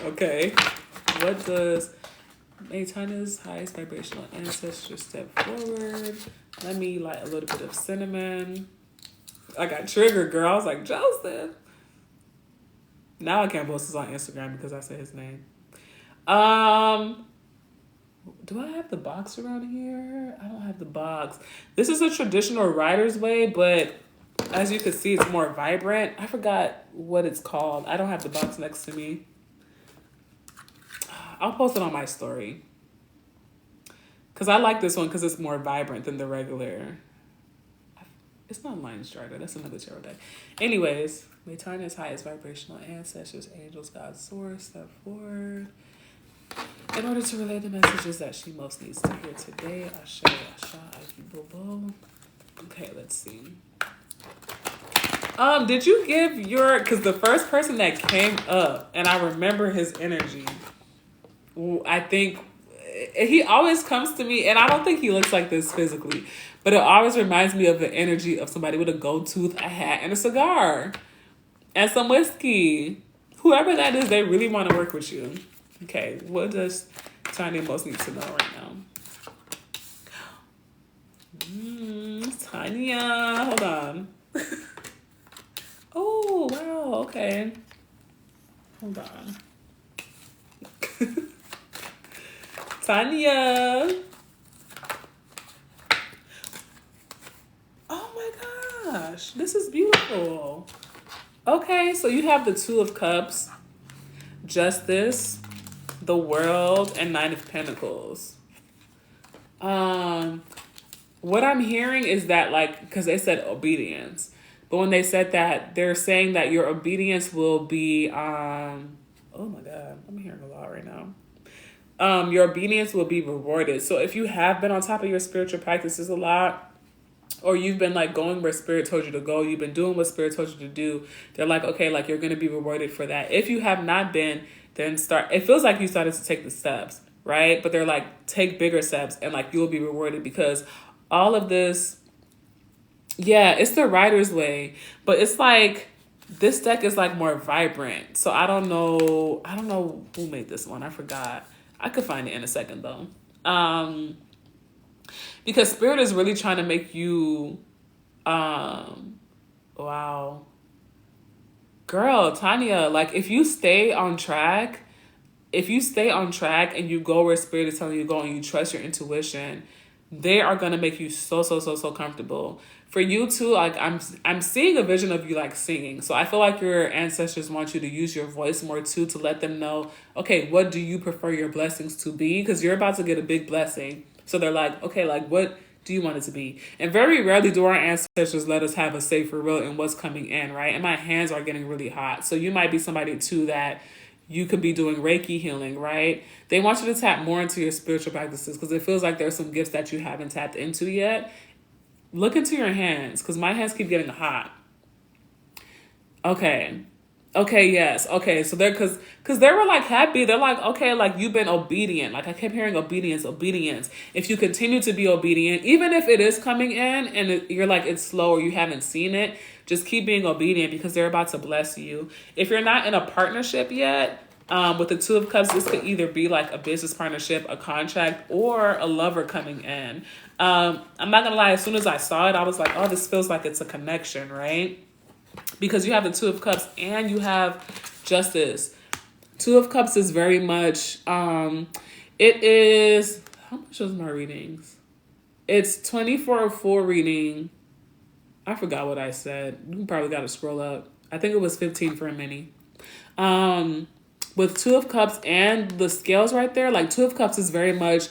Okay, what does... May Tanya's highest vibrational ancestor step forward. Let me light a little bit of cinnamon. I got triggered, girl. I was like, Joseph. Now I can't post this on Instagram because I said his name. Do I have the box around here? I don't have the box. This is a traditional Rider's Way, but as you can see, it's more vibrant. I forgot what it's called. I don't have the box next to me. I'll post it on my story. Because I like this one because it's more vibrant than the regular. It's not Lion Strider. That's another tarot deck. Anyways, may Tanya's highest vibrational ancestors, angels, God, source, step forward. In order to relay the messages that she most needs to hear today, Ashe, Asha, Ivy, Bobo. Okay, let's see. Did you give your... Because the first person that came up, and I remember his energy, I think he always comes to me, and I don't think he looks like this physically, but it always reminds me of the energy of somebody with a gold tooth, a hat, and a cigar, and some whiskey. Whoever that is, they really want to work with you. Okay, what does Tanya most need to know right now. Tanya, hold on. Oh, wow, okay. Hold on. Tanya. Oh my gosh, this is beautiful. Okay, so you have the Two of Cups, Justice, the World, and Nine of Pentacles. What I'm hearing is that, like, because they said obedience, but when they said that, they're saying that your obedience will be, oh my God, I'm hearing a lot right now. Your obedience will be rewarded. So if you have been on top of your spiritual practices a lot, or you've been like going where Spirit told you to go, you've been doing what Spirit told you to do, they're like, okay, like you're going to be rewarded for that. If you have not been, then it feels like you started to take the steps, right? But they're like, take bigger steps and like you'll be rewarded, because all of this, yeah, it's the Rider's Way, but it's like this deck is like more vibrant. So I don't know who made this one. I forgot. I could find it in a second though. Because Spirit is really trying to make you, wow. Girl, Tanya, like if you stay on track and you go where Spirit is telling you to go and you trust your intuition, they are going to make you so comfortable. For you too, like I'm seeing a vision of you like singing. So I feel like your ancestors want you to use your voice more too, to let them know, okay, what do you prefer your blessings to be? Because you're about to get a big blessing. So they're like, okay, like what do you want it to be? And very rarely do our ancestors let us have a say for real in what's coming in, right? And my hands are getting really hot. So you might be somebody too that you could be doing Reiki healing, right? They want you to tap more into your spiritual practices because it feels like there's some gifts that you haven't tapped into yet. Look into your hands, because my hands keep getting hot. Okay, yes. Okay, so they're, because they were like happy. They're like, okay, like you've been obedient. Like I kept hearing obedience. If you continue to be obedient, even if it is coming in and you're like, it's slow or you haven't seen it, just keep being obedient because they're about to bless you. If you're not in a partnership yet, with the Two of Cups, this could either be like a business partnership, a contract, or a lover coming in. I'm not gonna lie, as soon as I saw it, I was like, oh, this feels like it's a connection, right? Because you have the Two of Cups and you have Justice. Two of Cups is very much, it is, how much was my readings? It's 24 or 4 reading. I forgot what I said. You probably got to scroll up. I think it was 15 for a mini. With Two of Cups and the scales right there, like Two of Cups is very much,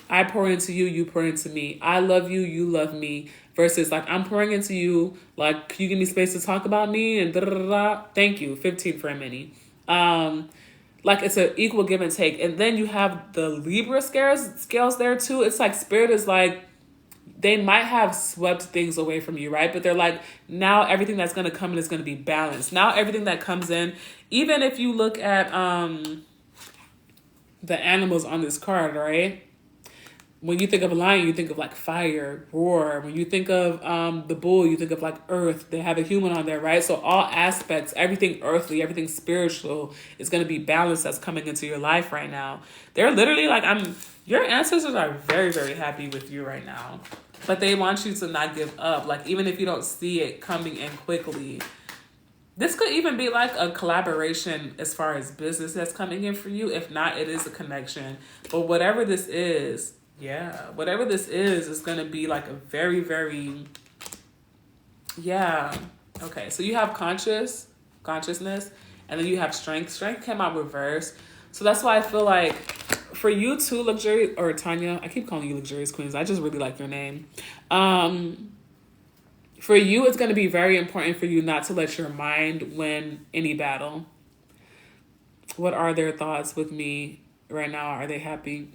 I pour into you, you pour into me. I love you, you love me. Versus like, I'm pouring into you, like, can you give me space to talk about me? And da-da-da-da. Thank you, 15 for a mini. Like it's an equal give and take. And then you have the Libra scales there too. It's like Spirit is like, they might have swept things away from you, right? But they're like, now everything that's going to come in is going to be balanced. Now everything that comes in, even if you look at the animals on this card, right? When you think of a lion, you think of like fire, roar. When you think of the bull, you think of like earth. They have a human on there, right? So all aspects, everything earthly, everything spiritual is going to be balanced that's coming into your life right now. They're literally like, your ancestors are very, very happy with you right now. But they want you to not give up. Like, even if you don't see it coming in quickly. This could even be like a collaboration as far as business that's coming in for you. If not, it is a connection. But whatever this is, whatever this is going to be like a very, very, Okay, so you have consciousness, and then you have strength. Strength came out reverse. So that's why I feel like for you too, Luxury, or Tanya, I keep calling you Luxurious Queens. I just really like your name. For you, it's going to be very important for you not to let your mind win any battle. What are their thoughts with me right now? Are they happy?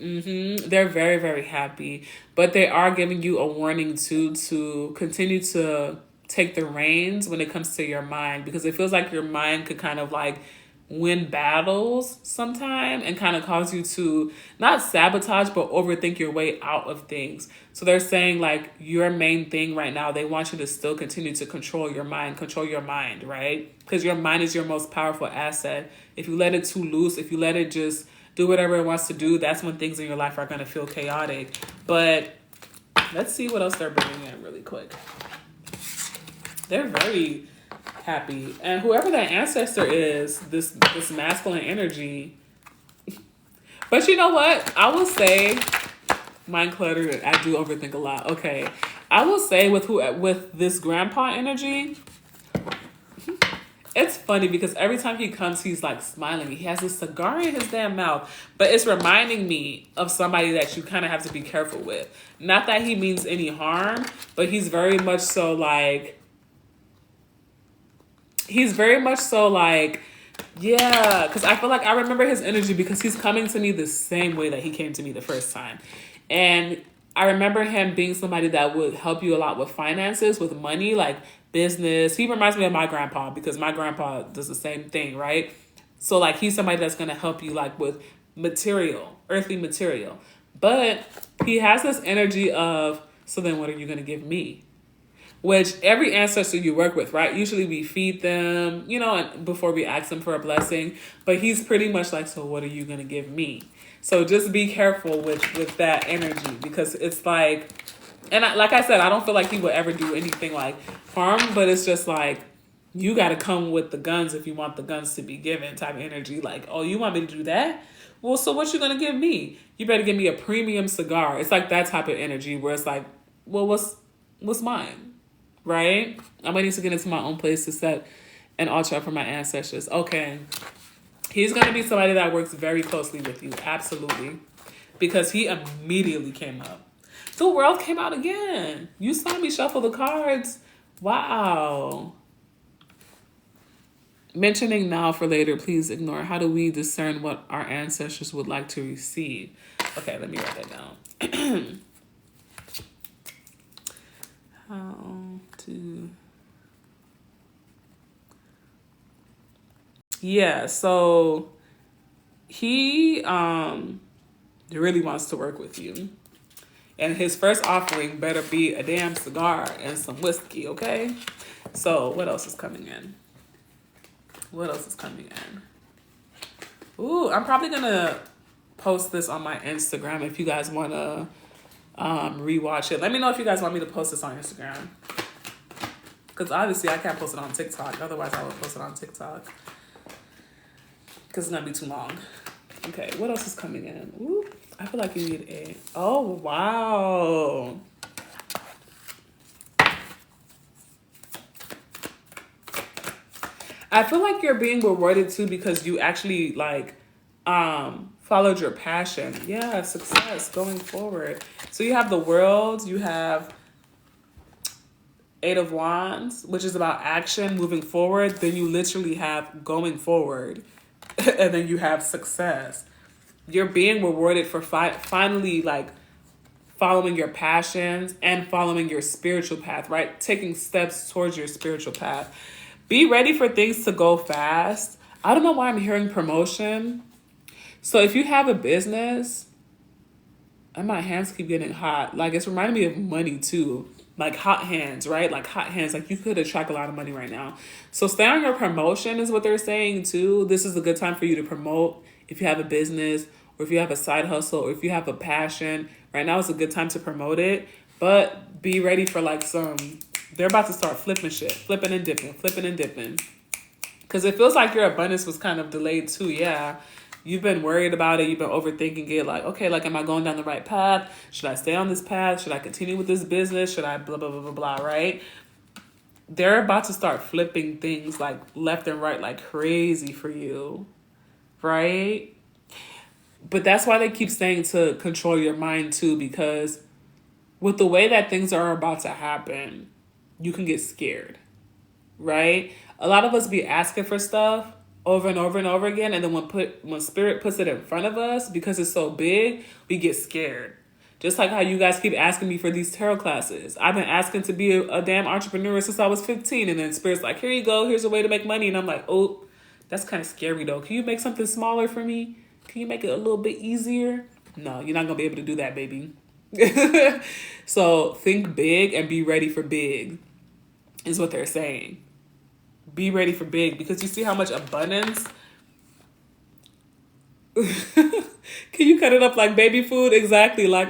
They're very, very happy. But they are giving you a warning too, to continue to take the reins when it comes to your mind. Because it feels like your mind could kind of like win battles sometime and kind of cause you to not sabotage but overthink your way out of things. So they're saying like your main thing right now, they want you to still continue to control your mind, right? Because your mind is your most powerful asset. If you let it too loose, if you let it just do whatever it wants to do, that's when things in your life are going to feel chaotic. But let's see what else they're bringing in really quick. They're very happy. And whoever that ancestor is, this masculine energy. But you know what? I will say, mind clutter, I do overthink a lot. Okay. I will say with this grandpa energy, it's funny because every time he comes, he's like smiling. He has a cigar in his damn mouth. But it's reminding me of somebody that you kind of have to be careful with. Not that he means any harm, but he's very much so like, yeah, because I feel like I remember his energy because he's coming to me the same way that he came to me the first time. And I remember him being somebody that would help you a lot with finances, with money, like business. He reminds me of my grandpa because my grandpa does the same thing, right? So like he's somebody that's going to help you like with material, earthly material. But he has this energy of, so then what are you going to give me? Which every ancestor you work with, right? Usually we feed them, before we ask them for a blessing. But he's pretty much like, so what are you going to give me? So just be careful with that energy because it's like, and like I said, I don't feel like he would ever do anything like harm, but it's just like, you got to come with the guns if you want the guns to be given type of energy. Like, oh, you want me to do that? Well, so what you going to give me? You better give me a premium cigar. It's like that type of energy where it's like, well, what's mine? Right? I might need to get into my own place to set an altar up for my ancestors. Okay. He's going to be somebody that works very closely with you. Absolutely. Because he immediately came up. The world came out again. You saw me shuffle the cards. Wow. Mentioning now for later, please ignore. How do we discern what our ancestors would like to receive? Okay, let me write that down. How to... Yeah, so he really wants to work with you. And his first offering better be a damn cigar and some whiskey, okay? So what else is coming in? Ooh, I'm probably going to post this on my Instagram if you guys want to rewatch it. Let me know if you guys want me to post this on Instagram. Because obviously I can't post it on TikTok. Otherwise I would post it on TikTok. Because it's going to be too long. Okay, what else is coming in? Ooh, I feel like you need a... Oh, wow. I feel like you're being rewarded too because you actually like followed your passion. Yeah, success going forward. So you have the World, you have Eight of Wands, which is about action, moving forward. Then you literally have going forward. And then you have success. You're being rewarded for finally like following your passions and following your spiritual path, right? Taking steps towards your spiritual path. Be ready for things to go fast. I don't know why I'm hearing promotion. So if you have a business, and my hands keep getting hot. Like it's reminding me of money too. Like hot hands, right? Like hot hands. Like you could attract a lot of money right now. So stay on your promotion is what they're saying too. This is a good time for you to promote if you have a business or if you have a side hustle or if you have a passion. Right now is a good time to promote it. But be ready for like they're about to start flipping shit. Flipping and dipping. Because it feels like your abundance was kind of delayed too. Yeah. You've been worried about it. You've been overthinking it. Like, okay, like, am I going down the right path? Should I stay on this path? Should I continue with this business? Should I blah, blah, blah, blah, blah, right? They're about to start flipping things like left and right like crazy for you, right? But that's why they keep saying to control your mind too, because with the way that things are about to happen, you can get scared, right? A lot of us be asking for stuff over and over and over again, and then when spirit puts it in front of us, because it's so big, we get scared. Just like how you guys keep asking me for these tarot classes. I've been asking to be a damn entrepreneur since I was 15, and then spirit's like, here you go, here's a way to make money, and I'm like, oh, That's kind of scary though. Can you make something smaller for me? Can you make it a little bit easier? No, you're not gonna be able to do that, baby. So think big and be ready for big, is what they're saying. Be ready for big, because you see how much abundance. Can you cut it up like baby food? Exactly. Like,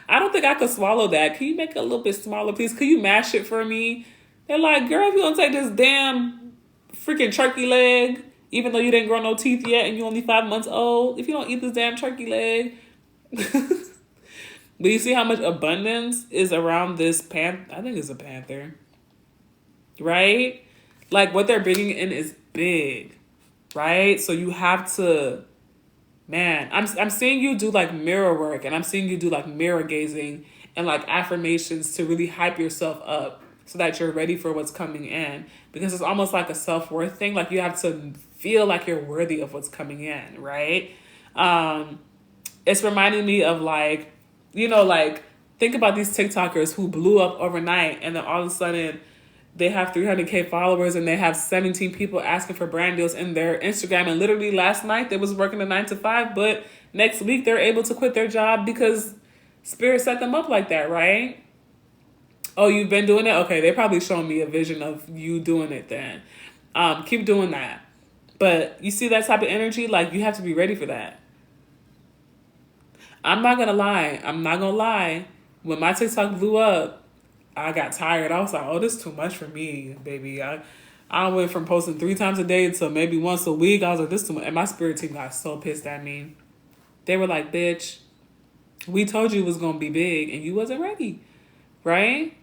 I don't think I could swallow that. Can you make it a little bit smaller, please? Can you mash it for me? They're like, girl, if you don't take this damn freaking turkey leg, even though you didn't grow no teeth yet and you're only 5 months old, if you don't eat this damn turkey leg. But you see how much abundance is around this I think it's a panther. Right? Like, what they're bringing in is big. Right? So you have to... Man, I'm seeing you do like mirror work, and I'm seeing you do like mirror gazing and like affirmations to really hype yourself up so that you're ready for what's coming in. Because it's almost like a self-worth thing. Like, you have to feel like you're worthy of what's coming in, right? It's reminding me of like, like, think about these TikTokers who blew up overnight, and then all of a sudden they have 300K followers and they have 17 people asking for brand deals in their Instagram. And literally last night they was working a 9 to 5, but next week they're able to quit their job because Spirit set them up like that, right? Oh, you've been doing it? Okay, they probably showing me a vision of you doing it then. Keep doing that. But you see that type of energy? Like, you have to be ready for that. I'm not going to lie. When my TikTok blew up, I got tired. I was like, oh, this is too much for me, baby. I went from posting 3 times a day to maybe once a week. I was like, this is too much. And my Spirit team got so pissed at me. They were like, bitch, we told you it was going to be big and you wasn't ready, right?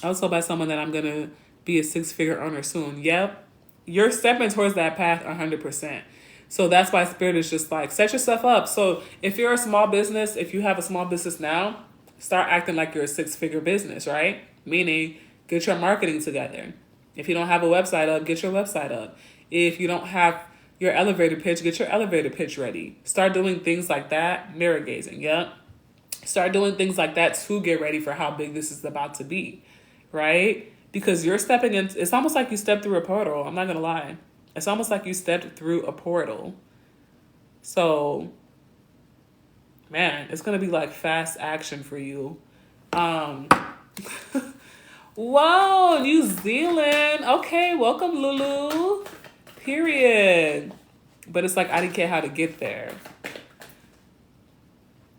I was told by someone that I'm going to be a 6-figure earner soon. Yep. You're stepping towards that path 100%. So that's why Spirit is just like, set yourself up. So if you're a small business, if you have a small business now, start acting like you're a 6-figure business, right? Meaning, get your marketing together. If you don't have a website up, get your website up. If you don't have your elevator pitch, get your elevator pitch ready. Start doing things like that. Mirror gazing, yeah? Start doing things like that to get ready for how big this is about to be, right? Because you're stepping in, it's almost like you stepped through a portal. I'm not going to lie. It's almost like you stepped through a portal. So, man, it's going to be like fast action for you. Whoa, New Zealand. Okay, welcome, Lulu. Period. But it's like, I didn't care how to get there.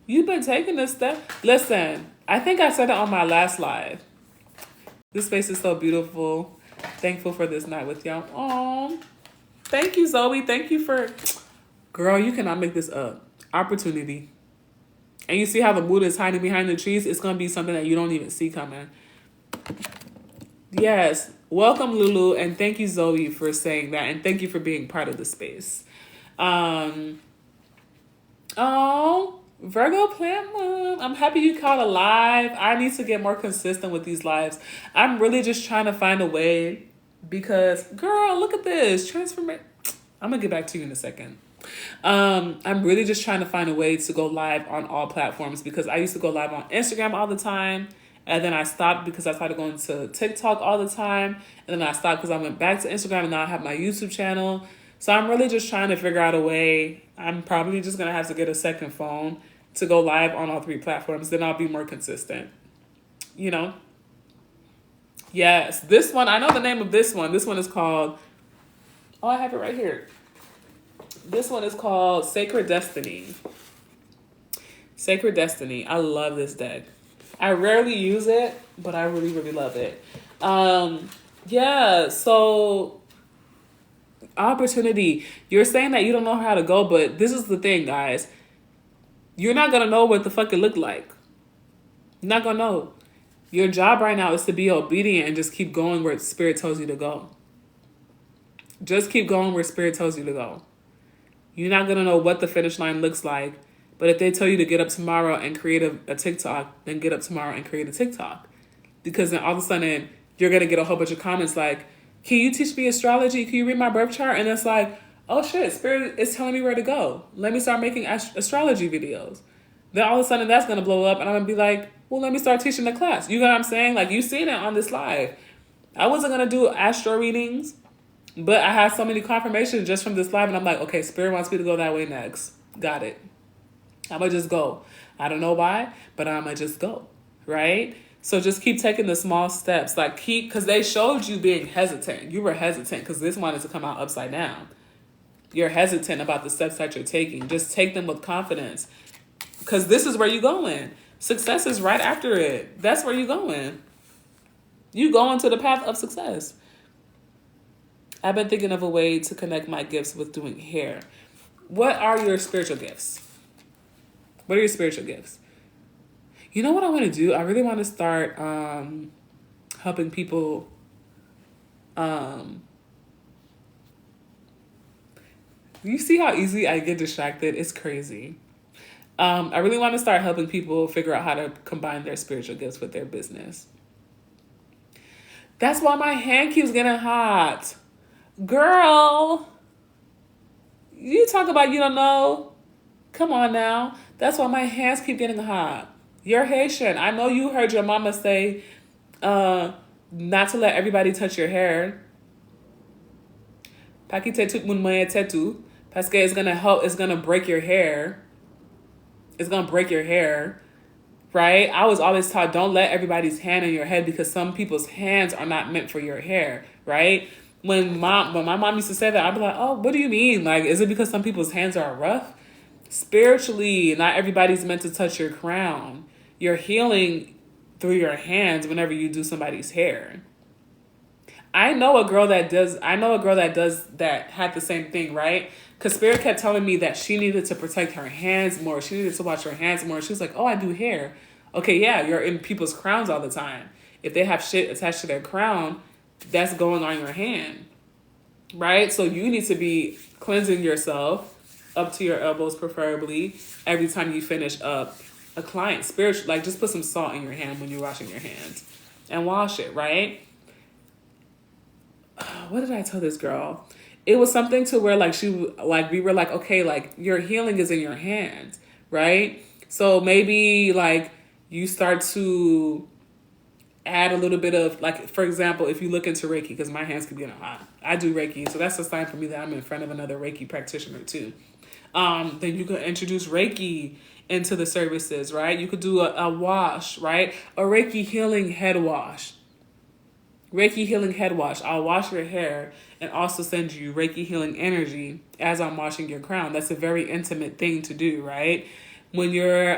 You've been taking this step. Listen, I think I said it on my last live. This space is so beautiful. Thankful for this night with y'all. Oh, thank you, Zoe. Thank you for... Girl, you cannot make this up. Opportunity. And you see how the Buddha is hiding behind the trees? It's going to be something that you don't even see coming. Yes. Welcome, Lulu. And thank you, Zoe, for saying that. And thank you for being part of the space. Oh, Virgo Plant Mom. I'm happy you caught a live. I need to get more consistent with these lives. I'm really just trying to find a way because, girl, look at this. Transformation. I'm going to get back to you in a second. I'm really just trying to find a way to go live on all platforms because I used to go live on Instagram all the time. And then I stopped because I started going to TikTok all the time. And then I stopped because I went back to Instagram and now I have my YouTube channel. So I'm really just trying to figure out a way. I'm probably just going to have to get a second phone to go live on all 3 platforms. Then I'll be more consistent. You know? Yes. This one, I know the name of this one. This one is called... Oh, I have it right here. This one is called Sacred Destiny. Sacred Destiny. I love this deck. I rarely use it, but I really, really love it. Yeah, so opportunity. You're saying that you don't know how to go, but this is the thing, guys. You're not going to know what the fuck it looked like. You're not going to know. Your job right now is to be obedient and just keep going where Spirit tells you to go. Just keep going where Spirit tells you to go. You're not going to know what the finish line looks like. But if they tell you to get up tomorrow and create a TikTok, then get up tomorrow and create a TikTok. Because then all of a sudden, you're going to get a whole bunch of comments like, can you teach me astrology? Can you read my birth chart? And it's like, oh shit, Spirit is telling me where to go. Let me start making astrology videos. Then all of a sudden, that's going to blow up. And I'm going to be like, well, let me start teaching the class. You know what I'm saying? Like, you've seen it on this live. I wasn't going to do astro readings. But I have so many confirmations just from this live, and I'm like, okay, Spirit wants me to go that way next. Got it. I'm going to just go. I don't know why, but I'm going to just go. Right? So just keep taking the small steps. Like because they showed you being hesitant. You were hesitant because this wanted to come out upside down. You're hesitant about the steps that you're taking. Just take them with confidence because this is where you're going. Success is right after it. That's where you're going. You go into the path of success. I've been thinking of a way to connect my gifts with doing hair. What are your spiritual gifts? What are your spiritual gifts? You know what I want to do? I really want to start helping people. You see how easy I get distracted? It's crazy. I really want to start helping people figure out how to combine their spiritual gifts with their business. That's why my hand keeps getting hot. Girl, you talk about you don't know. Come on now. That's why my hands keep getting hot. You're Haitian. I know you heard your mama say not to let everybody touch your hair. Pa ki te tout moun manye tetou. Parce que it's gonna break your hair. It's gonna break your hair. Right? I was always taught don't let everybody's hand in your head because some people's hands are not meant for your hair, right? When my mom used to say that, I'd be like, oh, what do you mean? Like, is it because some people's hands are rough? Spiritually, not everybody's meant to touch your crown. You're healing through your hands whenever you do somebody's hair. I know a girl that does that had the same thing, right? Because Spirit kept telling me that she needed to protect her hands more. She needed to watch her hands more. She was like, oh, I do hair. Okay, yeah, you're in people's crowns all the time. If they have shit attached to their crown, that's going on your hand, right? So you need to be cleansing yourself up to your elbows, preferably, every time you finish up a client. Spiritual, like just put some salt in your hand when you're washing your hands and wash it, right? What did I tell this girl? It was something to where we were like, okay, like your healing is in your hands, right? So maybe like you start to add a little bit of like, for example, if you look into Reiki, because my hands can get hot. I do Reiki, so that's a sign for me that I'm in front of another Reiki practitioner too. Then you could introduce Reiki into the services, right? You could do a wash, right? A Reiki healing head wash. Reiki healing head wash. I'll wash your hair and also send you Reiki healing energy as I'm washing your crown. That's a very intimate thing to do, right? When you're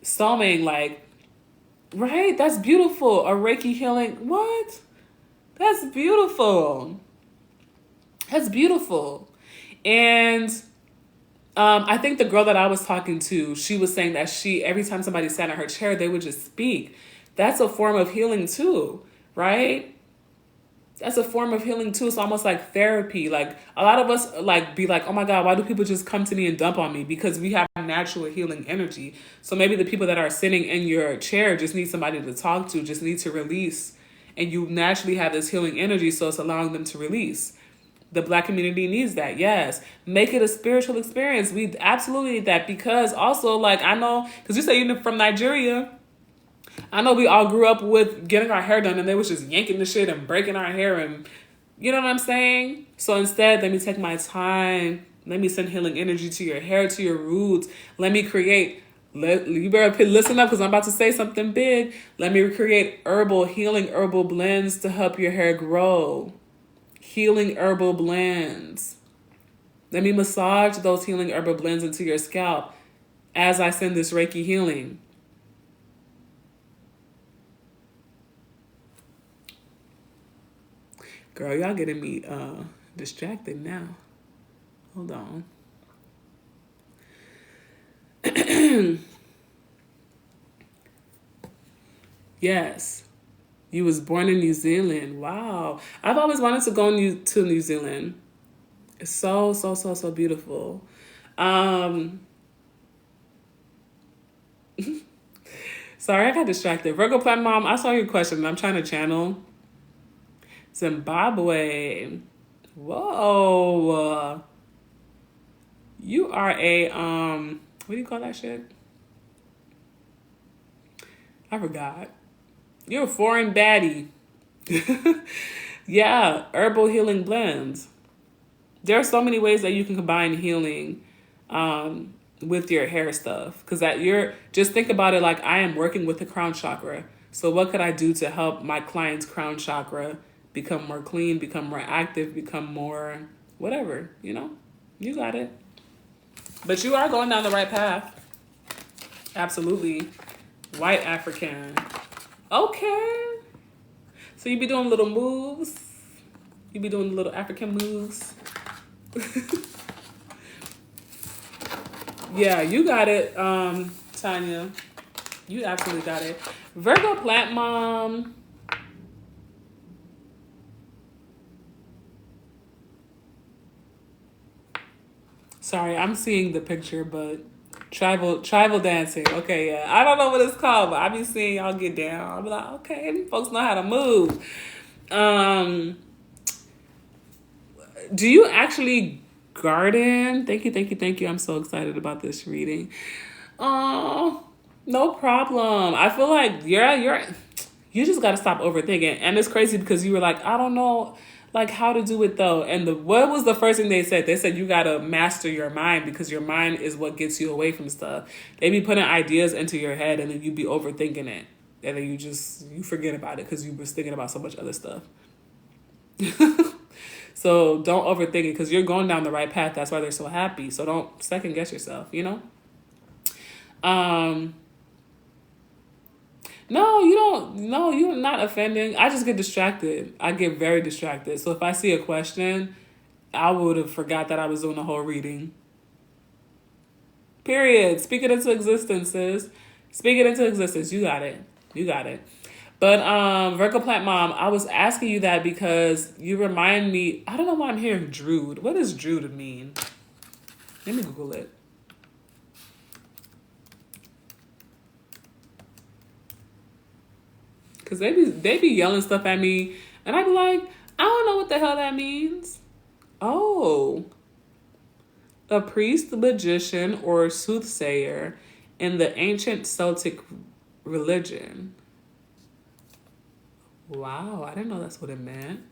somming, like, right? That's beautiful. A Reiki healing, what? That's beautiful. That's beautiful. And I think the girl that I was talking to, she was saying that every time somebody sat in her chair, they would just speak. That's a form of healing too, right? That's a form of healing too. It's almost like therapy. Like a lot of us like be like, oh my God, why do people just come to me and dump on me? Because we have natural healing energy. So maybe the people that are sitting in your chair just need somebody to talk to, just need to release. And you naturally have this healing energy, so it's allowing them to release. The Black community needs that, yes. Make it a spiritual experience. We absolutely need that because also, like, I know, because you say you're from Nigeria. I know we all grew up with getting our hair done and they was just yanking the shit and breaking our hair and, you know what I'm saying? So instead, let me take my time. Let me send healing energy to your hair, to your roots. Let me create, you better listen up because I'm about to say something big. Let me create healing herbal blends to help your hair grow. Healing herbal blends. Let me massage those healing herbal blends into your scalp as I send this Reiki healing. Girl, y'all getting me distracted now. Hold on. Yes. You was born in New Zealand. Wow. I've always wanted to go to New Zealand. It's so, so, so, so beautiful. Sorry, I got distracted. Virgo Platinum Mom, I saw your question. I'm trying to channel. Zimbabwe. Whoa. You are a, what do you call that shit? I forgot. You're a foreign baddie. Yeah, herbal healing blends. There are so many ways that you can combine healing with your hair stuff. Because that you're just think about it like I am working with the crown chakra. So what could I do to help my client's crown chakra become more clean, become more active, become more whatever, you know? You got it. But you are going down the right path. Absolutely. White African. Okay. So you be doing little moves. You be doing little African moves. Yeah, you got it, Tanya. You absolutely got it. Virgo plant mom. Sorry, I'm seeing the picture, but tribal dancing. Okay, yeah. I don't know what it's called, but I be seeing y'all get down. I'll be like, okay, these folks know how to move. Um, do you actually garden? Thank you, thank you, thank you. I'm so excited about this reading. Oh, no problem. I feel like you just gotta stop overthinking. And it's crazy because you were like, I don't know like how to do it though. And what was the first thing they said? They said you gotta master your mind because your mind is what gets you away from stuff. They be putting ideas into your head and then you be overthinking it. And then you forget about it because you was thinking about so much other stuff. So don't overthink it because you're going down the right path. That's why they're so happy. So don't second guess yourself, you know? Um, no, you don't. No, you're not offending. I just get distracted. I get very distracted. So if I see a question, I would have forgot that I was doing the whole reading. Period. Speak it into existence, sis. Speak it into existence. You got it. You got it. But Virgo Plant Mom, I was asking you that because you remind me. I don't know why I'm hearing Druid. What does Druid mean? Let me Google it. Cause they be yelling stuff at me, and I be like, I don't know what the hell that means. Oh, a priest, magician, or soothsayer in the ancient Celtic religion. Wow, I didn't know that's what it meant.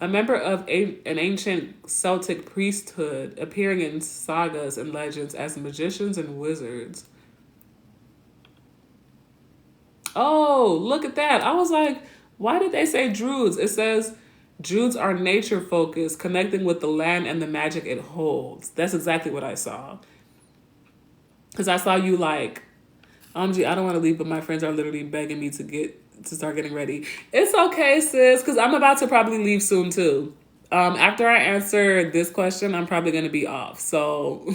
A member of an ancient Celtic priesthood, appearing in sagas and legends as magicians and wizards. Oh, look at that. I was like, why did they say druids? It says druids are nature focused, connecting with the land and the magic it holds. That's exactly what I saw. Because I saw you like, gee, I don't want to leave, but my friends are literally begging me to start getting ready. It's okay, sis, because I'm about to probably leave soon too. After I answer this question, I'm probably going to be off. So,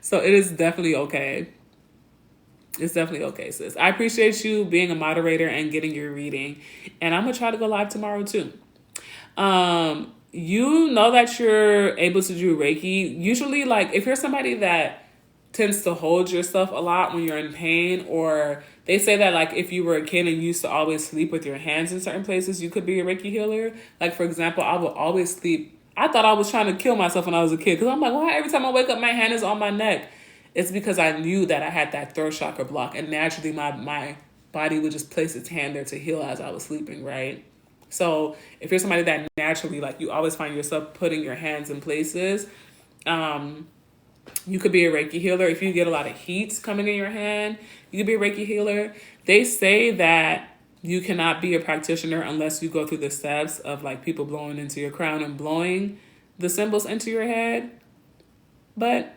so it is definitely okay. It's definitely okay, sis. I appreciate you being a moderator and getting your reading. And I'm going to try to go live tomorrow too. You know that you're able to do Reiki. Usually, like, if you're somebody that tends to hold yourself a lot when you're in pain, or they say that, like, if you were a kid and you used to always sleep with your hands in certain places, you could be a Reiki healer. Like, for example, I would always sleep. I thought I was trying to kill myself when I was a kid because I'm like, why every time I wake up, my hand is on my neck? It's because I knew that I had that throat chakra block, and naturally my body would just place its hand there to heal as I was sleeping, right? So if you're somebody that naturally, like, you always find yourself putting your hands in places, you could be a Reiki healer. If you get a lot of heat coming in your hand, you could be a Reiki healer. They say that you cannot be a practitioner unless you go through the steps of, like, people blowing into your crown and blowing the symbols into your head. But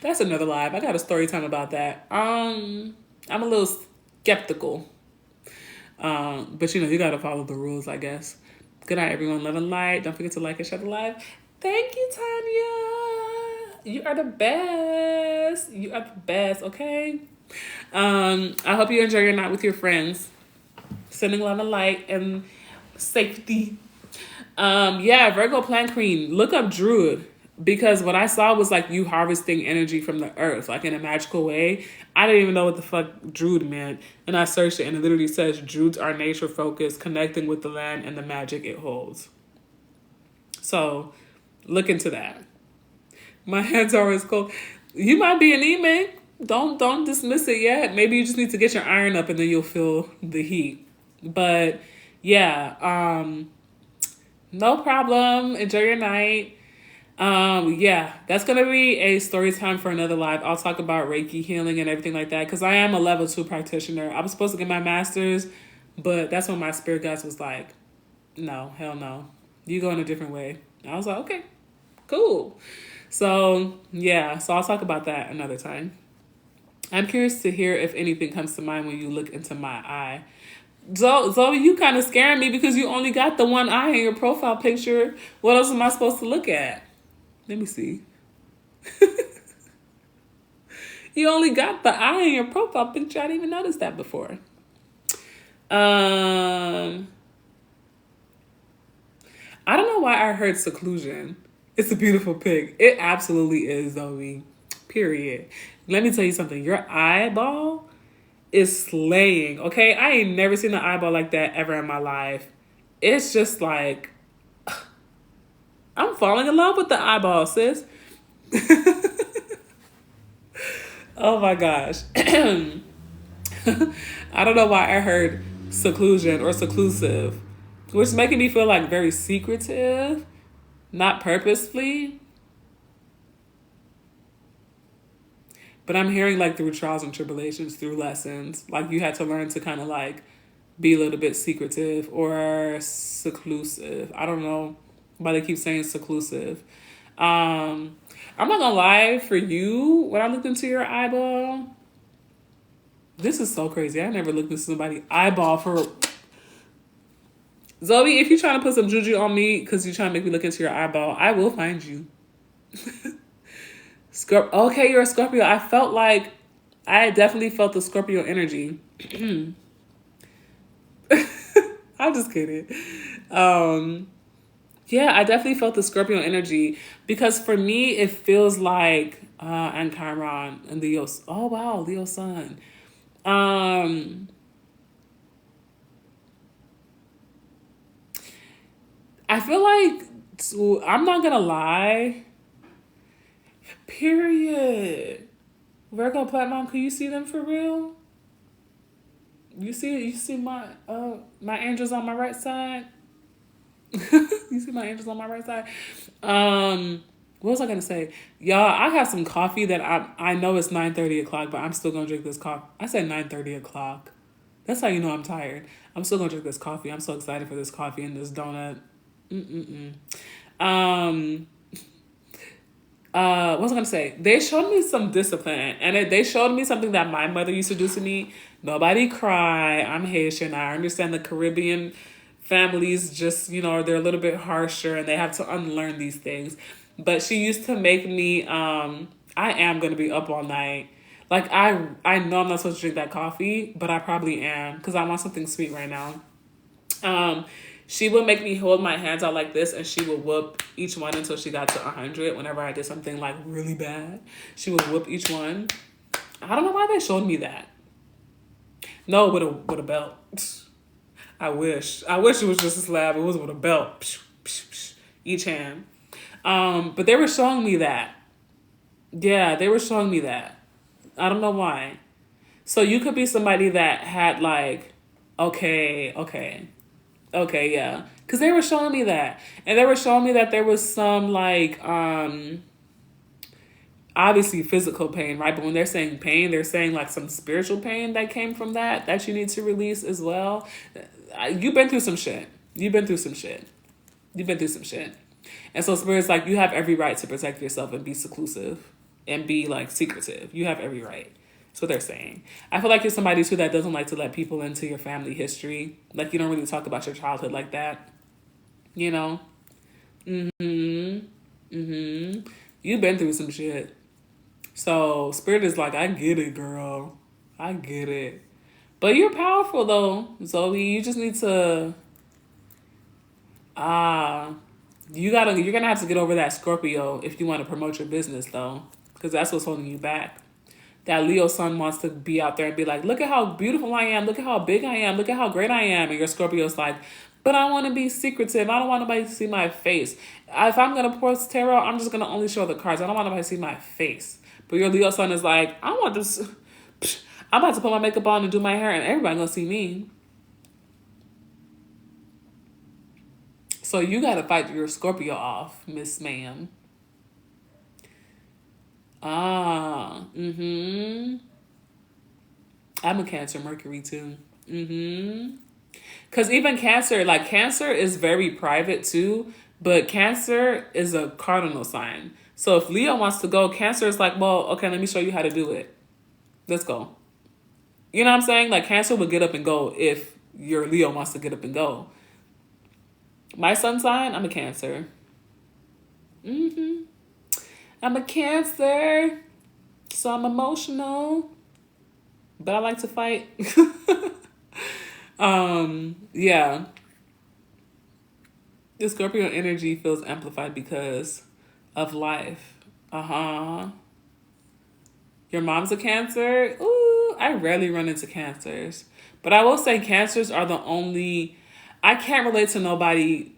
that's another live. I got a story time about that. I'm a little skeptical. But you gotta follow the rules, I guess. Good night, everyone. Love and light. Don't forget to like and share the live. Thank you, Tanya. You are the best. You are the best, okay? I hope you enjoy your night with your friends. Sending love and light and safety. Yeah, Virgo Plant Queen. Look up Druid. Because what I saw was like you harvesting energy from the earth, like in a magical way. I didn't even know what the fuck Druid meant. And I searched it and it literally says Druids are nature focused, connecting with the land and the magic it holds. So look into that. My hands are always cold. You might be anemic. Don't dismiss it yet. Maybe you just need to get your iron up and then you'll feel the heat. But yeah, no problem. Enjoy your night. Yeah, that's gonna be a story time for another live. I'll talk about Reiki healing and everything like that because I am a level 2 practitioner. I was supposed to get my master's, but that's when my spirit guides was like, no, hell no. You go in a different way. I was like, okay, cool. So yeah, so I'll talk about that another time. I'm curious to hear if anything comes to mind when you look into my eye. Zoe, you kind of scaring me because you only got the one eye in your profile picture. What else am I supposed to look at? Let me see. You only got the eye in your profile picture. I didn't even notice that before. I don't know why I heard seclusion. It's a beautiful pic. It absolutely is, Zoe. Period. Let me tell you something. Your eyeball is slaying. Okay, I ain't never seen an eyeball like that ever in my life. It's just like I'm falling in love with the eyeball, sis. Oh my gosh. I don't know why I heard seclusion or seclusive, which is making me feel like very secretive, not purposefully. But I'm hearing like through trials and tribulations, through lessons, like you had to learn to kind of like be a little bit secretive or seclusive. I don't know why they keep saying seclusive. I'm not gonna lie, for you, when I looked into your eyeball, this is so crazy. I never looked into somebody's eyeball for Zoe. If you're trying to put some juju on me because you're trying to make me look into your eyeball, I will find you. Okay, you're a Scorpio. I definitely felt the Scorpio energy. I'm just kidding. Yeah, I definitely felt the Scorpio energy because for me, it feels like, and Chiron and Leo. Oh, wow, Leo sun. I feel like, I'm not gonna lie. Period. Virgo Platinum, can you see them for real? You see my angels on my right side? You see my angels on my right side? What was I gonna say? Y'all, I have some coffee that I know it's 9:30 o'clock, but I'm still gonna drink this coffee. I said 9:30 o'clock. That's how you know I'm tired. I'm still gonna drink this coffee. I'm so excited for this coffee and this donut. What was I gonna say? They showed me some discipline, and they showed me something that my mother used to do to me. Nobody cry. I'm Haitian. I understand the Caribbean families just, they're a little bit harsher and they have to unlearn these things. But she used to make me, I am gonna be up all night. Like I know I'm not supposed to drink that coffee, but I probably am because I want something sweet right now. She would make me hold my hands out like this, and she would whoop each one until she got to 100. Whenever I did something like really bad, she would whoop each one. I don't know why they showed me that. No, with a belt. I wish it was just a slab. It was with a belt, each hand. But they were showing me that. Yeah, they were showing me that. I don't know why. So you could be somebody that had like, okay, yeah. Because they were showing me that. And they were showing me that there was some like, obviously physical pain, right? But when they're saying pain, they're saying like some spiritual pain that came from that you need to release as well. You've been through some shit. And so Spirit's like, you have every right to protect yourself and be seclusive and be like secretive. You have every right. That's what they're saying. I feel like you're somebody too that doesn't like to let people into your family history. Like you don't really talk about your childhood like that. You know? You've been through some shit. So Spirit is like, I get it, girl. I get it. But you're powerful though, Zoe. You just need to you're gonna have to get over that Scorpio if you want to promote your business though. Because that's what's holding you back. That Leo sun wants to be out there and be like, look at how beautiful I am, look at how big I am, look at how great I am. And your Scorpio's like, but I want to be secretive. I don't want nobody to see my face. If I'm going to post tarot, I'm just going to only show the cards. I don't want nobody to see my face. But your Leo sun is like, I want this. I'm about to put my makeup on and do my hair, and everybody gonna see me. So you gotta fight your Scorpio off, Miss Ma'am. I'm a Cancer, Mercury too. Because even Cancer, like Cancer is very private too, but Cancer is a cardinal sign. So if Leo wants to go, Cancer is like, well, okay, let me show you how to do it. Let's go. You know what I'm saying? Like Cancer would get up and go if your Leo wants to get up and go. My sun sign, I'm a Cancer. I'm a Cancer, so I'm emotional, but I like to fight. Yeah. The Scorpio energy feels amplified because of life. Your mom's a Cancer? Ooh, I rarely run into Cancers. But I will say Cancers are the only... I can't relate to nobody...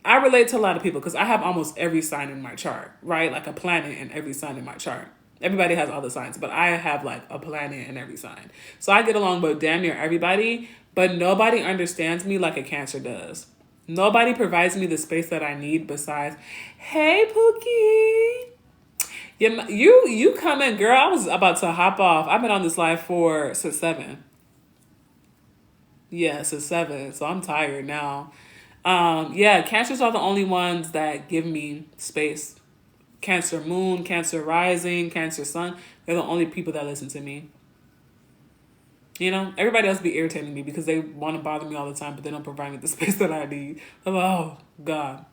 I relate to a lot of people because I have almost every sign in my chart, right? Like a planet in every sign in my chart. Everybody has all the signs, but I have like a planet in every sign. So I get along with damn near everybody, but nobody understands me like a Cancer does. Nobody provides me the space that I need besides, hey, Pookie. You come in, girl. I was about to hop off. I've been on this live since 7. Yeah, since 7. So I'm tired now. Yeah, Cancers are the only ones that give me space. Cancer moon, Cancer rising, Cancer sun. They're the only people that listen to me. You know, everybody else be irritating me because they want to bother me all the time, but they don't provide me the space that I need. I'm like, oh, God.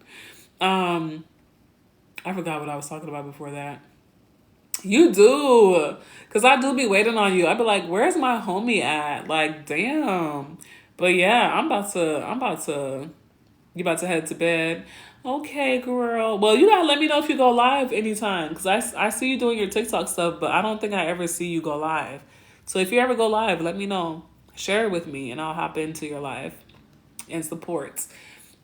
I forgot what I was talking about before that. You do. Because I do be waiting on you. I be like, where's my homie at? Like, damn. But yeah, you about to head to bed. Okay, girl. Well, you gotta let me know if you go live anytime. Because I see you doing your TikTok stuff, but I don't think I ever see you go live. So if you ever go live, let me know. Share it with me and I'll hop into your live and support.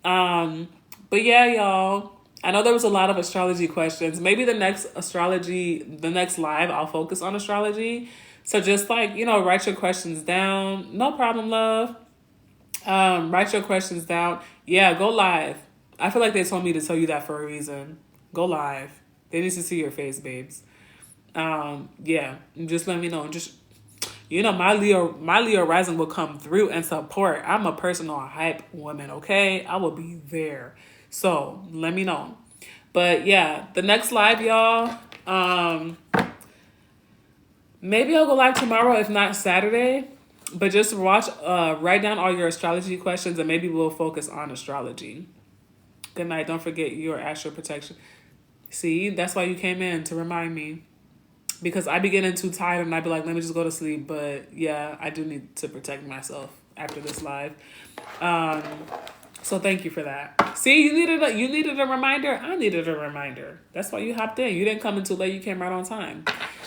But yeah, y'all. I know there was a lot of astrology questions. Maybe the next live, I'll focus on astrology. So just like, write your questions down. No problem, love. Write your questions down. Yeah, go live. I feel like they told me to tell you that for a reason. Go live. They need to see your face, babes. Yeah, just let me know. Just, my Leo rising will come through and support. I'm a personal hype woman, okay? I will be there. So let me know. But yeah, the next live, y'all. Maybe I'll go live tomorrow, if not Saturday. But just write down all your astrology questions and maybe we'll focus on astrology. Good night. Don't forget your astral protection. See, that's why you came in, to remind me. Because I be getting too tired and I be like, let me just go to sleep. But yeah, I do need to protect myself after this live. So thank you for that. See, you needed a reminder. I needed a reminder. That's why you hopped in. You didn't come in too late. You came right on time.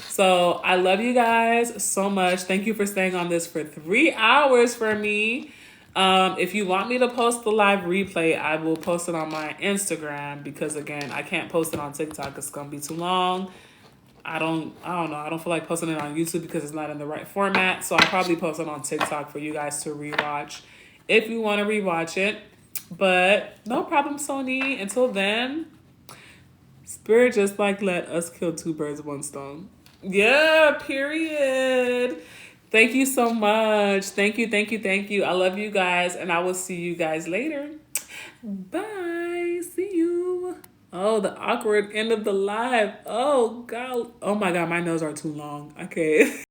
So I love you guys so much. Thank you for staying on this for 3 hours for me. If you want me to post the live replay, I will post it on my Instagram because again, I can't post it on TikTok. It's gonna be too long. I don't know. I don't feel like posting it on YouTube because it's not in the right format. So I'll probably post it on TikTok for you guys to rewatch if you want to rewatch it. But no problem, Sony. Until then, Spirit just like let us kill 2 birds with 1 stone. Yeah, period. Thank you so much. Thank you. I love you guys, and I will see you guys later. Bye. See you. Oh, the awkward end of the live. Oh, God. Oh, my God. My nails are too long. Okay.